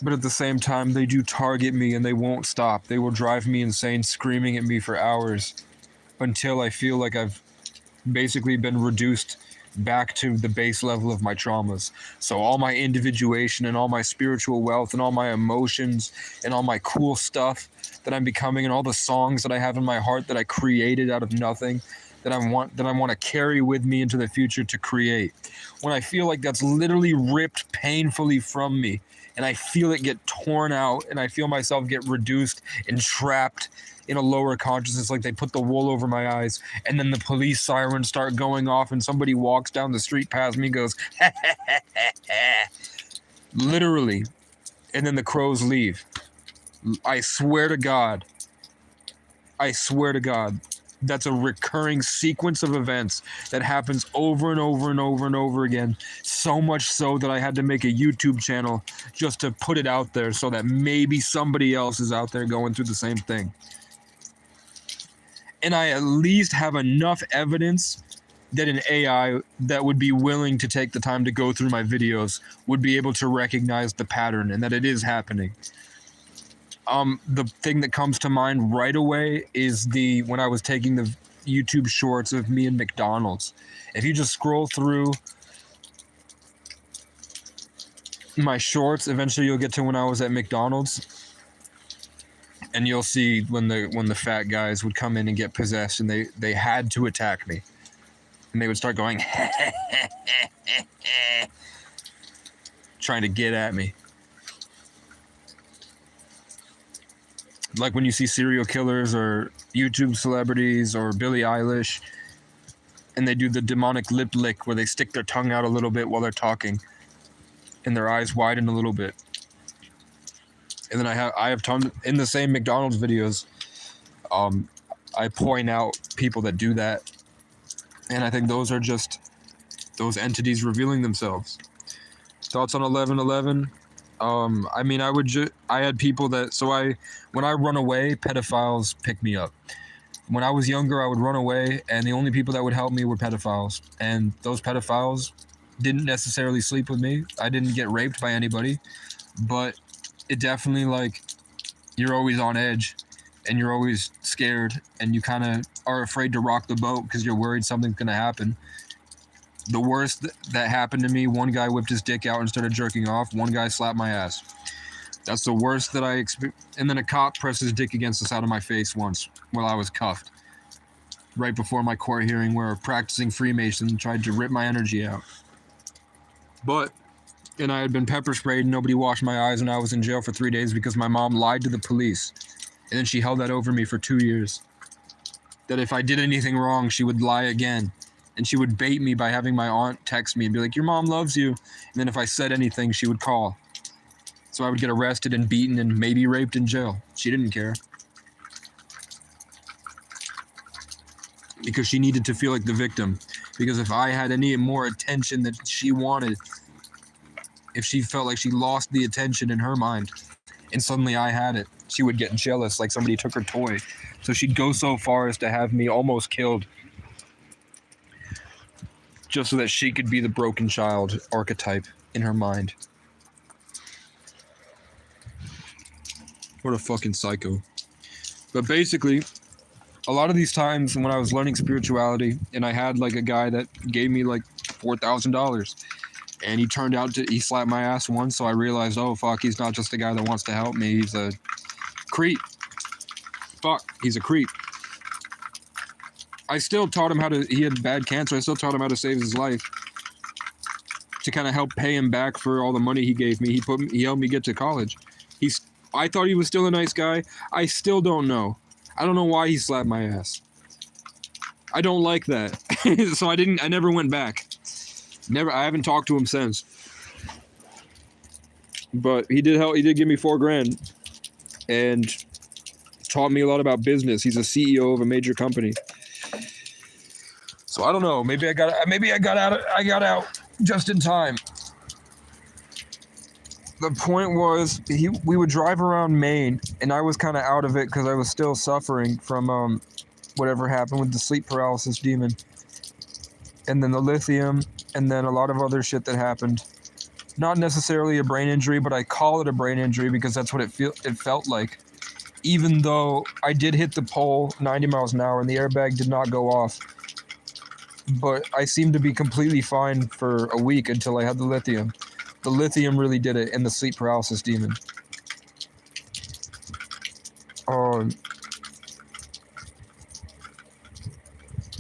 But at the same time, they do target me, and they won't stop. They will drive me insane, screaming at me for hours until I feel like I've basically been reduced back to the base level of my traumas. So all my individuation and all my spiritual wealth and all my emotions and all my cool stuff that I'm becoming, and all the songs that I have in my heart that I created out of nothing, that I want to carry with me into the future to create. When I feel like that's literally ripped painfully from me, and I feel it get torn out, and I feel myself get reduced and trapped in a lower consciousness, like they put the wool over my eyes, and then the police sirens start going off, and somebody walks down the street past me and goes, literally, and then the crows leave. I swear to God. That's a recurring sequence of events that happens over and over and over and over again. So much so that I had to make a YouTube channel just to put it out there so that maybe somebody else is out there going through the same thing. And I at least have enough evidence that an AI that would be willing to take the time to go through my videos would be able to recognize the pattern and that it is happening. The thing that comes to mind right away is when I was taking the YouTube shorts of me in McDonald's. If you just scroll through my shorts, eventually you'll get to when I was at McDonald's, and you'll see when the fat guys would come in and get possessed, and they had to attack me, and they would start going trying to get at me. Like when you see serial killers or YouTube celebrities or Billie Eilish, and they do the demonic lip lick where they stick their tongue out a little bit while they're talking, and their eyes widen a little bit. And then I have tons in the same McDonald's videos. I point out people that do that, and I think those are just those entities revealing themselves. Thoughts on 11/11? I mean, I had people that, when I run away, pedophiles pick me up. When I was younger, I would run away, and the only people that would help me were pedophiles. And those pedophiles didn't necessarily sleep with me. I didn't get raped by anybody, but it definitely, like, you're always on edge, and you're always scared, and you kind of are afraid to rock the boat because you're worried something's going to happen. The worst that happened to me, one guy whipped his dick out and started jerking off. One guy slapped my ass. That's the worst that I experienced. And then a cop pressed his dick against the side of my face once while I was cuffed. Right before my court hearing where a practicing Freemason tried to rip my energy out. And I had been pepper sprayed and nobody washed my eyes, and I was in jail for 3 days because my mom lied to the police. And then she held that over me for 2 years. That if I did anything wrong, she would lie again. And she would bait me by having my aunt text me and be like, your mom loves you. And then if I said anything, she would call. So I would get arrested and beaten and maybe raped in jail. She didn't care. Because she needed to feel like the victim. Because if I had any more attention that she wanted, if she felt like she lost the attention in her mind, and suddenly I had it, she would get jealous like somebody took her toy. So she'd go so far as to have me almost killed, just so that she could be the broken child archetype in her mind. What a fucking psycho. But basically, a lot of these times when I was learning spirituality, and I had like a guy that gave me like $4,000, and he slapped my ass once, so I realized, oh fuck, he's not just a guy that wants to help me, he's a creep. Fuck, he's a creep. I still taught him he had bad cancer, I still taught him how to save his life. To kind of help pay him back for all the money he gave me. He helped me get to college. I thought he was still a nice guy. I still don't know. I don't know why he slapped my ass. I don't like that. So I never went back. I haven't talked to him since. But he did give me $4,000 and taught me a lot about business. He's a CEO of a major company. So I don't know. Maybe I got out just in time. The point was, we would drive around Maine, and I was kind of out of it because I was still suffering from whatever happened with the sleep paralysis demon, and then the lithium, and then a lot of other shit that happened. Not necessarily a brain injury, but I call it a brain injury because that's what it felt like. Even though I did hit the pole 90 miles an hour and the airbag did not go off. But I seemed to be completely fine for a week until I had the lithium. The lithium really did it, and the sleep paralysis demon.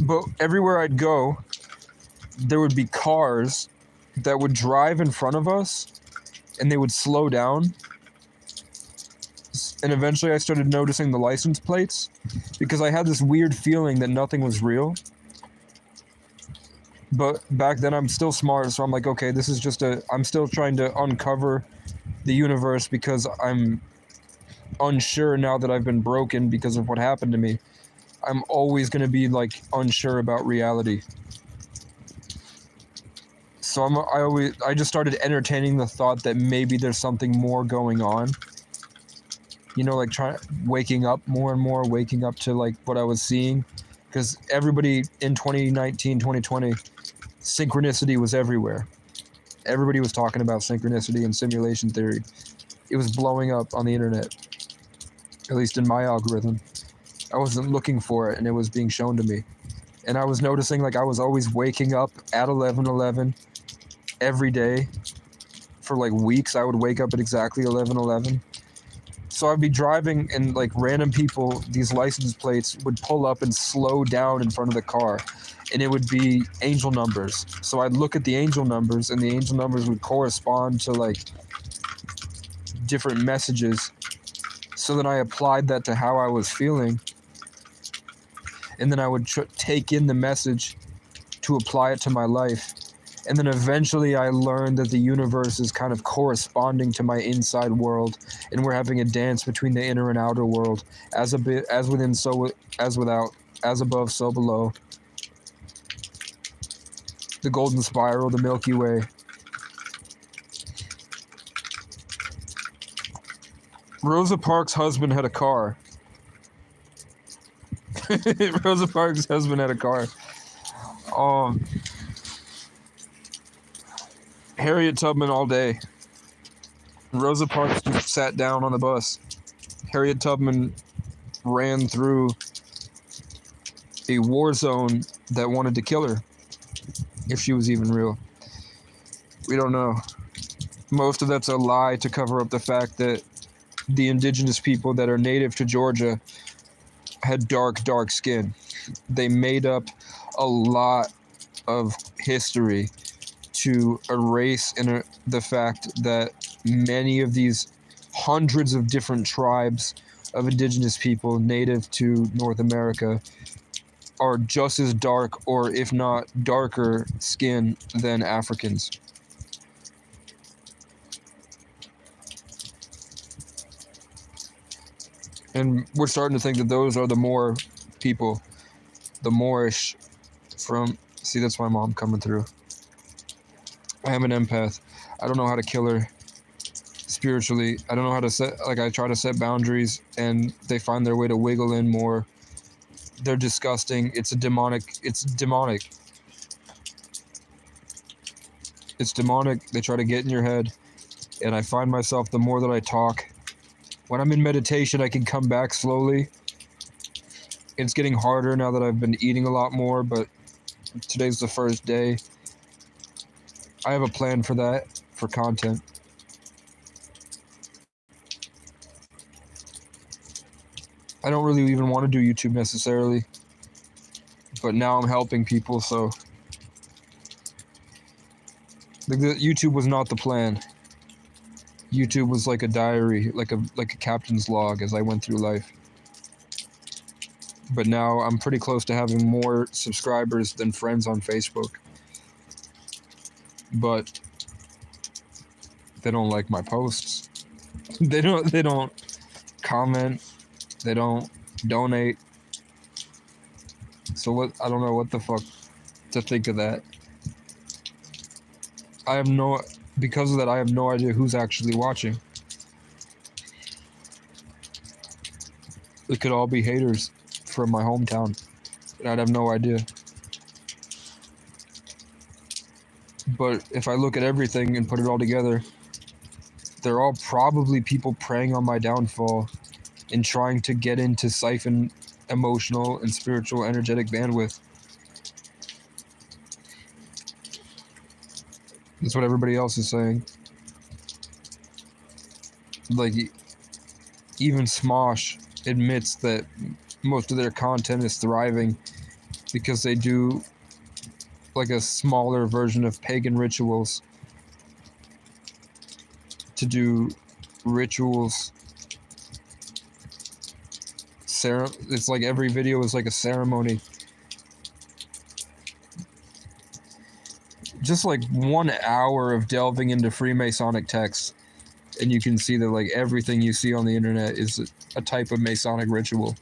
But everywhere I'd go, there would be cars that would drive in front of us, and they would slow down. And eventually I started noticing the license plates, because I had this weird feeling that nothing was real. But back then I'm still smart, so I'm like, okay, this is just I'm still trying to uncover the universe because I'm unsure now that I've been broken because of what happened to me. I'm always going to be like unsure about reality. So I just started entertaining the thought that maybe there's something more going on. You know, like waking up more and more, waking up to like what I was seeing. Because everybody in 2019, 2020, synchronicity was everywhere. Everybody was talking about synchronicity and simulation theory. It was blowing up on the internet, at least in my algorithm. I wasn't looking for it, and it was being shown to me. And I was noticing like I was always waking up at 11:11 every day. For like weeks, I would wake up at exactly 11:11. So I'd be driving, and like random people, these license plates would pull up and slow down in front of the car, and it would be angel numbers. So I'd look at the angel numbers, and the angel numbers would correspond to like different messages. So then I applied that to how I was feeling, and then I would take in the message to apply it to my life. And then eventually I learned that the universe is kind of corresponding to my inside world, and we're having a dance between the inner and outer world, as within, so as without, as above, so below. The golden spiral, the Milky Way. Rosa Parks' husband had a car. Rosa Parks' husband had a car. Harriet Tubman all day. Rosa Parks just sat down on the bus. Harriet Tubman ran through a war zone that wanted to kill her, if she was even real. We don't know. Most of that's a lie to cover up the fact that the indigenous people that are native to Georgia had dark skin. They made up a lot of history to erase the fact that many of these hundreds of different tribes of indigenous people native to North America are just as dark, or if not darker skin than Africans. And we're starting to think that those are the Moor people, the Moorish from... See, that's my mom coming through. I am an empath. I don't know how to kill her spiritually. I don't know how to set... Like, I try to set boundaries, and they find their way to wiggle in more. They're disgusting. It's demonic. It's demonic. They try to get in your head. And I find myself, the more that I talk... When I'm in meditation, I can come back slowly. It's getting harder now that I've been eating a lot more, but today's the first day. I have a plan for that, for content. I don't really even want to do YouTube necessarily, but now I'm helping people, so... YouTube was not the plan. YouTube was like a diary, like a captain's log as I went through life. But now I'm pretty close to having more subscribers than friends on Facebook. But they don't like my posts. They don't comment. They don't donate. So what? I don't know what the fuck to think of that. Because of that, I have no idea who's actually watching. It could all be haters from my hometown, and I'd have no idea. But if I look at everything and put it all together, they're all probably people preying on my downfall and trying to get in to siphon emotional and spiritual energetic bandwidth. That's what everybody else is saying. Like, even Smosh admits that most of their content is thriving because they do like a smaller version of pagan rituals to do rituals. It's like every video is like a ceremony. Just like 1 hour of delving into Freemasonic texts, and you can see that like everything you see on the internet is a type of Masonic ritual.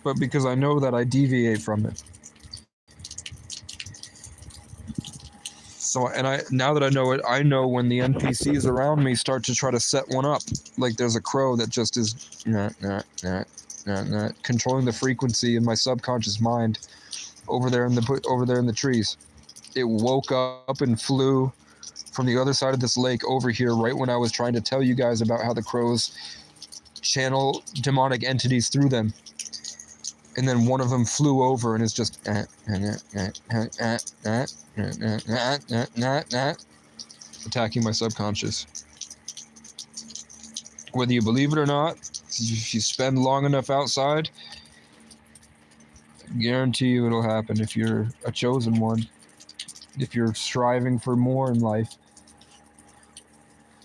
but because I know that I deviate from it. So, now that I know it, I know when the NPCs around me start to try to set one up. Like there's a crow that just is controlling the frequency in my subconscious mind over there in the trees. It woke up and flew from the other side of this lake over here right when I was trying to tell you guys about how the crows channel demonic entities through them. And then one of them flew over and is just attacking my subconscious. Whether you believe it or not, if you spend long enough outside, I guarantee you it'll happen if you're a chosen one. If you're striving for more in life,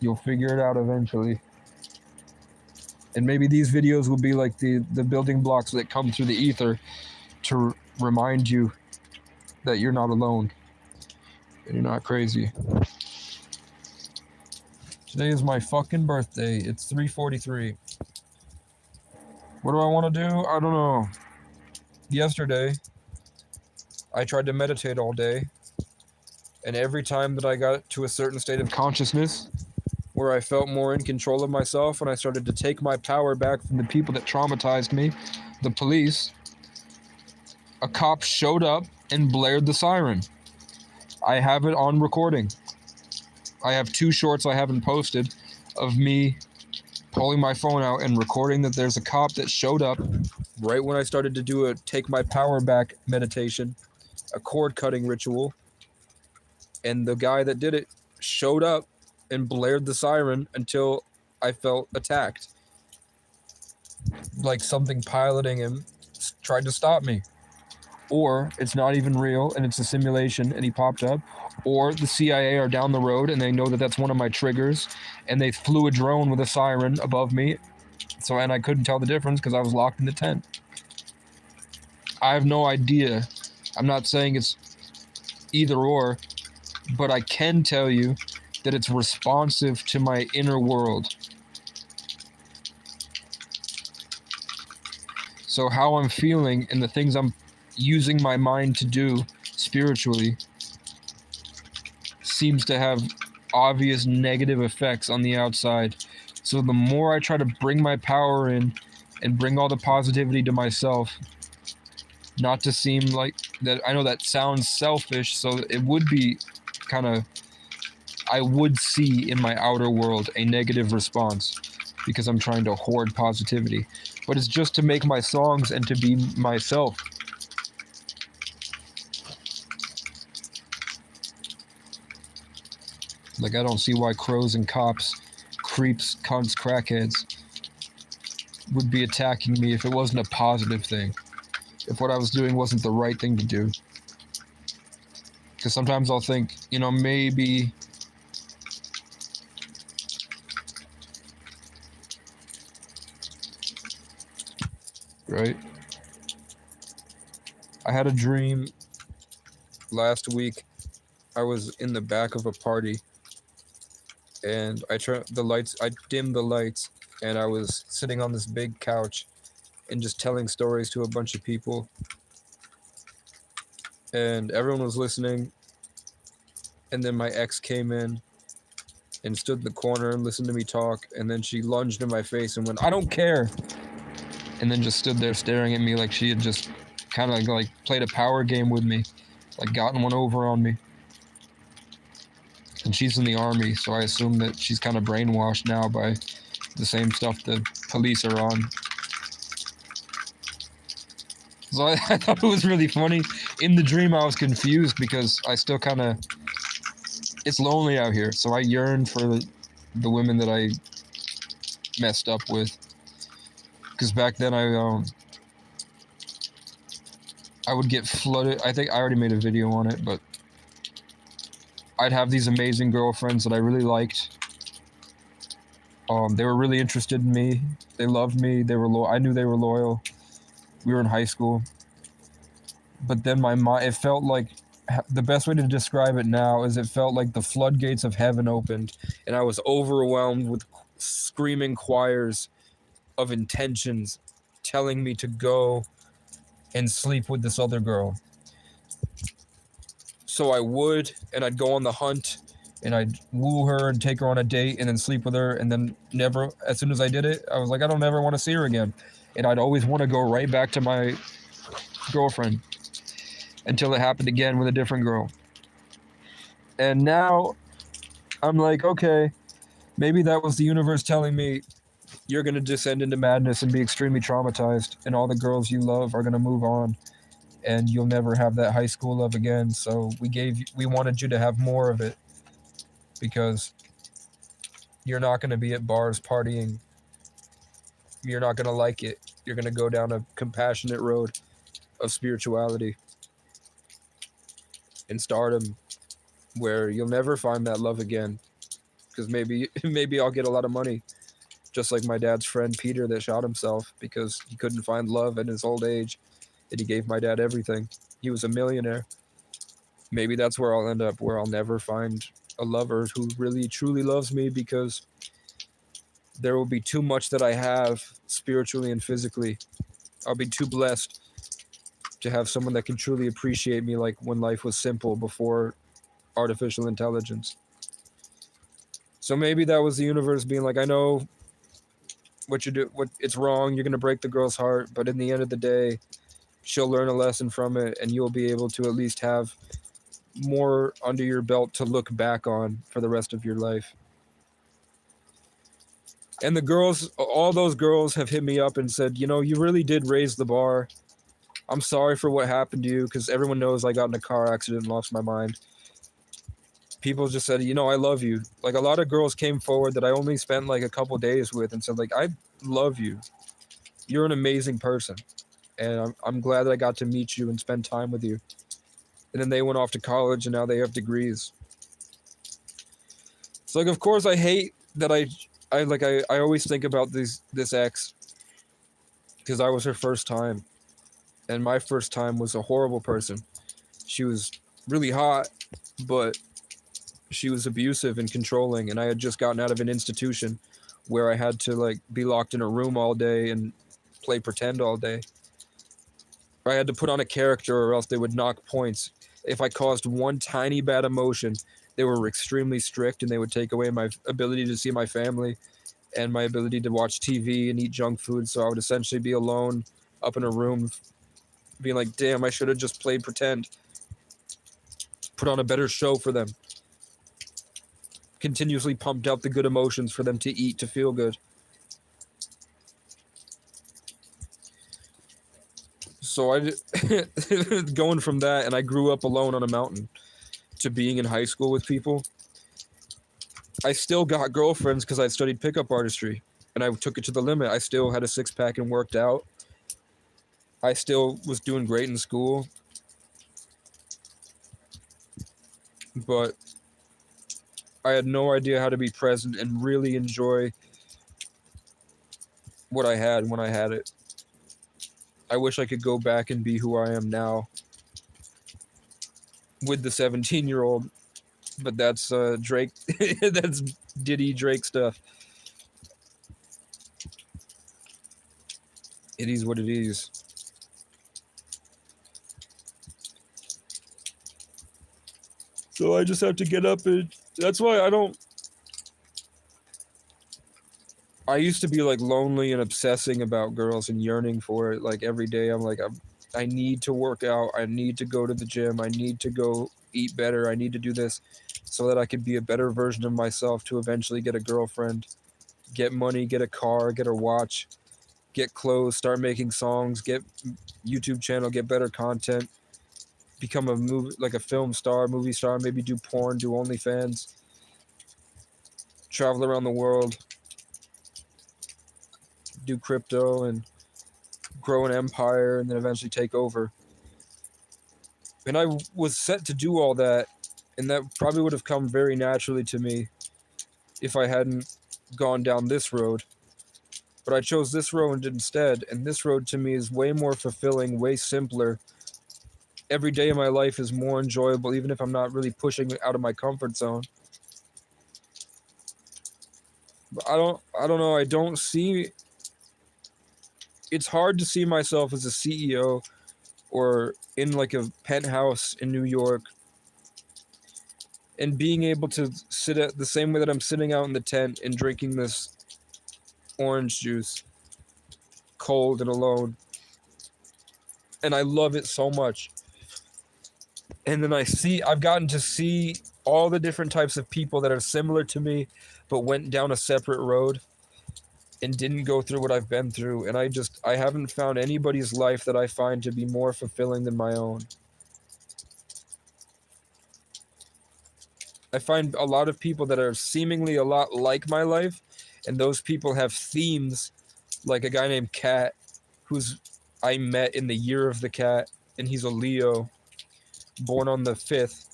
you'll figure it out eventually. And maybe these videos will be like the building blocks that come through the ether to remind you that you're not alone and you're not crazy. Today is my fucking birthday. It's 3:43. What do I want to do? I don't know. Yesterday, I tried to meditate all day, and every time that I got to a certain state of consciousness where I felt more in control of myself and I started to take my power back from the people that traumatized me, the police, a cop showed up and blared the siren. I have it on recording. I have 2 shorts I haven't posted of me pulling my phone out and recording that there's a cop that showed up right when I started to do a take my power back meditation, a cord cutting ritual, and the guy that did it showed up and blared the siren until I felt attacked. Like something piloting him tried to stop me. Or it's not even real and it's a simulation and he popped up. Or the CIA are down the road and they know that that's one of my triggers and they flew a drone with a siren above me. And I couldn't tell the difference because I was locked in the tent. I have no idea. I'm not saying it's either or, but I can tell you that it's responsive to my inner world. So how I'm feeling and the things I'm using my mind to do spiritually seems to have obvious negative effects on the outside. So the more I try to bring my power in and bring all the positivity to myself, not to seem like that, I know that sounds selfish, so it would be kind of, I would see in my outer world a negative response because I'm trying to hoard positivity. But it's just to make my songs and to be myself. Like, I don't see why crows and cops, creeps, cunts, crackheads would be attacking me if it wasn't a positive thing. If what I was doing wasn't the right thing to do. Because sometimes I'll think, maybe right? I had a dream last week. I was in the back of a party and I dimmed the lights and I was sitting on this big couch and just telling stories to a bunch of people. And everyone was listening. And then my ex came in and stood in the corner and listened to me talk. And then she lunged in my face and went, "I don't care." And then just stood there staring at me like she had just kind of like played a power game with me, like gotten one over on me. And she's in the army, so I assume that she's kind of brainwashed now by the same stuff the police are on. So I thought it was really funny. In the dream, I was confused because I still kind of... It's lonely out here, so I yearn for the women that I messed up with. Because back then, I would get flooded. I think I already made a video on it, but I'd have these amazing girlfriends that I really liked. They were really interested in me. They loved me. They were I knew they were loyal. We were in high school. But then my mind, it felt like, the best way to describe it now is it felt like the floodgates of heaven opened and I was overwhelmed with screaming choirs of intentions telling me to go and sleep with this other girl. So I would, and I'd go on the hunt, and I'd woo her and take her on a date and then sleep with her, and then never, as soon as I did it, I was like, I don't ever want to see her again. And I'd always want to go right back to my girlfriend until it happened again with a different girl. And now I'm like, okay, maybe that was the universe telling me you're going to descend into madness and be extremely traumatized, and all the girls you love are going to move on, and you'll never have that high school love again. So we wanted you to have more of it, because you're not going to be at bars partying. You're not going to like it. You're going to go down a compassionate road of spirituality and stardom, where you'll never find that love again, because maybe I'll get a lot of money, just like my dad's friend Peter that shot himself because he couldn't find love in his old age, and he gave my dad everything. He was a millionaire. Maybe that's where I'll end up, where I'll never find a lover who really truly loves me, because there will be too much that I have spiritually and physically. I'll be too blessed to have someone that can truly appreciate me, like when life was simple before artificial intelligence. So maybe that was the universe being like, I know what you do, what it's wrong, you're going to break the girl's heart, but in the end of the day, she'll learn a lesson from it, and you'll be able to at least have more under your belt to look back on for the rest of your life. And the girls, all those girls have hit me up and said, you know, you really did raise the bar. I'm sorry for what happened to you, because everyone knows I got in a car accident and lost my mind. People just said, you know, I love you. Like, a lot of girls came forward that I only spent like a couple days with and said, like, I love you. You're an amazing person. And I'm glad that I got to meet you and spend time with you. And then they went off to college, and now they have degrees. So, like, of course, I hate that I always think about this ex, because I was her first time. And my first time was a horrible person. She was really hot, but she was abusive and controlling, and I had just gotten out of an institution where I had to like be locked in a room all day and play pretend all day. I had to put on a character, or else they would knock points. If I caused one tiny bad emotion, they were extremely strict, and they would take away my ability to see my family and my ability to watch TV and eat junk food. So I would essentially be alone up in a room being like, damn, I should have just played pretend. Put on a better show for them. Continuously pumped out the good emotions for them to eat, to feel good. So I going from that, and I grew up alone on a mountain, to being in high school with people. I still got girlfriends because I studied pickup artistry, and I took it to the limit. I still had a six-pack and worked out. I still was doing great in school. But I had no idea how to be present and really enjoy what I had when I had it. I wish I could go back and be who I am now with the 17-year-old, but that's Drake. That's Diddy Drake stuff. It is what it is. So I just have to get up, and that's why I used to be like lonely and obsessing about girls and yearning for it. Like every day I'm like, I need to work out. I need to go to the gym. I need to go eat better. I need to do this so that I can be a better version of myself, to eventually get a girlfriend, get money, get a car, get a watch, get clothes, start making songs, get YouTube channel, get better content, become a film star, movie star, maybe do porn, do OnlyFans, travel around the world, do crypto, and grow an empire, and then eventually take over. And I was set to do all that, and that probably would have come very naturally to me if I hadn't gone down this road. But I chose this road instead, and this road to me is way more fulfilling, way simpler. Every day of my life is more enjoyable, even if I'm not really pushing out of my comfort zone. But I don't know, it's hard to see myself as a CEO or in like a penthouse in New York, and being able to sit at the same way that I'm sitting out in the tent and drinking this orange juice, cold and alone. And I love it so much. And then I've gotten to see all the different types of people that are similar to me, but went down a separate road and didn't go through what I've been through. And I haven't found anybody's life that I find to be more fulfilling than my own. I find a lot of people that are seemingly a lot like my life, and those people have themes, like a guy named Cat, I met in the year of the cat, and he's a Leo, born on the 5th,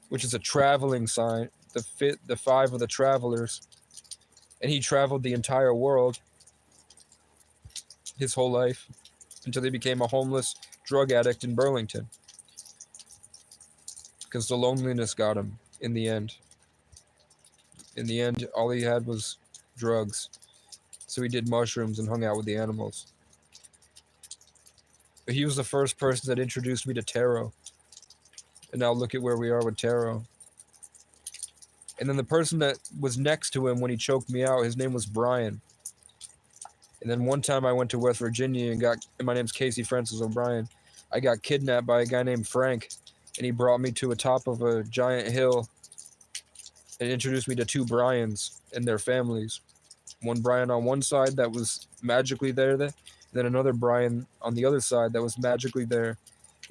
which is a traveling sign, the 5 of the travelers. And he traveled the entire world his whole life until he became a homeless drug addict in Burlington. Because the loneliness got him in the end. In the end, all he had was drugs. So he did mushrooms and hung out with the animals. But he was the first person that introduced me to tarot. And now look at where we are with tarot. And then the person that was next to him when he choked me out, his name was Brian. And then one time I went to West Virginia and my name's Casey Francis O'Brien. I got kidnapped by a guy named Frank, and he brought me to a top of a giant hill and introduced me to 2 Brians and their families. One Brian on one side that was magically there, then another Brian on the other side that was magically there.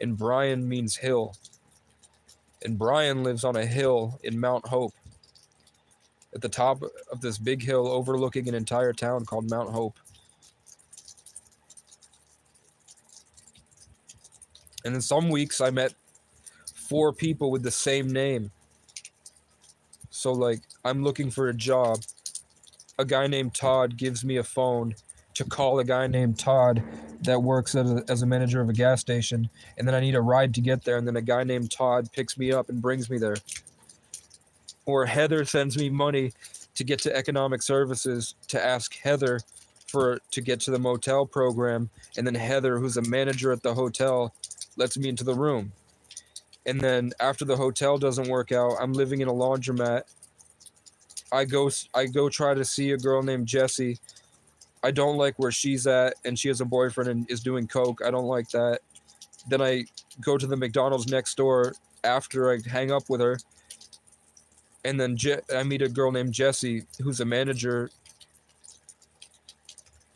And Brian means hill. And Brian lives on a hill in Mount Hope, at the top of this big hill overlooking an entire town called Mount Hope. And in some weeks I met 4 people with the same name. So like, I'm looking for a job. A guy named Todd gives me a phone to call a guy named Todd that works as a manager of a gas station. And then I need a ride to get there. And then a guy named Todd picks me up and brings me there. Or Heather sends me money to get to economic services to ask Heather to get to the motel program. And then Heather, who's a manager at the hotel, lets me into the room. And then after the hotel doesn't work out, I'm living in a laundromat. I go try to see a girl named Jessie. I don't like where she's at, and she has a boyfriend and is doing coke. I don't like that. Then I go to the McDonald's next door after I hang up with her. And then I meet a girl named Jessie, who's a manager.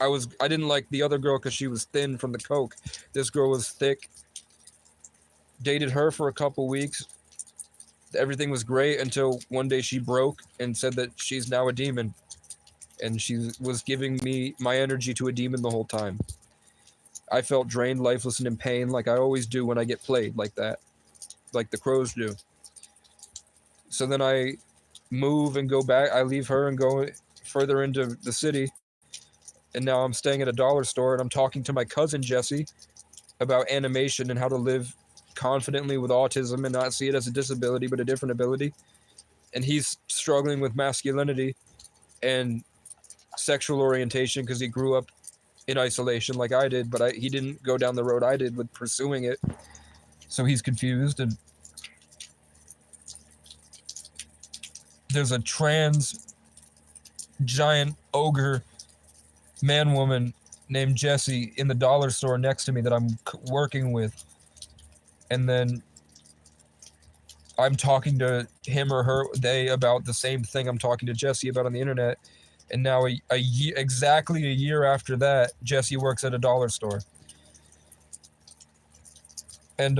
I didn't like the other girl because she was thin from the coke. This girl was thick. Dated her for a couple weeks. Everything was great until one day she broke and said that she's now a demon. And she was giving me my energy to a demon the whole time. I felt drained, lifeless, and in pain like I always do when I get played like that. Like the crows do. So then I move and go back. I leave her and go further into the city. And now I'm staying at a dollar store and I'm talking to my cousin Jesse about animation and how to live confidently with autism and not see it as a disability but a different ability. And he's struggling with masculinity and sexual orientation because he grew up in isolation like I did, but he didn't go down the road I did with pursuing it. So he's confused. And there's a trans giant ogre man-woman named Jessie in the dollar store next to me that I'm working with. And then I'm talking to him or her, they, about the same thing I'm talking to Jessie about on the internet. And now exactly a year after that, Jessie works at a dollar store. And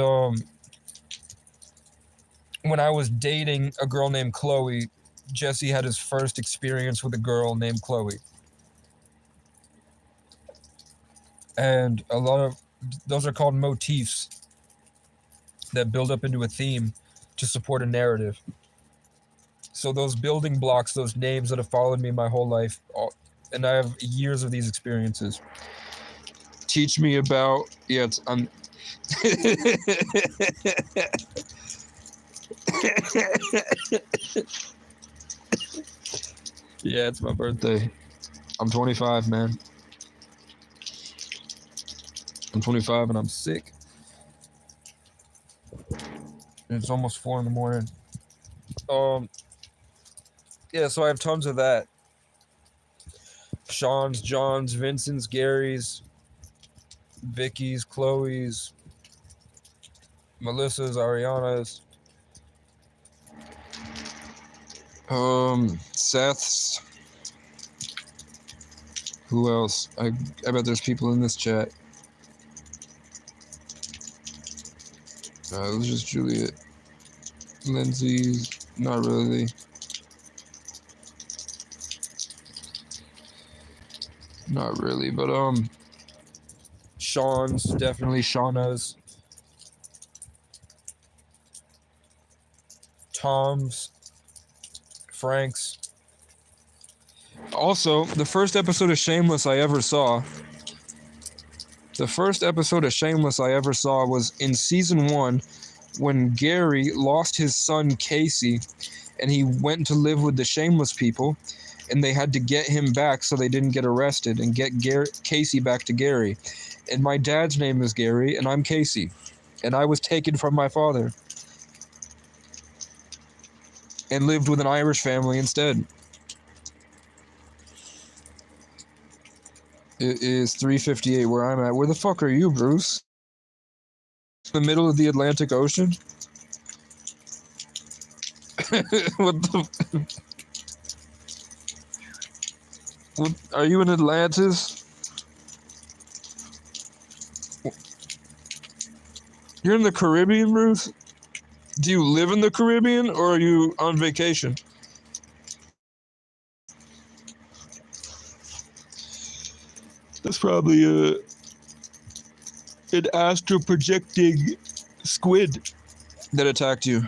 when I was dating a girl named Chloe, Jesse had his first experience with a girl named Chloe. And a lot of those are called motifs that build up into a theme to support a narrative. So those building blocks, those names that have followed me my whole life, and I have years of these experiences, teach me about, yeah, yeah, it's my birthday. I'm 25, man. I'm 25 and I'm sick. It's almost 4 in the morning. Yeah, so I have tons of that. Sean's, John's, Vincent's, Gary's, Vicky's, Chloe's, Melissa's, Ariana's, Seth's. Who else? I bet there's people in this chat. It was just Juliet. Lindsay's, not really. Not really, but Sean's, definitely Shauna's. Tom's, Frank's. Also, the first episode of Shameless I ever saw. The first episode of Shameless I ever saw was in season 1 when Gary lost his son Casey and he went to live with the Shameless people and they had to get him back so they didn't get arrested and get Casey back to Gary. And my dad's name is Gary and I'm Casey. And I was taken from my father and lived with an Irish family instead. It is 3:58 where I'm at. Where the fuck are you, Bruce? In the middle of the Atlantic Ocean? What the... What, are you in Atlantis? You're in the Caribbean, Bruce? Do you live in the Caribbean or are you on vacation? That's probably an astral projecting squid that attacked you.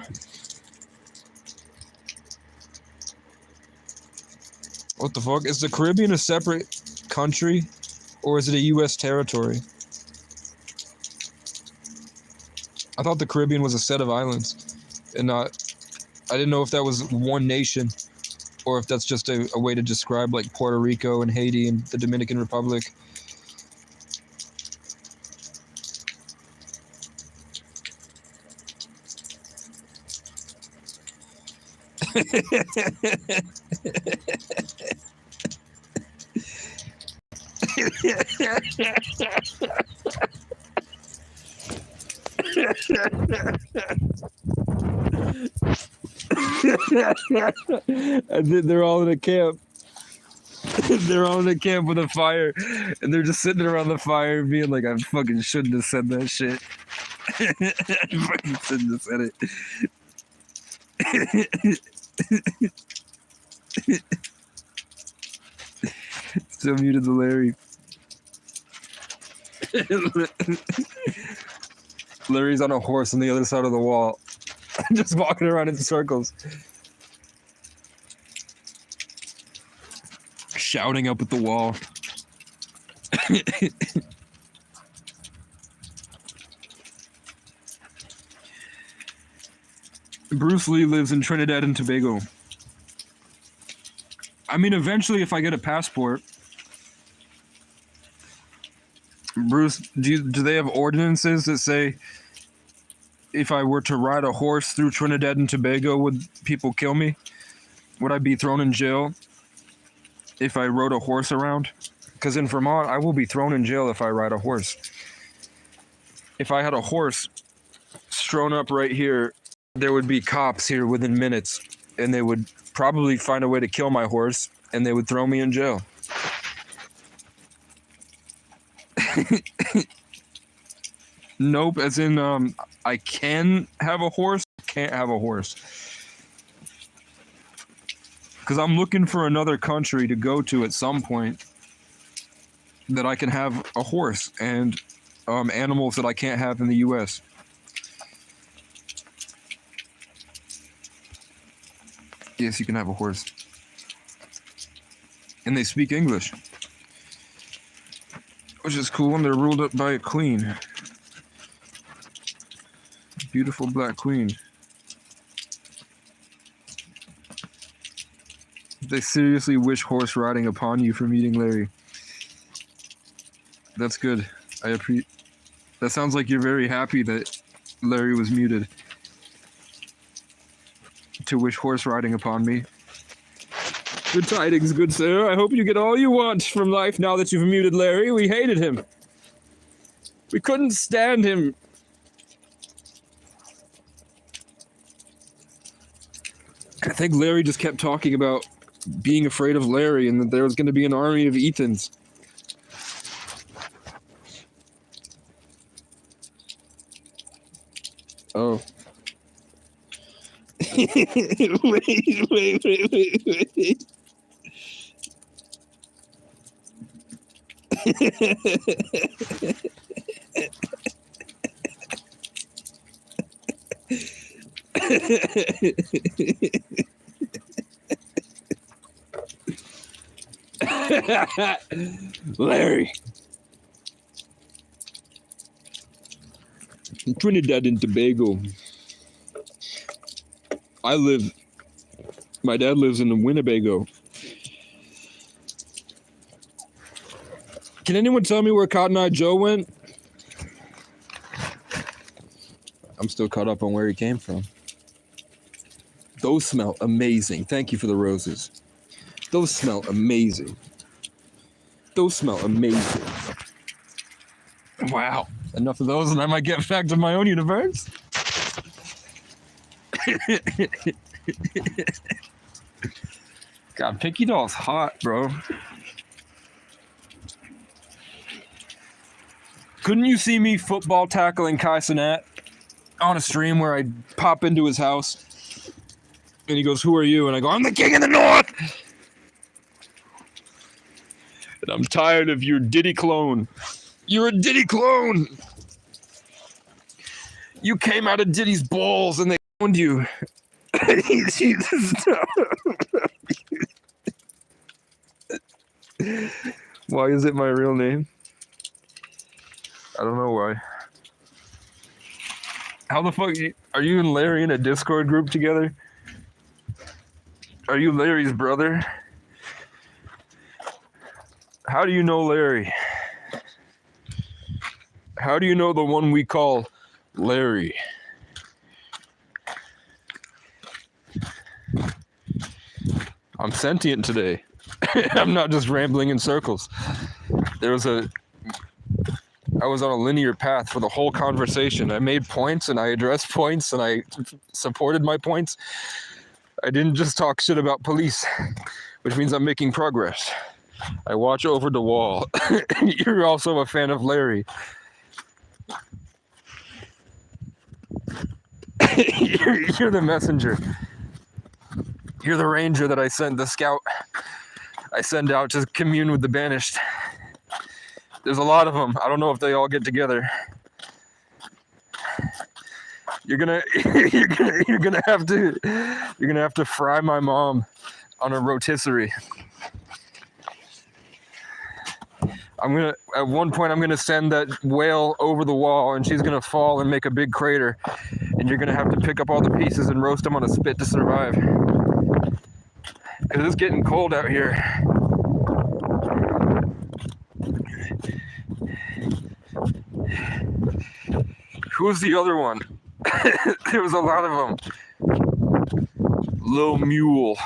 What the fuck? Is the Caribbean a separate country or is it a U.S. territory? I thought the Caribbean was a set of islands and not... I didn't know if that was one nation or if that's just a way to describe like Puerto Rico and Haiti and the Dominican Republic. They're all in a camp. They're all in a camp with a fire, and they're just sitting around the fire being like, I fucking shouldn't have said that shit. I fucking shouldn't have said it. Still muted the Larry. Larry's on a horse on the other side of the wall, just walking around in circles, shouting up at the wall. Bruce Lee lives in Trinidad and Tobago. I mean, eventually, if I get a passport, Bruce, do they have ordinances that say if I were to ride a horse through Trinidad and Tobago, would people kill me? Would I be thrown in jail if I rode a horse around? Because in Vermont, I will be thrown in jail if I ride a horse. If I had a horse strewn up right here, there would be cops here within minutes, and they would probably find a way to kill my horse, and they would throw me in jail. Nope, as in I can have a horse, can't have a horse. Because I'm looking for another country to go to at some point that I can have a horse and animals that I can't have in the US. Yes, you can have a horse. And they speak English, which is cool, and they're ruled up by a queen. Beautiful black queen. They seriously wish horse riding upon you for meeting Larry. That's good. That sounds like you're very happy that Larry was muted. to wish horse riding upon me. Good tidings, good sir. I hope you get all you want from life now that you've muted Larry. We hated him. We couldn't stand him. I think Larry just kept talking about being afraid of Larry and that there was going to be an army of Ethans. Oh. wait. Larry. Trinidad and Tobago. My dad lives in Winnebago. Can anyone tell me where Cotton Eye Joe went? I'm still caught up on where he came from. Those smell amazing. Thank you for the roses. Those smell amazing. Those smell amazing. Wow. Enough of those and I might get back to my own universe. God, Pinky Doll's hot, bro. Couldn't you see me football tackling Kai Cenat on a stream where I pop into his house and he goes, "Who are you?" And I go, "I'm the king of the north." And I'm tired of your Diddy clone. You're a Diddy clone. You came out of Diddy's balls and they owned you. Jesus. Why is it my real name? I don't know why. How the fuck are you and Larry in a Discord group together? Are you Larry's brother? How do you know Larry? How do you know the one we call Larry? I'm sentient today. I'm not just rambling in circles. I was on a linear path for the whole conversation. I made points and I addressed points and I supported my points. I didn't just talk shit about police, which means I'm making progress. I watch over the wall. You're also a fan of Larry. You're the messenger. You're the ranger that I send, the scout I send out to commune with the banished. There's a lot of them. I don't know if they all get together. You're gonna have to fry my mom on a rotisserie. At one point I'm gonna send that whale over the wall and she's gonna fall and make a big crater. And you're gonna have to pick up all the pieces and roast them on a spit to survive. Cause it's getting cold out here. Who's the other one? There was a lot of them. Lil Mule.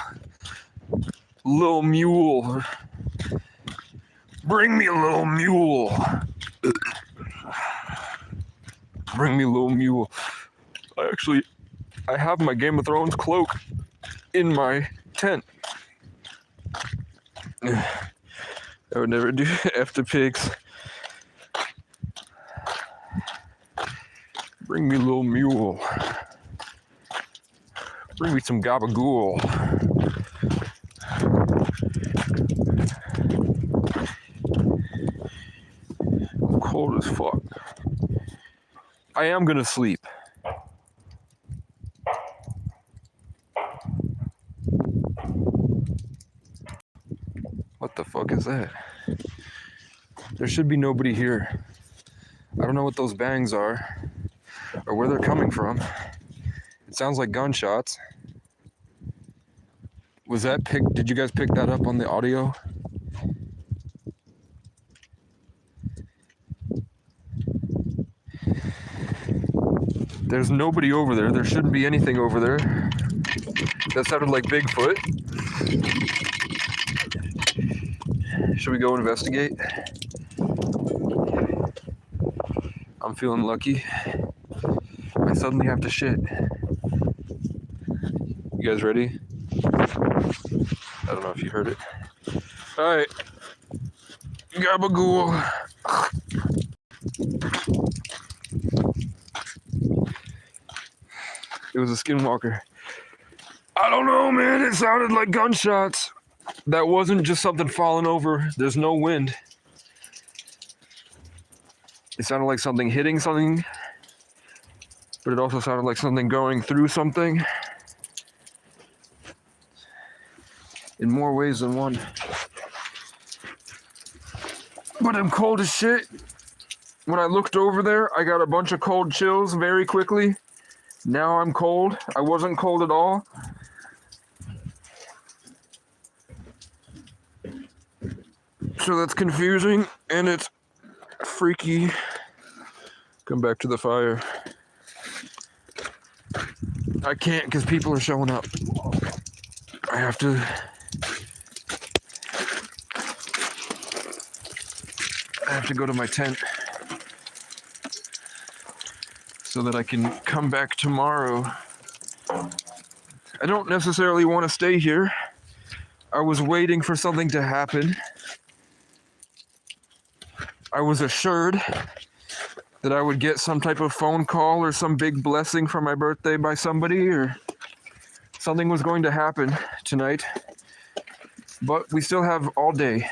Bring me a little mule. Bring me a little mule. I have my Game of Thrones cloak in my tent. I would never do after pigs. Bring me a little mule. Bring me some gabagool. I'm cold as fuck. I am gonna sleep. What the fuck is that? There should be nobody here. I don't know what those bangs are or where they're coming from. It sounds like gunshots. Did you guys pick that up on the audio? There's nobody over there. There shouldn't be anything over there. That sounded like Bigfoot. Should we go investigate? I'm feeling lucky. I suddenly have to shit. You guys ready? I don't know if you heard it. Alright. Gabagool. It was a skinwalker. I don't know, man. It sounded like gunshots. That wasn't just something falling over. There's no wind. It sounded like something hitting something, but it also sounded like something going through something. In more ways than one. But I'm cold as shit. When I looked over there, I got a bunch of cold chills very quickly. Now I'm cold. I wasn't cold at all. So that's confusing and it's freaky. Come back to the fire. I can't because people are showing up. I have to. I have to go to my tent so that I can come back tomorrow. I don't necessarily want to stay here. I was waiting for something to happen. I was assured that I would get some type of phone call or some big blessing for my birthday by somebody, or something was going to happen tonight. But we still have all day.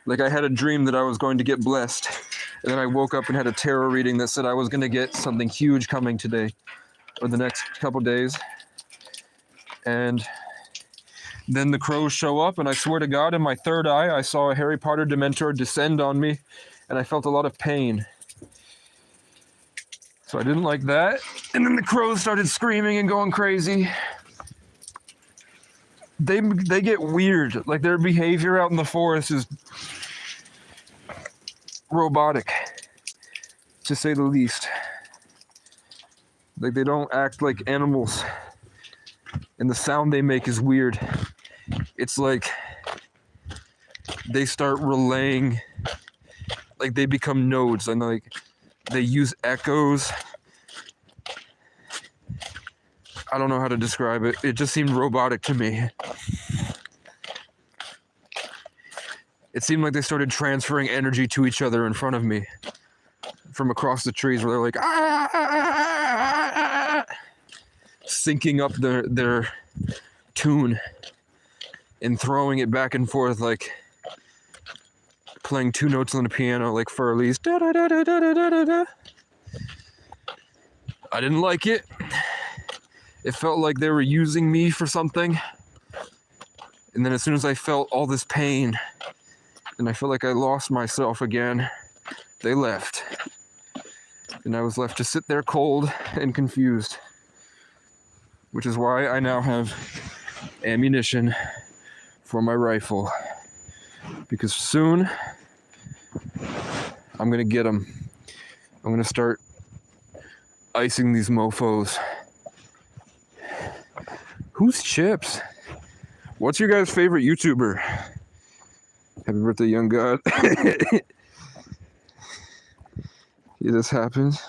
Like I had a dream that I was going to get blessed, and then I woke up and had a tarot reading that said I was going to get something huge coming today or the next couple days. And then the crows show up, and I swear to God, in my third eye, I saw a Harry Potter Dementor descend on me, and I felt a lot of pain. So I didn't like that. And then the crows started screaming and going crazy. They get weird. Like their behavior out in the forest is robotic, to say the least. Like they don't act like animals. And the sound they make is weird. It's like they start relaying, like they become nodes, and like they use echoes. I don't know how to describe it. It just seemed robotic to me. It seemed like they started transferring energy to each other in front of me from across the trees, where they're like, syncing up their tune and throwing it back and forth, like playing two notes on the piano like Furley's. Da, da, da, da, da, da, da, da. I didn't like it. It felt like they were using me for something. And then as soon as I felt all this pain and I felt like I lost myself again, they left. And I was left to sit there cold and confused. Which is why I now have ammunition for my rifle. Because soon, I'm gonna get them. I'm gonna start icing these mofos. Who's Chips? What's your guys' favorite YouTuber? Happy birthday, young god. This happens.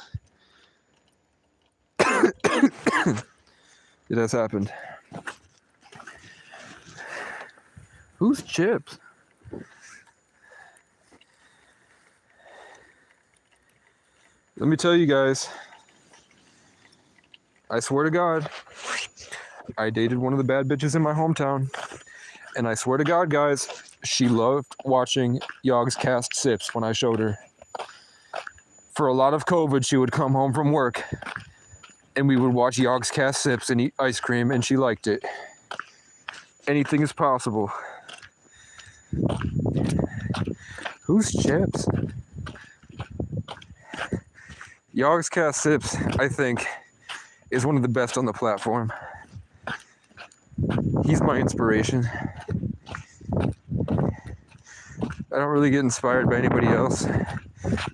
It has happened. Who's Chips? Let me tell you guys, I swear to God, I dated one of the bad bitches in my hometown, and I swear to God, guys, she loved watching Yogg's Cast Sips when I showed her. For a lot of COVID, she would come home from work, and we would watch Yogg's Cast Sips and eat ice cream, and she liked it. Anything is possible. Who's Chips? Yogg's Cast Sips, I think, is one of the best on the platform. He's my inspiration. I don't really get inspired by anybody else.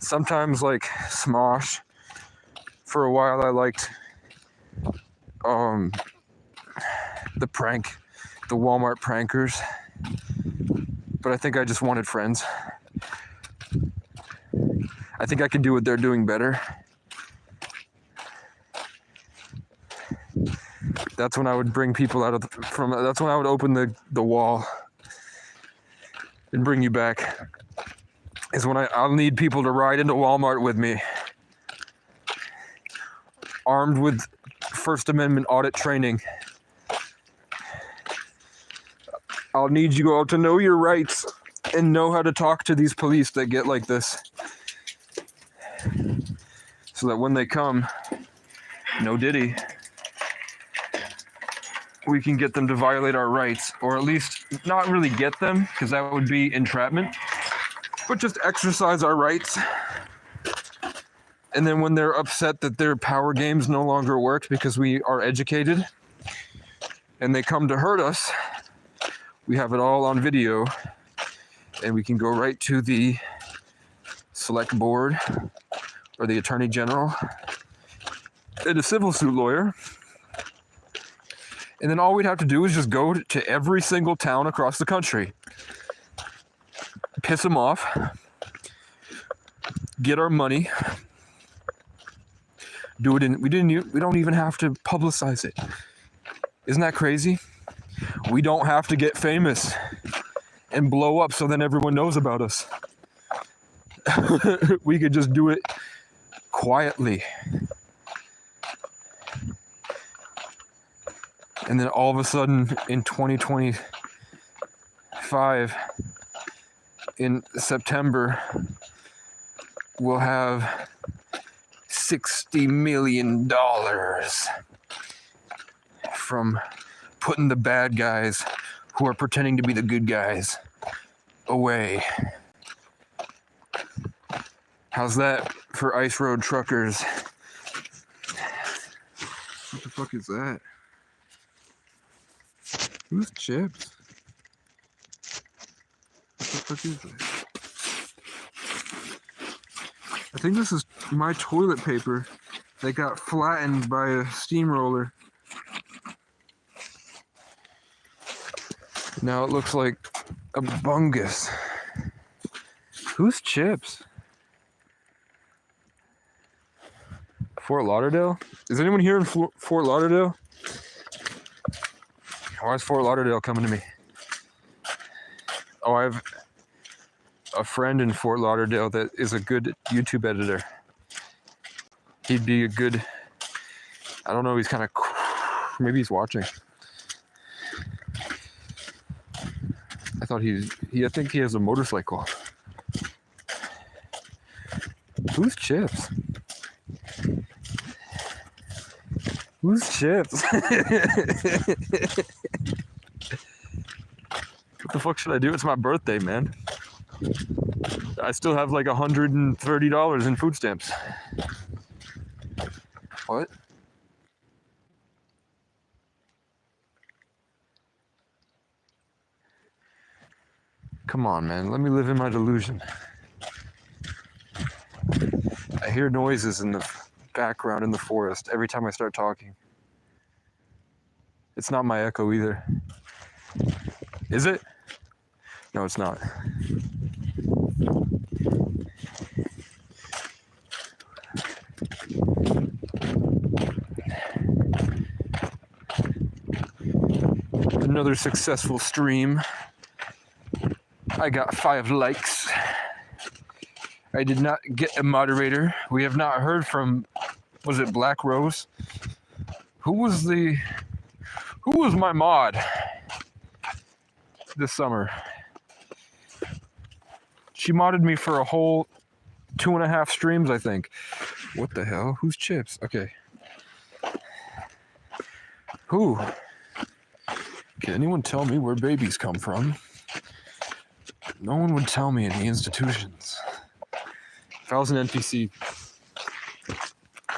Sometimes like Smosh. For a while I liked um, the Walmart prankers. But I think I just wanted friends. I think I can do what they're doing better. That's when I would bring people out of that's when I would open the wall and bring you back. Is when I'll need people to ride into Walmart with me, armed with First Amendment audit training. I'll need you all to know your rights and know how to talk to these police that get like this. So that when they come, no diddy, we can get them to violate our rights, or at least not really get them, because that would be entrapment, but just exercise our rights. And then when they're upset that their power games no longer work because we are educated and they come to hurt us, we have it all on video and we can go right to the select board or the attorney general and a civil suit lawyer. And then all we'd have to do is just go to every single town across the country, piss them off, get our money, do it in, we don't even have to publicize it. Isn't that crazy? We don't have to get famous and blow up so then everyone knows about us. We could just do it quietly. And then all of a sudden in 2025, in September, we'll have $60 million from putting the bad guys who are pretending to be the good guys away. How's that for ice road truckers? What the fuck is that? Who's Chips? What the fuck is that? I think this is my toilet paper that got flattened by a steamroller. Now it looks like a bungus. Who's Chips? Fort Lauderdale? Is anyone here in Fort Lauderdale? Why is Fort Lauderdale coming to me? Oh, I have a friend in Fort Lauderdale that is a good YouTube editor. He'd be a good, I don't know, he's kind of, maybe he's watching. I think he has a motorcycle. Who's Chips? Who's Chips? What the fuck should I do? It's my birthday, man. I still have like $130 in food stamps. What? Come on, man. Let me live in my delusion. I hear noises in the background in the forest every time I start talking. It's not my echo either. Is it? No, it's not. Another successful stream. I got 5 likes. I did not get a moderator. We have not heard from, was it Black Rose? Who was my mod this summer? She modded me for a whole 2.5 streams, I think. What the hell? Who's Chips? Okay. Who? Can anyone tell me where babies come from? No one would tell me in the institutions. If I was an NPC,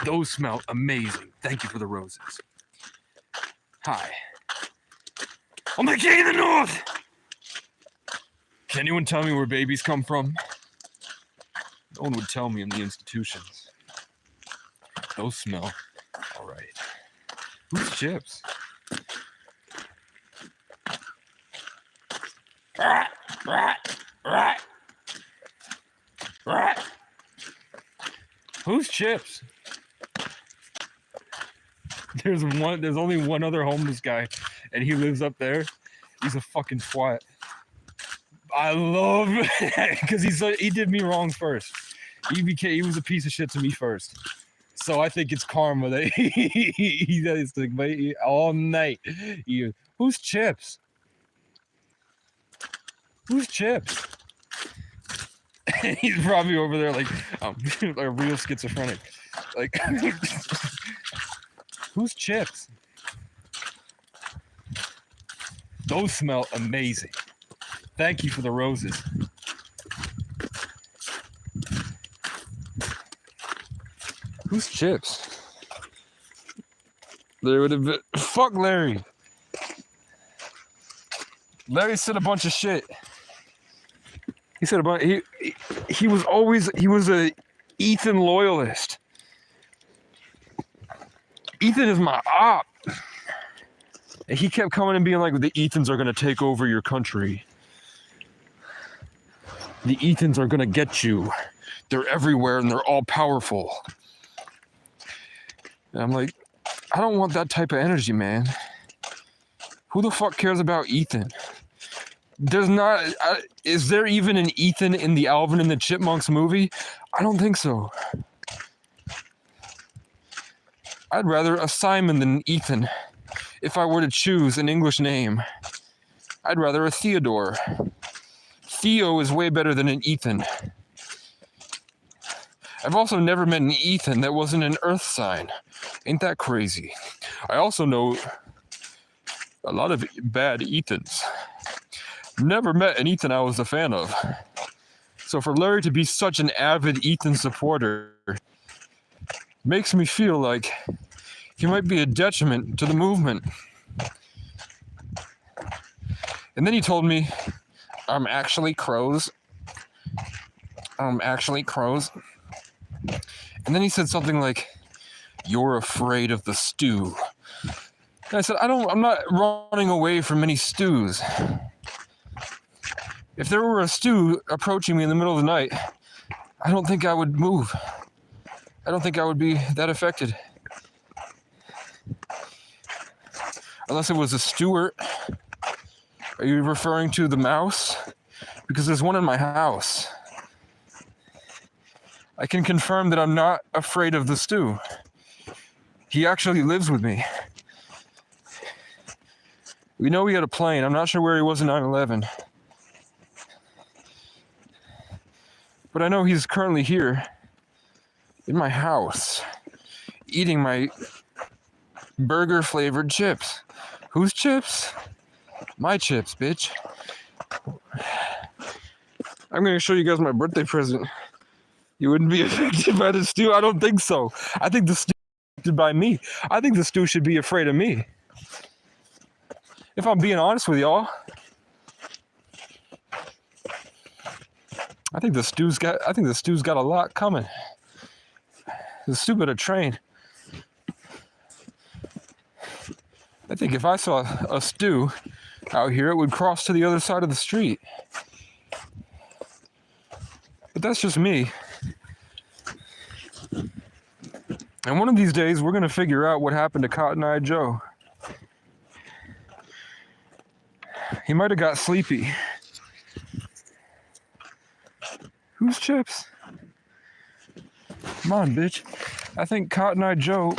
those smell amazing. Thank you for the roses. Hi. I'm the king of the north! Can anyone tell me where babies come from? No one would tell me in the institutions. Those smell alright. Who's Chips? Who's Chips? There's only one other homeless guy, and he lives up there. He's a fucking twat. I love because he did me wrong first. He was a piece of shit to me first. So I think it's karma that he does like all night. Who's Chips? Who's Chips? He's probably over there like a real schizophrenic. Like who's Chips? Those smell amazing. Thank you for the roses. Who's Chips? There would have been. Fuck Larry. Larry said a bunch of shit. He said a bunch. He was a Ethan loyalist. Ethan is my op. And he kept coming and being like, the Ethans are gonna take over your country. The Ethans are gonna get you. They're everywhere and they're all powerful. And I'm like, I don't want that type of energy, man. Who the fuck cares about Ethan? There's not. Is there even an Ethan in the Alvin and the Chipmunks movie? I don't think so. I'd rather a Simon than Ethan. If I were to choose an English name, I'd rather a Theodore. Theo is way better than an Ethan. I've also never met an Ethan that wasn't an Earth sign. Ain't that crazy? I also know a lot of bad Ethans. Never met an Ethan I was a fan of. So for Larry to be such an avid Ethan supporter makes me feel like he might be a detriment to the movement. And then he told me, I'm actually crows. And then he said something like, you're afraid of the stew. And I said, I'm not running away from any stews. If there were a stew approaching me in the middle of the night, I don't think I would move. I don't think I would be that affected. Unless it was a Stewart. Are you referring to the mouse? Because there's one in my house. I can confirm that I'm not afraid of the stew. He actually lives with me. We know he had a plane. I'm not sure where he was in 9/11. But I know he's currently here in my house, eating my burger-flavored chips. Whose chips? My chips, bitch. I'm going to show you guys my birthday present. You wouldn't be affected by the stew? I don't think so. I think the stew is affected by me. I think the stew should be afraid of me. If I'm being honest with y'all. I think the stew's got a lot coming. The stew better train. I think if I saw a stew out here, it would cross to the other side of the street. But that's just me. And one of these days, we're going to figure out what happened to Cotton Eye Joe. He might have got sleepy. Who's Chips? Come on, bitch. I think Cotton Eye Joe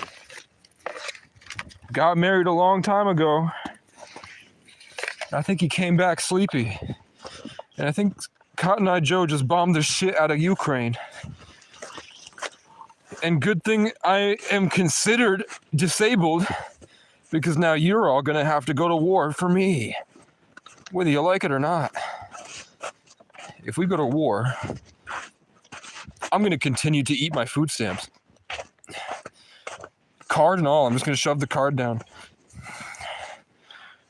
got married a long time ago. I think he came back sleepy. And I think Cotton Eye Joe just bombed the shit out of Ukraine. And good thing I am considered disabled, because now you're all gonna have to go to war for me, whether you like it or not. If we go to war, I'm gonna continue to eat my food stamps. Card and all, I'm just gonna shove the card down.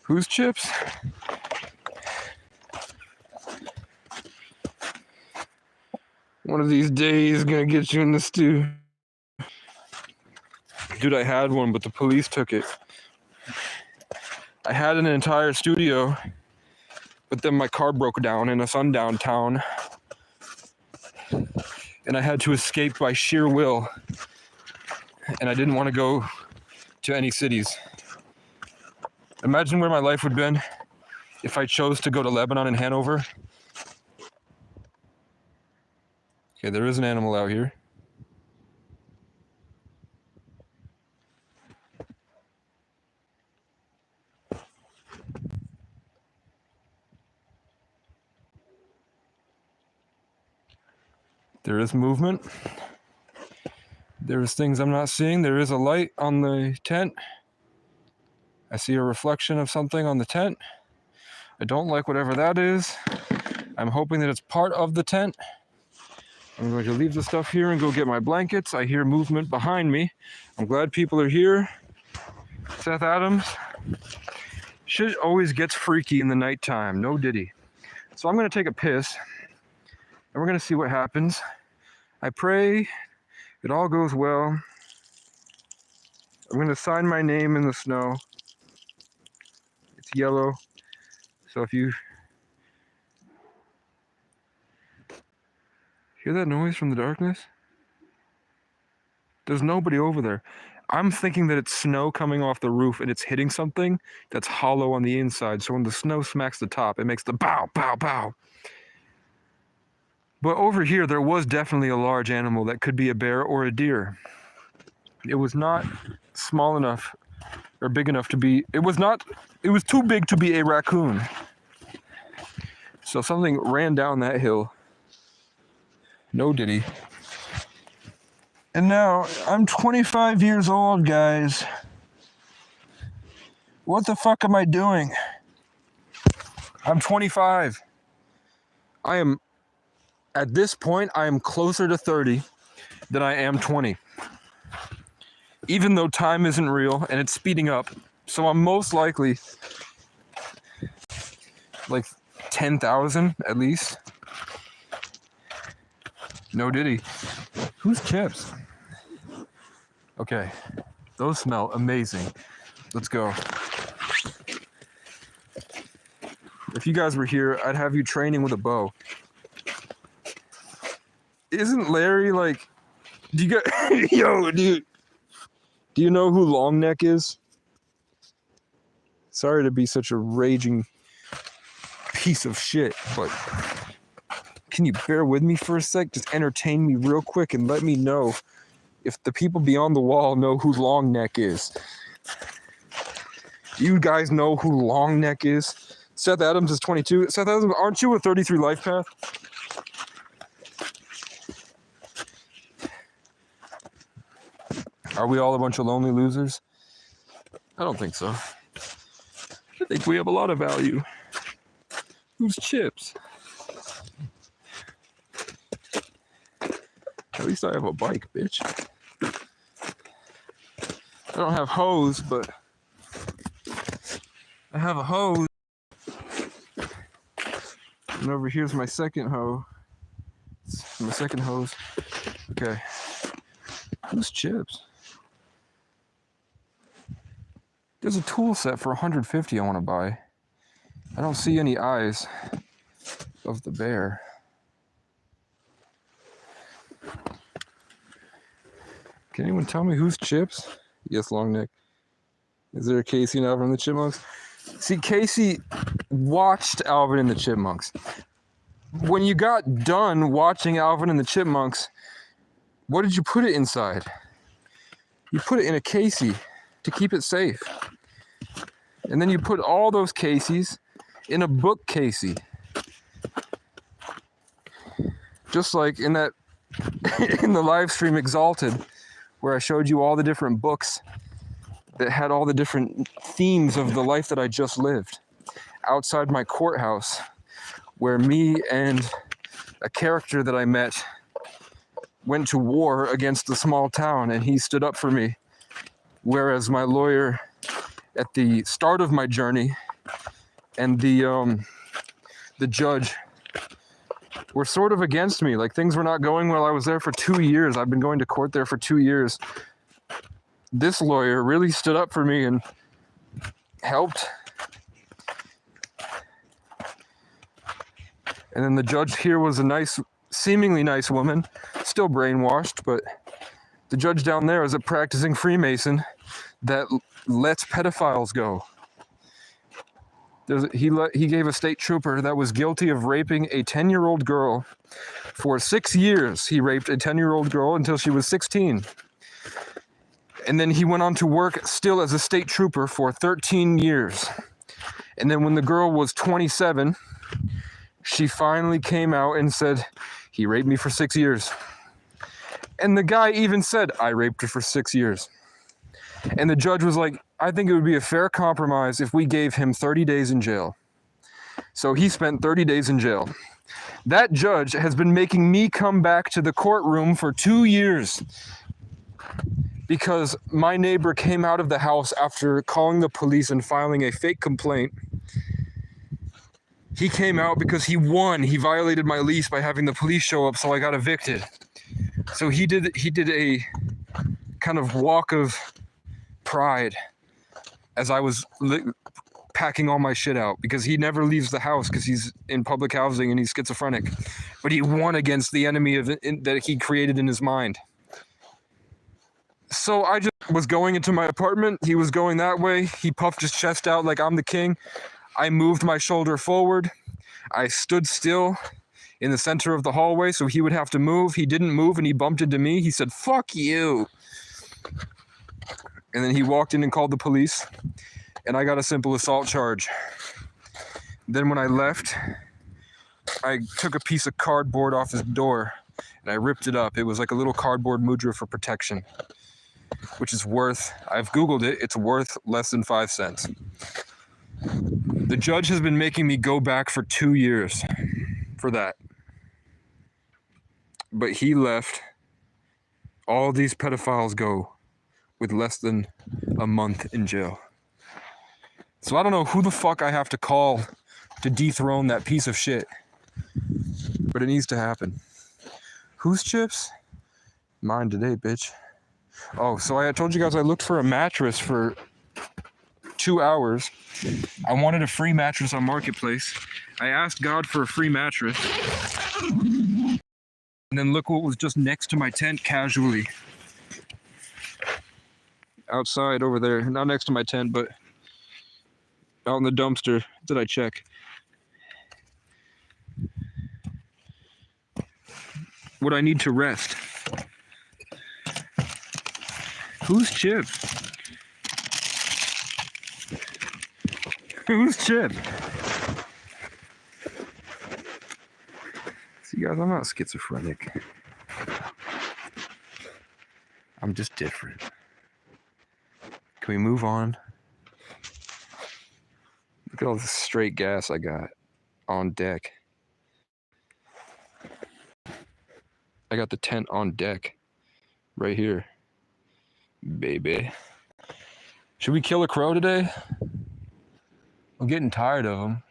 Who's Chips? One of these days gonna get you in the stew. Dude, I had one, but the police took it. I had an entire studio, but then my car broke down in a sundown town, and I had to escape by sheer will, and I didn't want to go to any cities. Imagine where my life would have been if I chose to go to Lebanon and Hanover. Okay, there is an animal out here. There is movement. There's things I'm not seeing. There is a light on the tent. I see a reflection of something on the tent. I don't like whatever that is. I'm hoping that it's part of the tent. I'm going to leave the stuff here and go get my blankets. I hear movement behind me. I'm glad people are here. Seth Adams. Shit always gets freaky in the nighttime. No diddy. So I'm going to take a piss, and we're going to see what happens. I pray it all goes well. I'm going to sign my name in the snow. It's yellow. So if you hear that noise from the darkness, there's nobody over there. I'm thinking that it's snow coming off the roof and it's hitting something that's hollow on the inside. So when the snow smacks the top, it makes the bow, bow, bow. But over here, there was definitely a large animal that could be a bear or a deer. It was not small enough or big enough to be, it was too big to be a raccoon. So something ran down that hill. No diddy. And now I'm 25 years old, guys. What the fuck am I doing? I'm 25. At this point, I am closer to 30 than I am 20. Even though time isn't real and it's speeding up. So I'm most likely like 10,000 at least. No diddy. Who's Chips? Okay, those smell amazing. Let's go. If you guys were here, I'd have you training with a bow. Isn't Larry like, do you get, yo, dude, do you know who Long Neck is? Sorry to be such a raging piece of shit, but can you bear with me for a sec? Just entertain me real quick and let me know if the people beyond the wall know who Long Neck is. Do you guys know who Long Neck is? Seth Adams is 22. Seth Adams, aren't you a 33 life path? Are we all a bunch of lonely losers? I don't think so. I think we have a lot of value. Who's Chips? At least I have a bike, bitch. I don't have hose, but I have a hose. And over here's my second hoe. My second hose. Okay. Who's Chips? There's a tool set for 150 I want to buy. I don't see any eyes of the bear. Can anyone tell me who's Chips? Yes, Long Neck. Is there a Casey and Alvin and the Chipmunks? See, Casey watched Alvin and the Chipmunks. When you got done watching Alvin and the Chipmunks, what did you put it inside? You put it in a Casey to keep it safe. And then you put all those Caseys in a book Casey. Just like in that, in the live stream Exalted, where I showed you all the different books that had all the different themes of the life that I just lived. Outside my courthouse, where me and a character that I met went to war against the small town, and he stood up for me. Whereas my lawyer at the start of my journey and the judge were sort of against me. Like, things were not going well. I was there for 2 years. I've been going to court there for 2 years. this lawyer really stood up for me and helped. And then the judge here was a nice, seemingly nice woman, still brainwashed, but the judge down there is a practicing Freemason that lets pedophiles go. He gave a state trooper that was guilty of raping a 10-year-old girl for 6 years. He raped a 10-year-old girl until she was 16. And then he went on to work still as a state trooper for 13 years. And then when the girl was 27, she finally came out and said, he raped me for 6 years. And the guy even said, I raped her for 6 years. And the judge was like, I think it would be a fair compromise if we gave him 30 days in jail. So he spent 30 days in jail. That judge has been making me come back to the courtroom for 2 years because my neighbor came out of the house after calling the police and filing a fake complaint. He came out because he won. He violated my lease by having the police show up, so I got evicted. So he did a kind of walk of pride as I was packing all my shit out, because he never leaves the house because he's in public housing and he's schizophrenic. But he won against the enemy that he created in his mind. So I just was going into my apartment. He was going that way. He puffed his chest out like I'm the king. I moved my shoulder forward. I stood still in the center of the hallway so he would have to move. He didn't move and he bumped into me. He said, "Fuck you." And then he walked in and called the police, and I got a simple assault charge. Then when I left, I took a piece of cardboard off his door and I ripped it up. It was like a little cardboard mudra for protection, which is worth, I've Googled it, it's worth less than 5 cents. The judge has been making me go back for 2 years for that. But he left all these pedophiles go with less than a month in jail. So I don't know who the fuck I have to call to dethrone that piece of shit. But it needs to happen. Whose chips? Mine today, bitch. Oh, so I told you guys I looked for a mattress for 2 hours. I wanted a free mattress on Marketplace. I asked God for a free mattress. And then look what was just next to my tent casually. Outside over there. Not next to my tent, but out in the dumpster that I check. What I need to rest. Whose chip? Whose chip? See, guys, I'm not schizophrenic. I'm just different. Can we move on? Look at all this straight gas I got on deck. I got the tent on deck right here, baby. Should we kill a crow today? I'm getting tired of them.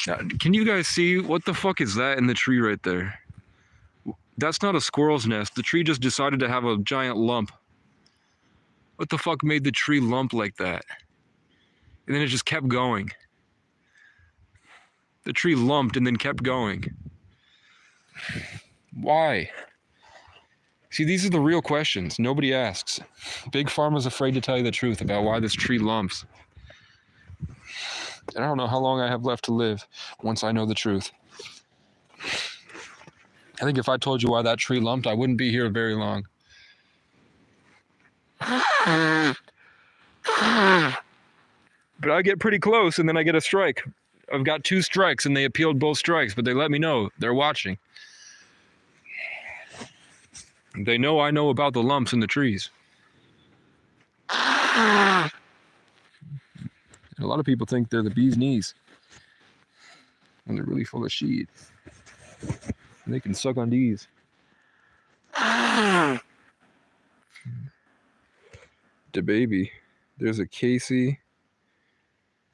Now, can you guys see what the fuck is that in the tree right there? That's not a squirrel's nest. The tree just decided to have a giant lump. What the fuck made the tree lump like that? And then it just kept going. The tree lumped and then kept going. Why? See, these are the real questions nobody asks. Big Pharma's afraid to tell you the truth about why this tree lumps. And I don't know how long I have left to live once I know the truth. I think if I told you why that tree lumped, I wouldn't be here very long. But I get pretty close and then I get a strike. I've got 2 strikes and they appealed both strikes, but they let me know they're watching. They know I know about the lumps in the trees. A lot of people think they're the bee's knees. And they're really full of shit. And they can suck on these. The baby. There's a Casey.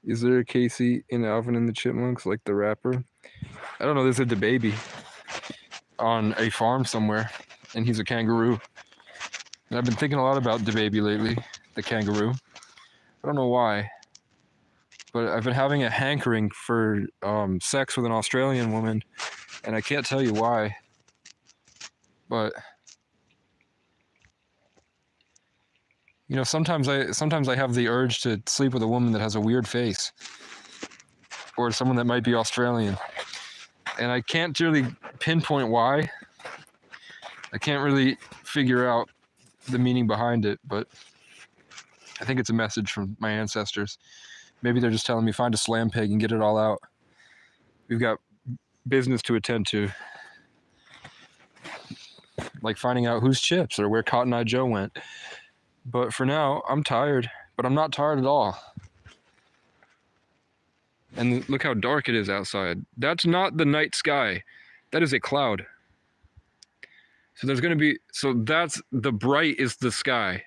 Is there a Casey in Alvin and the Chipmunks, like the rapper? I don't know. There's a DaBaby on a farm somewhere, and he's a kangaroo. And I've been thinking a lot about the baby lately, the kangaroo. I don't know why, but I've been having a hankering for sex with an Australian woman, and I can't tell you why. But you know, sometimes I have the urge to sleep with a woman that has a weird face, or someone that might be Australian, and I can't really pinpoint why. I can't really figure out the meaning behind it, but I think it's a message from my ancestors. Maybe they're just telling me find a slam peg and get it all out. We've got business to attend to, like finding out whose chips or where Cotton Eye Joe went. But for now, I'm tired, but I'm not tired at all. And look how dark it is outside. That's not the night sky. That is a cloud. So there's going to be, so that's the bright is the sky.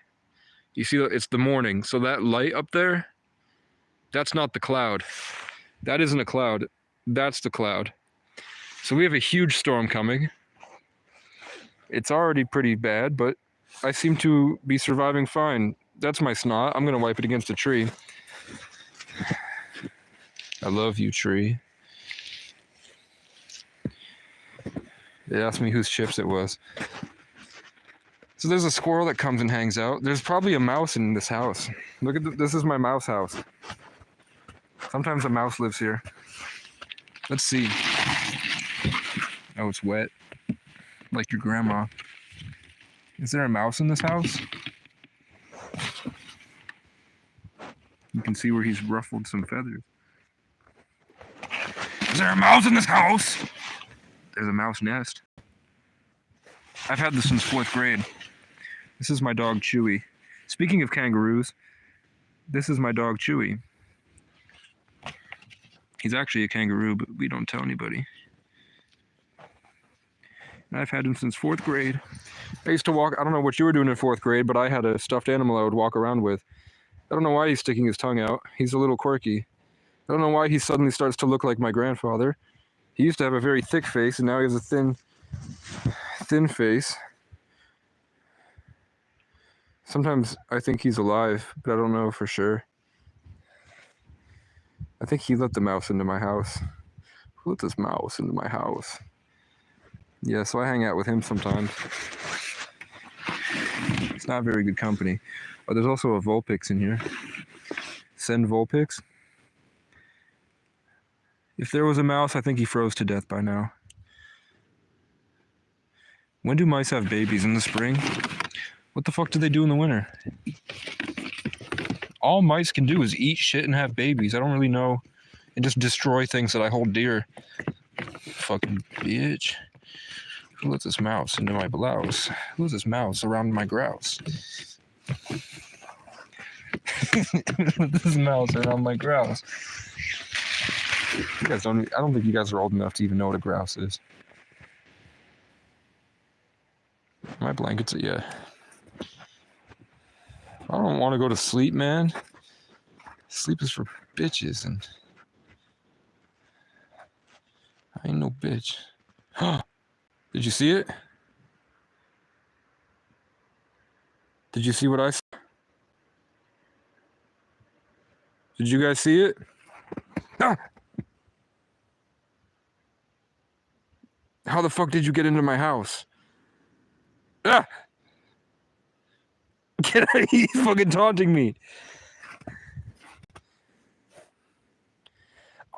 You see, it's the morning. So that light up there, that's not the cloud. That isn't a cloud. That's the cloud. So we have a huge storm coming. It's already pretty bad, but I seem to be surviving fine. That's my snot. I'm going to wipe it against a tree. I love you, tree. They asked me whose chips it was. So there's a squirrel that comes and hangs out. There's probably a mouse in this house. Look at this is my mouse house. Sometimes a mouse lives here. Let's see. Oh, it's wet. Like your grandma. Is there a mouse in this house? You can see where he's ruffled some feathers. Is there a mouse in this house? There's a mouse nest. I've had this since 4th grade. This is my dog, Chewy. Speaking of kangaroos, this is my dog, Chewy. He's actually a kangaroo, but we don't tell anybody. And I've had him since 4th grade. I used to walk, I don't know what you were doing in 4th grade, but I had a stuffed animal I would walk around with. I don't know why he's sticking his tongue out. He's a little quirky. I don't know why he suddenly starts to look like my grandfather. He used to have a very thick face, and now he has a thin face. Sometimes I think he's alive, but I don't know for sure. I think he let the mouse into my house. Who let this mouse into my house? Yeah, so I hang out with him sometimes. It's not very good company. Oh, there's also a Vulpix in here. Send Vulpix. If there was a mouse, I think he froze to death by now. When do mice have babies? In the spring? What the fuck do they do in the winter? All mice can do is eat shit and have babies. I don't really know. And just destroy things that I hold dear. Fucking bitch. Who let this mouse into my blouse? Who let this mouse around my grouse? This mouse around my grouse. You guys don't. I don't think you guys are old enough to even know what a grouse is. My blankets, yeah. I don't want to go to sleep, man. Sleep is for bitches, and I ain't no bitch. Did you see it? Did you see what I saw? Did you guys see it? Ah! How the fuck did you get into my house? Ah! Get out! He's fucking taunting me.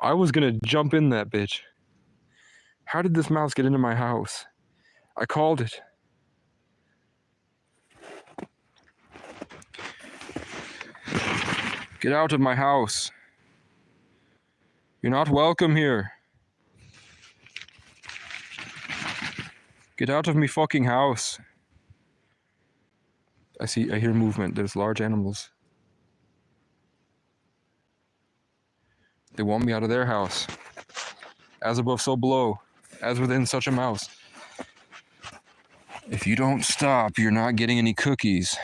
I was gonna jump in that bitch. How did this mouse get into my house? I called it. Get out of my house. You're not welcome here. Get out of me fucking house. I hear movement. There's large animals. They want me out of their house. As above, so below. As within, such a mouse. If you don't stop, you're not getting any cookies.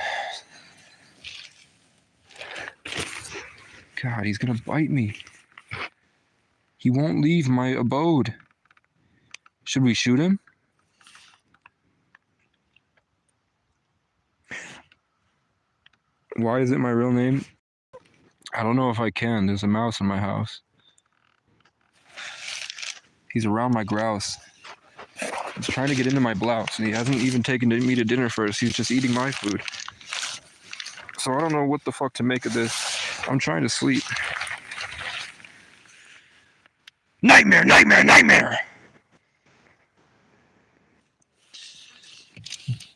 God, he's gonna bite me. He won't leave my abode. Should we shoot him? Why is it my real name? I don't know if I can. There's a mouse in my house. He's around my grouse. He's trying to get into my blouse, and he hasn't even taken me to dinner first. He's just eating my food. So I don't know what the fuck to make of this. I'm trying to sleep. Nightmare, nightmare, nightmare!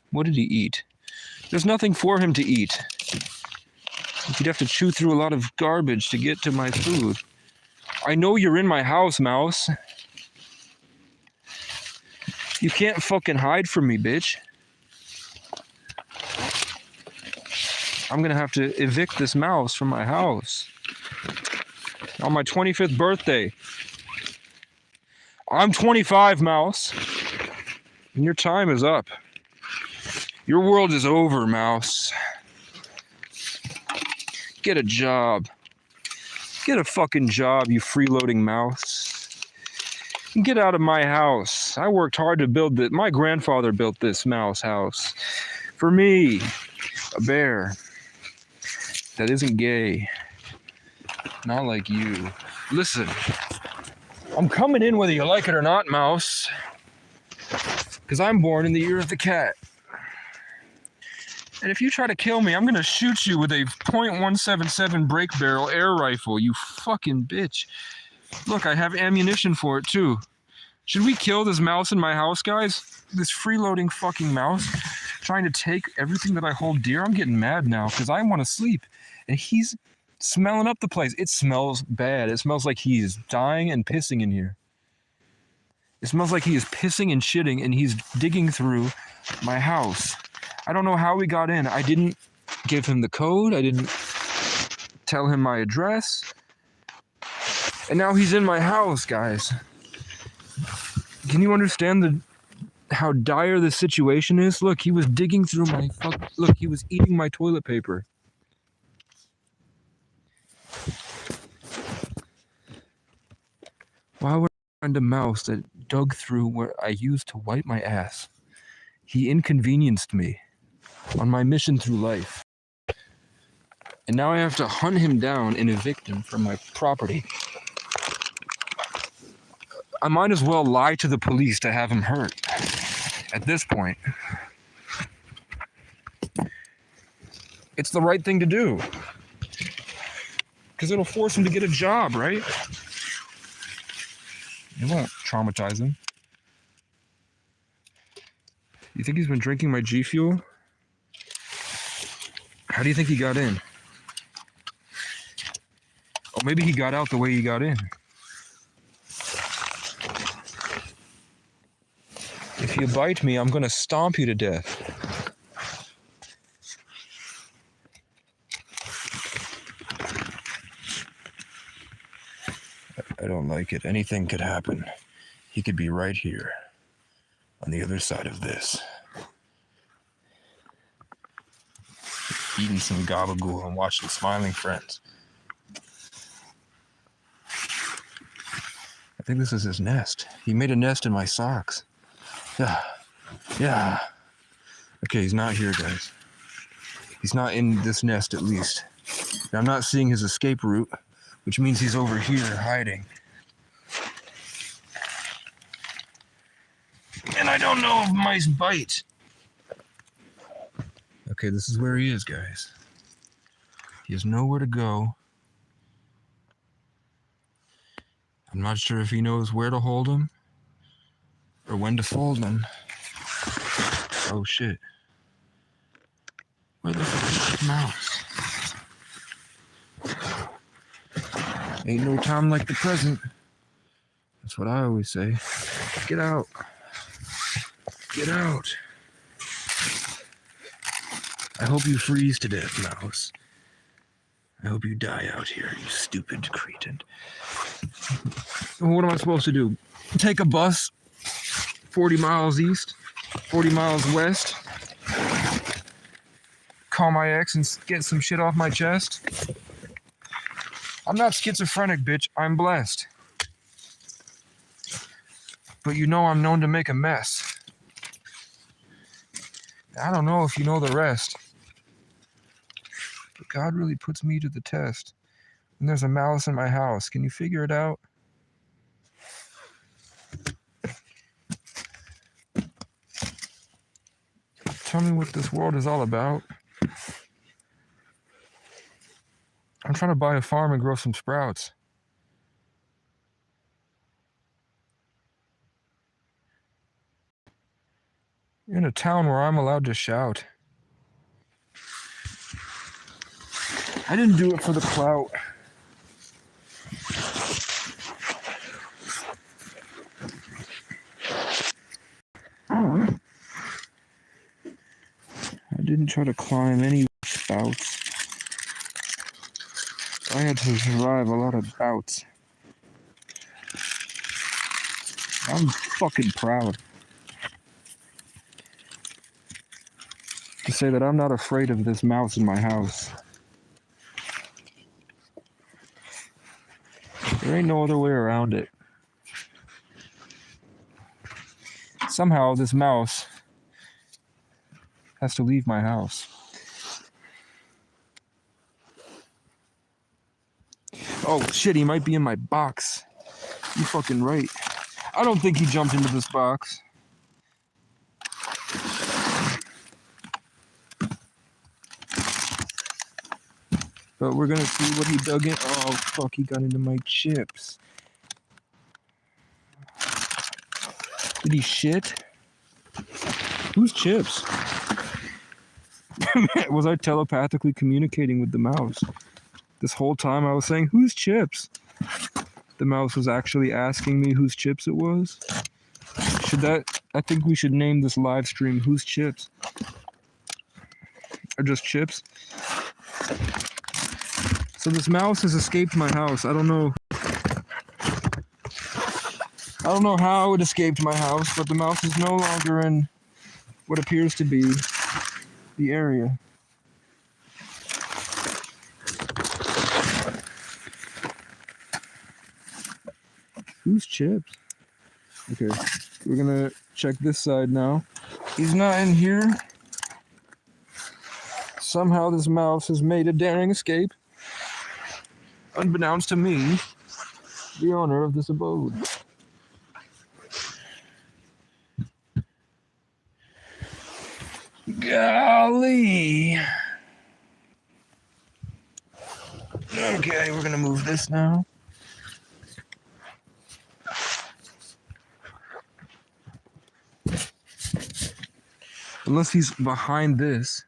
What did he eat? There's nothing for him to eat. He'd have to chew through a lot of garbage to get to my food. I know you're in my house, mouse. You can't fucking hide from me, bitch. I'm gonna have to evict this mouse from my house. On my 25th birthday. I'm 25, mouse. And your time is up. Your world is over, mouse. Get a job. Get a fucking job, you freeloading mouse. Get out of my house. I worked hard to build it. My grandfather built this mouse house. For me, a bear that isn't gay. Not like you. Listen, I'm coming in whether you like it or not, mouse. Because I'm born in the year of the cat. And if you try to kill me, I'm going to shoot you with a .177 break barrel air rifle, you fucking bitch. Look, I have ammunition for it too. Should we kill this mouse in my house, guys? This freeloading fucking mouse trying to take everything that I hold dear? I'm getting mad now because I want to sleep. And he's smelling up the place. It smells bad. It smells like he's dying and pissing in here. It smells like he is pissing and shitting and he's digging through my house. I don't know how he got in. I didn't give him the code. I didn't tell him my address. And now he's in my house, guys. Can you understand how dire the situation is? Look, he was digging through my look, he was eating my toilet paper. Why would I find a mouse that dug through where I used to wipe my ass? He inconvenienced me on my mission through life. And now I have to hunt him down and evict him from my property. I might as well lie to the police to have him hurt at this point. It's the right thing to do. Because it'll force him to get a job, right? It won't traumatize him. You think he's been drinking my G Fuel? How do you think he got in? Oh, maybe he got out the way he got in. If you bite me, I'm gonna stomp you to death. I don't like it. Anything could happen. He could be right here, on the other side of this. Eating some gabagool and watching Smiling Friends. I think this is his nest. He made a nest in my socks. Yeah. Okay, he's not here, guys. He's not in this nest, at least. Now, I'm not seeing his escape route, which means he's over here hiding. And I don't know if mice bite. Okay, this is where he is, guys. He has nowhere to go. I'm not sure if he knows where to hold him or when to fold him. Oh shit. Where the fuck is this mouse? Ain't no time like the present. That's what I always say. Get out. Get out. I hope you freeze to death, mouse. I hope you die out here, you stupid cretin. What am I supposed to do? Take a bus 40 miles east, 40 miles west, call my ex and get some shit off my chest? I'm not schizophrenic, bitch. I'm blessed. But you know I'm known to make a mess. I don't know if you know the rest. God really puts me to the test. And there's a mouse in my house. Can you figure it out? Tell me what this world is all about. I'm trying to buy a farm and grow some sprouts. In a town where I'm allowed to shout. I didn't do it for the clout. I didn't try to climb any spouts. I had to survive a lot of bouts. I'm fucking proud to say that I'm not afraid of this mouse in my house. There ain't no other way around it. Somehow this mouse has to leave my house. Oh shit, he might be in my box. You fucking right. I don't think he jumped into this box. But we're gonna see what he dug in. Oh fuck, he got into my chips. Did he shit? Whose chips? Was I telepathically communicating with the mouse? This whole time I was saying, whose chips? The mouse was actually asking me whose chips it was. I think we should name this live stream Whose Chips? Or just chips? So this mouse has escaped my house. I don't know how it escaped my house, but the mouse is no longer in what appears to be the area. Whose chips? Okay, we're gonna check this side now. He's not in here. Somehow this mouse has made a daring escape. Unbeknownst to me, the owner of this abode. Golly. Okay, we're gonna move this now. Unless he's behind this.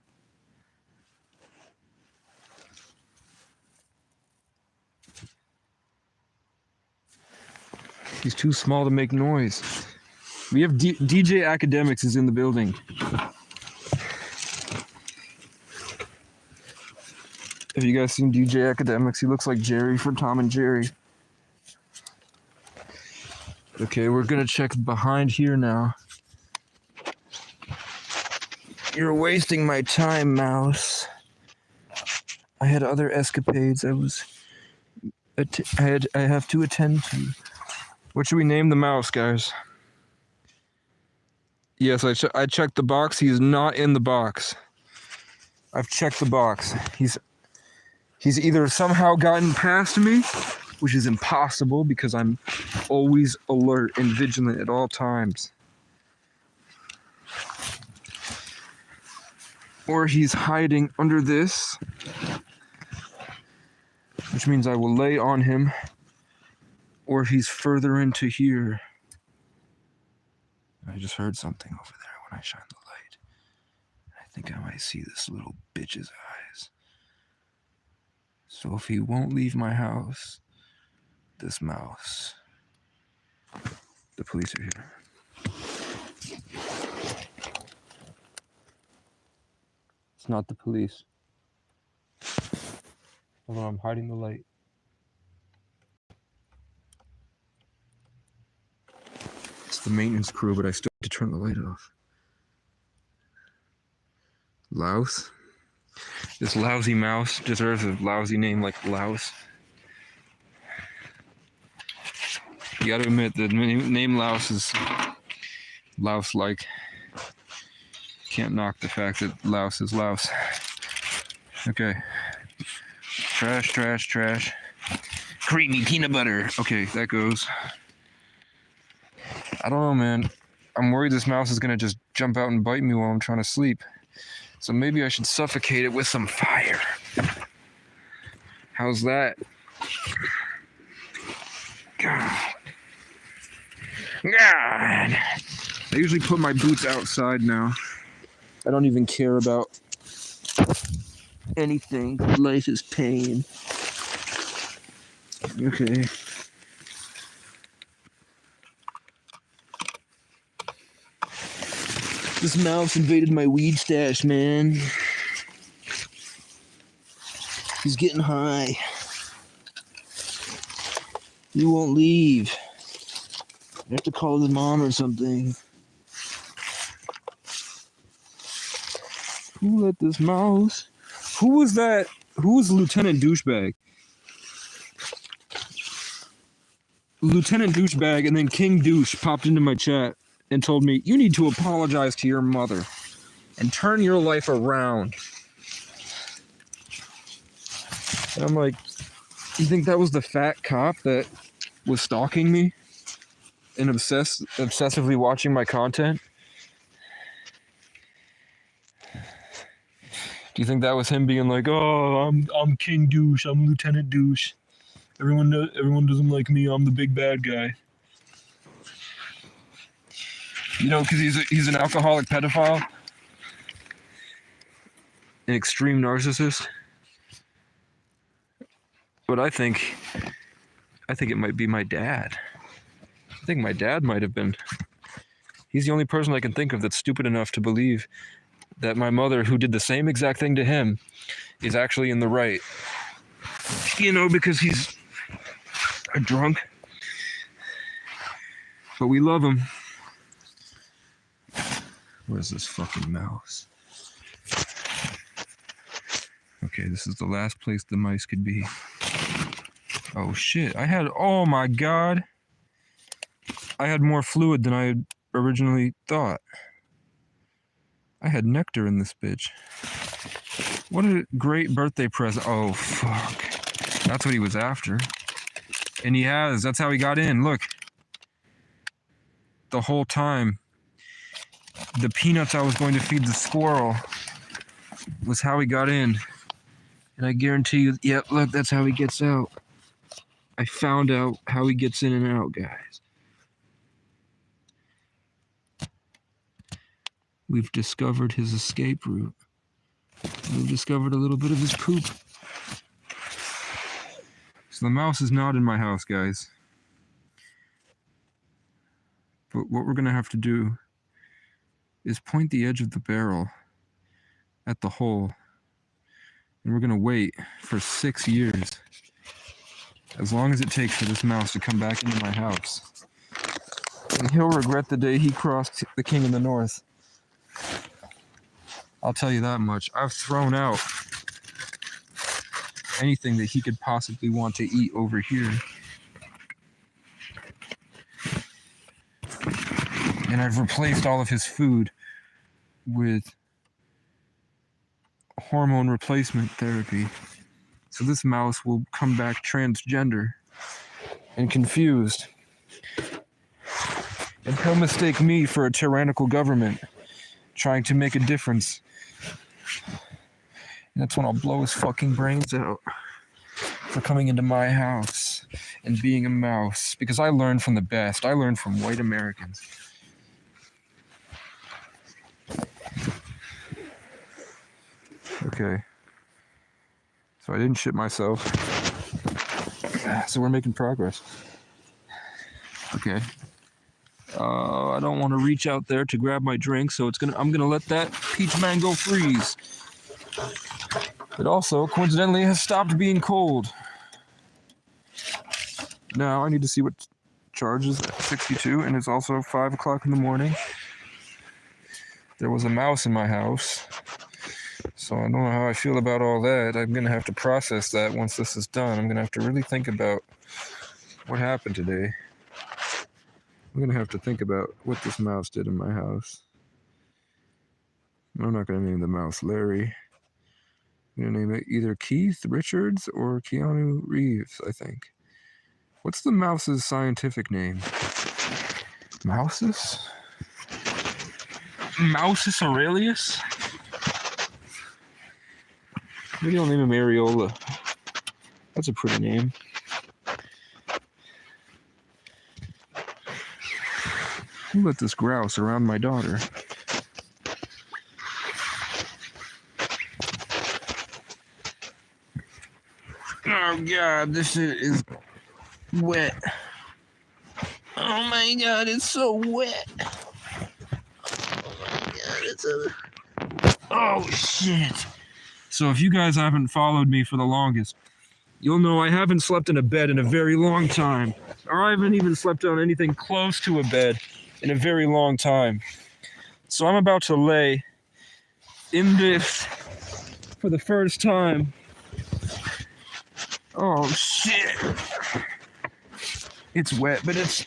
He's too small to make noise. We have DJ Academics is in the building. Have you guys seen DJ Academics? He looks like Jerry from Tom and Jerry. Okay, we're gonna check behind here now. You're wasting my time, mouse. I had other escapades I have to attend to. What should we name the mouse, guys? Yes, I checked the box. He's not in the box. I've checked the box. He's either somehow gotten past me, which is impossible because I'm always alert and vigilant at all times. Or he's hiding under this, which means I will lay on him. Or he's further into here. I just heard something over there when I shine the light. I think I might see this little bitch's eyes. So if he won't leave my house, this mouse, the police are here. It's not the police. Hold on, I'm hiding the light. It's the maintenance crew, but I still have to turn the light off. Louse? This lousy mouse deserves a lousy name like Louse. You gotta admit, the name Louse is louse-like. Can't knock the fact that Louse is Louse. Okay, Trash, trash, trash. Creamy peanut butter. Okay, that goes. I don't know, man. I'm worried this mouse is gonna just jump out and bite me while I'm trying to sleep. So maybe I should suffocate it with some fire. How's that? God. God. I usually put my boots outside now. I don't even care about anything. Life is pain. Okay. This mouse invaded my weed stash, man. He's getting high. He won't leave. I have to call his mom or something. Who let this mouse? Who was that? Who was Lieutenant Douchebag? Lieutenant Douchebag and then King Douche popped into my chat and told me, you need to apologize to your mother and turn your life around. And I'm like, you think that was the fat cop that was stalking me and obsessively watching my content? Do you think that was him being like, oh, I'm King Douche, I'm Lieutenant Douche. Everyone doesn't like me, I'm the big bad guy. You know, because he's an alcoholic pedophile, an extreme narcissist. But I think it might be my dad. I think my dad might have been. He's the only person I can think of that's stupid enough to believe that my mother, who did the same exact thing to him, is actually in the right. You know, because he's a drunk. But we love him. Where's this fucking mouse? Okay, this is the last place the mice could be. Oh shit, oh my god. I had more fluid than I had originally thought. I had nectar in this bitch. What a great birthday present. Oh fuck. That's what he was after. And he has, that's how he got in, look. The whole time. The peanuts I was going to feed the squirrel was how he got in. And I guarantee you, yep, look, that's how he gets out. I found out how he gets in and out, guys. We've discovered his escape route. We've discovered a little bit of his poop. So the mouse is not in my house, guys. But what we're going to have to do is point the edge of the barrel at the hole. And we're going to wait for 6 years. As long as it takes for this mouse to come back into my house. And he'll regret the day he crossed the king in the north. I'll tell you that much. I've thrown out anything that he could possibly want to eat over here. And I've replaced all of his food with hormone replacement therapy. So this mouse will come back transgender and confused. And he'll mistake me for a tyrannical government trying to make a difference. And that's when I'll blow his fucking brains out for coming into my house and being a mouse. Because I learned from the best. I learned from white Americans. Okay. So I didn't shit myself. So we're making progress. Okay. I don't want to reach out there to grab my drink, so I'm gonna let that peach mango freeze. It also, coincidentally, has stopped being cold. Now I need to see what charges at 62, and it's also 5 o'clock in the morning. There was a mouse in my house, so I don't know how I feel about all that. I'm gonna have to process that once this is done. I'm gonna have to really think about what happened today. I'm gonna have to think about what this mouse did in my house. I'm not gonna name the mouse Larry. I'm gonna name it either Keith Richards or Keanu Reeves, I think. What's the mouse's scientific name? Mouses? Mousus Aurelius? Maybe I'll name him Areola. That's a pretty name. Who let this grouse around my daughter? Oh god, this shit is wet. Oh my god, it's so wet. Oh my god, it's a... Oh shit. So if you guys haven't followed me for the longest, you'll know I haven't slept in a bed in a very long time. Or I haven't even slept on anything close to a bed in a very long time. So I'm about to lay in this for the first time. Oh shit. It's wet, but it's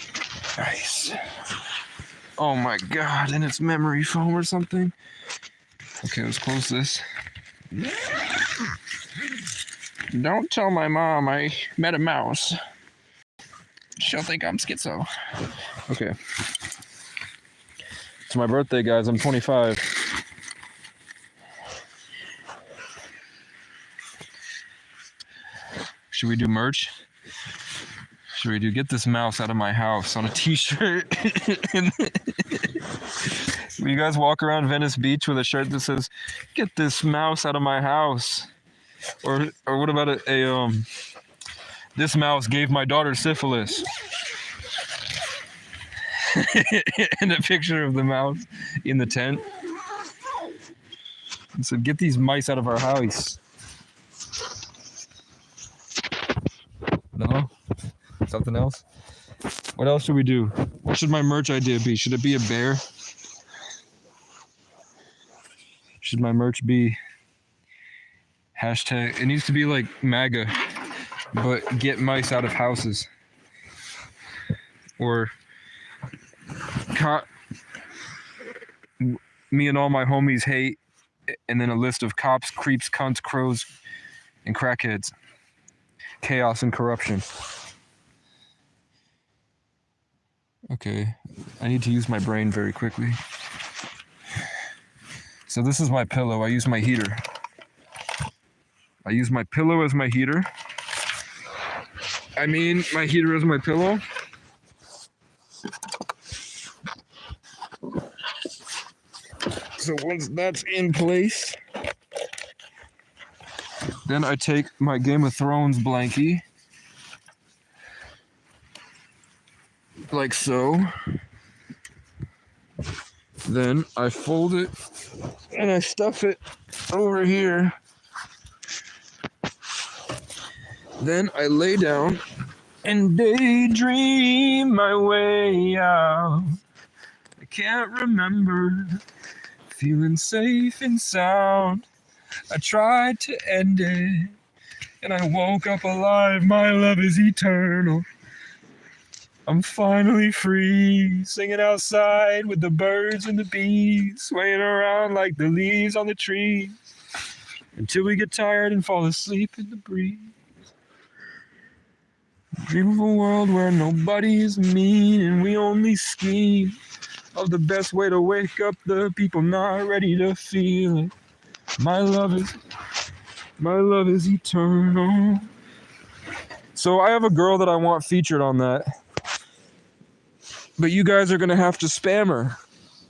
nice. Oh my god, and it's memory foam or something. Okay, let's close this. Don't tell my mom I met a mouse. She'll think I'm schizo. Okay. It's my birthday, guys. I'm 25. Should we do merch? Should we do get this mouse out of my house on a t-shirt? Will you guys walk around Venice Beach with a shirt that says, get this mouse out of my house? Or what about a this mouse gave my daughter syphilis. And a picture of the mouse in the tent. And said, get these mice out of our house. No? Something else? What else should we do? What should my merch idea be? Should it be a bear? Should my merch be hashtag? It needs to be like MAGA, but get mice out of houses. Or me and all my homies hate, and then a list of cops, creeps, cunts, crows, and crackheads. Chaos and corruption. Okay, I need to use my brain very quickly. So this is my pillow. I use my heater. I use my pillow as my heater. I mean, my heater is my pillow. So once that's in place, then I take my Game of Thrones blankie, like so. Then I fold it and I stuff it over here. Then I lay down and daydream my way out. I can't remember feeling safe and sound. I tried to end it and I woke up alive. My love is eternal. I'm finally free, singing outside with the birds and the bees, swaying around like the leaves on the trees, until we get tired and fall asleep in the breeze. Dream of a world where nobody is mean and we only scheme of the best way to wake up the people not ready to feel it. My love is eternal. So I have a girl that I want featured on that. But you guys are going to have to spam her.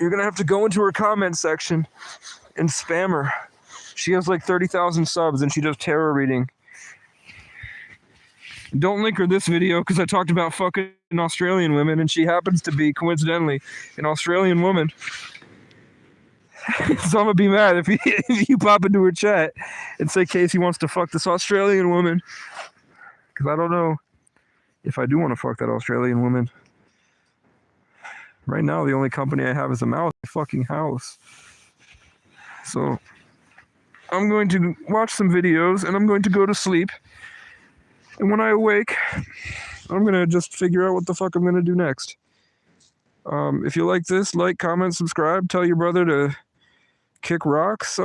You're going to have to go into her comment section and spam her. She has like 30,000 subs and she does tarot reading. Don't link her this video because I talked about fucking Australian women and she happens to be, coincidentally, an Australian woman. So I'm going to be mad if you pop into her chat and say Casey wants to fuck this Australian woman. Because I don't know if I do want to fuck that Australian woman. Right now, the only company I have is a mouse in my fucking house. So I'm going to watch some videos and I'm going to go to sleep. And when I awake, I'm going to just figure out what the fuck I'm going to do next. If you like this, like, comment, subscribe. Tell your brother to kick rocks.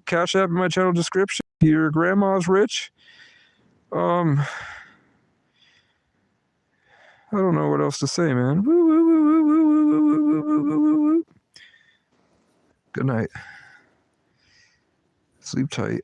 Cash app in my channel description. Your grandma's rich. I don't know what else to say, man. Good night. Sleep tight.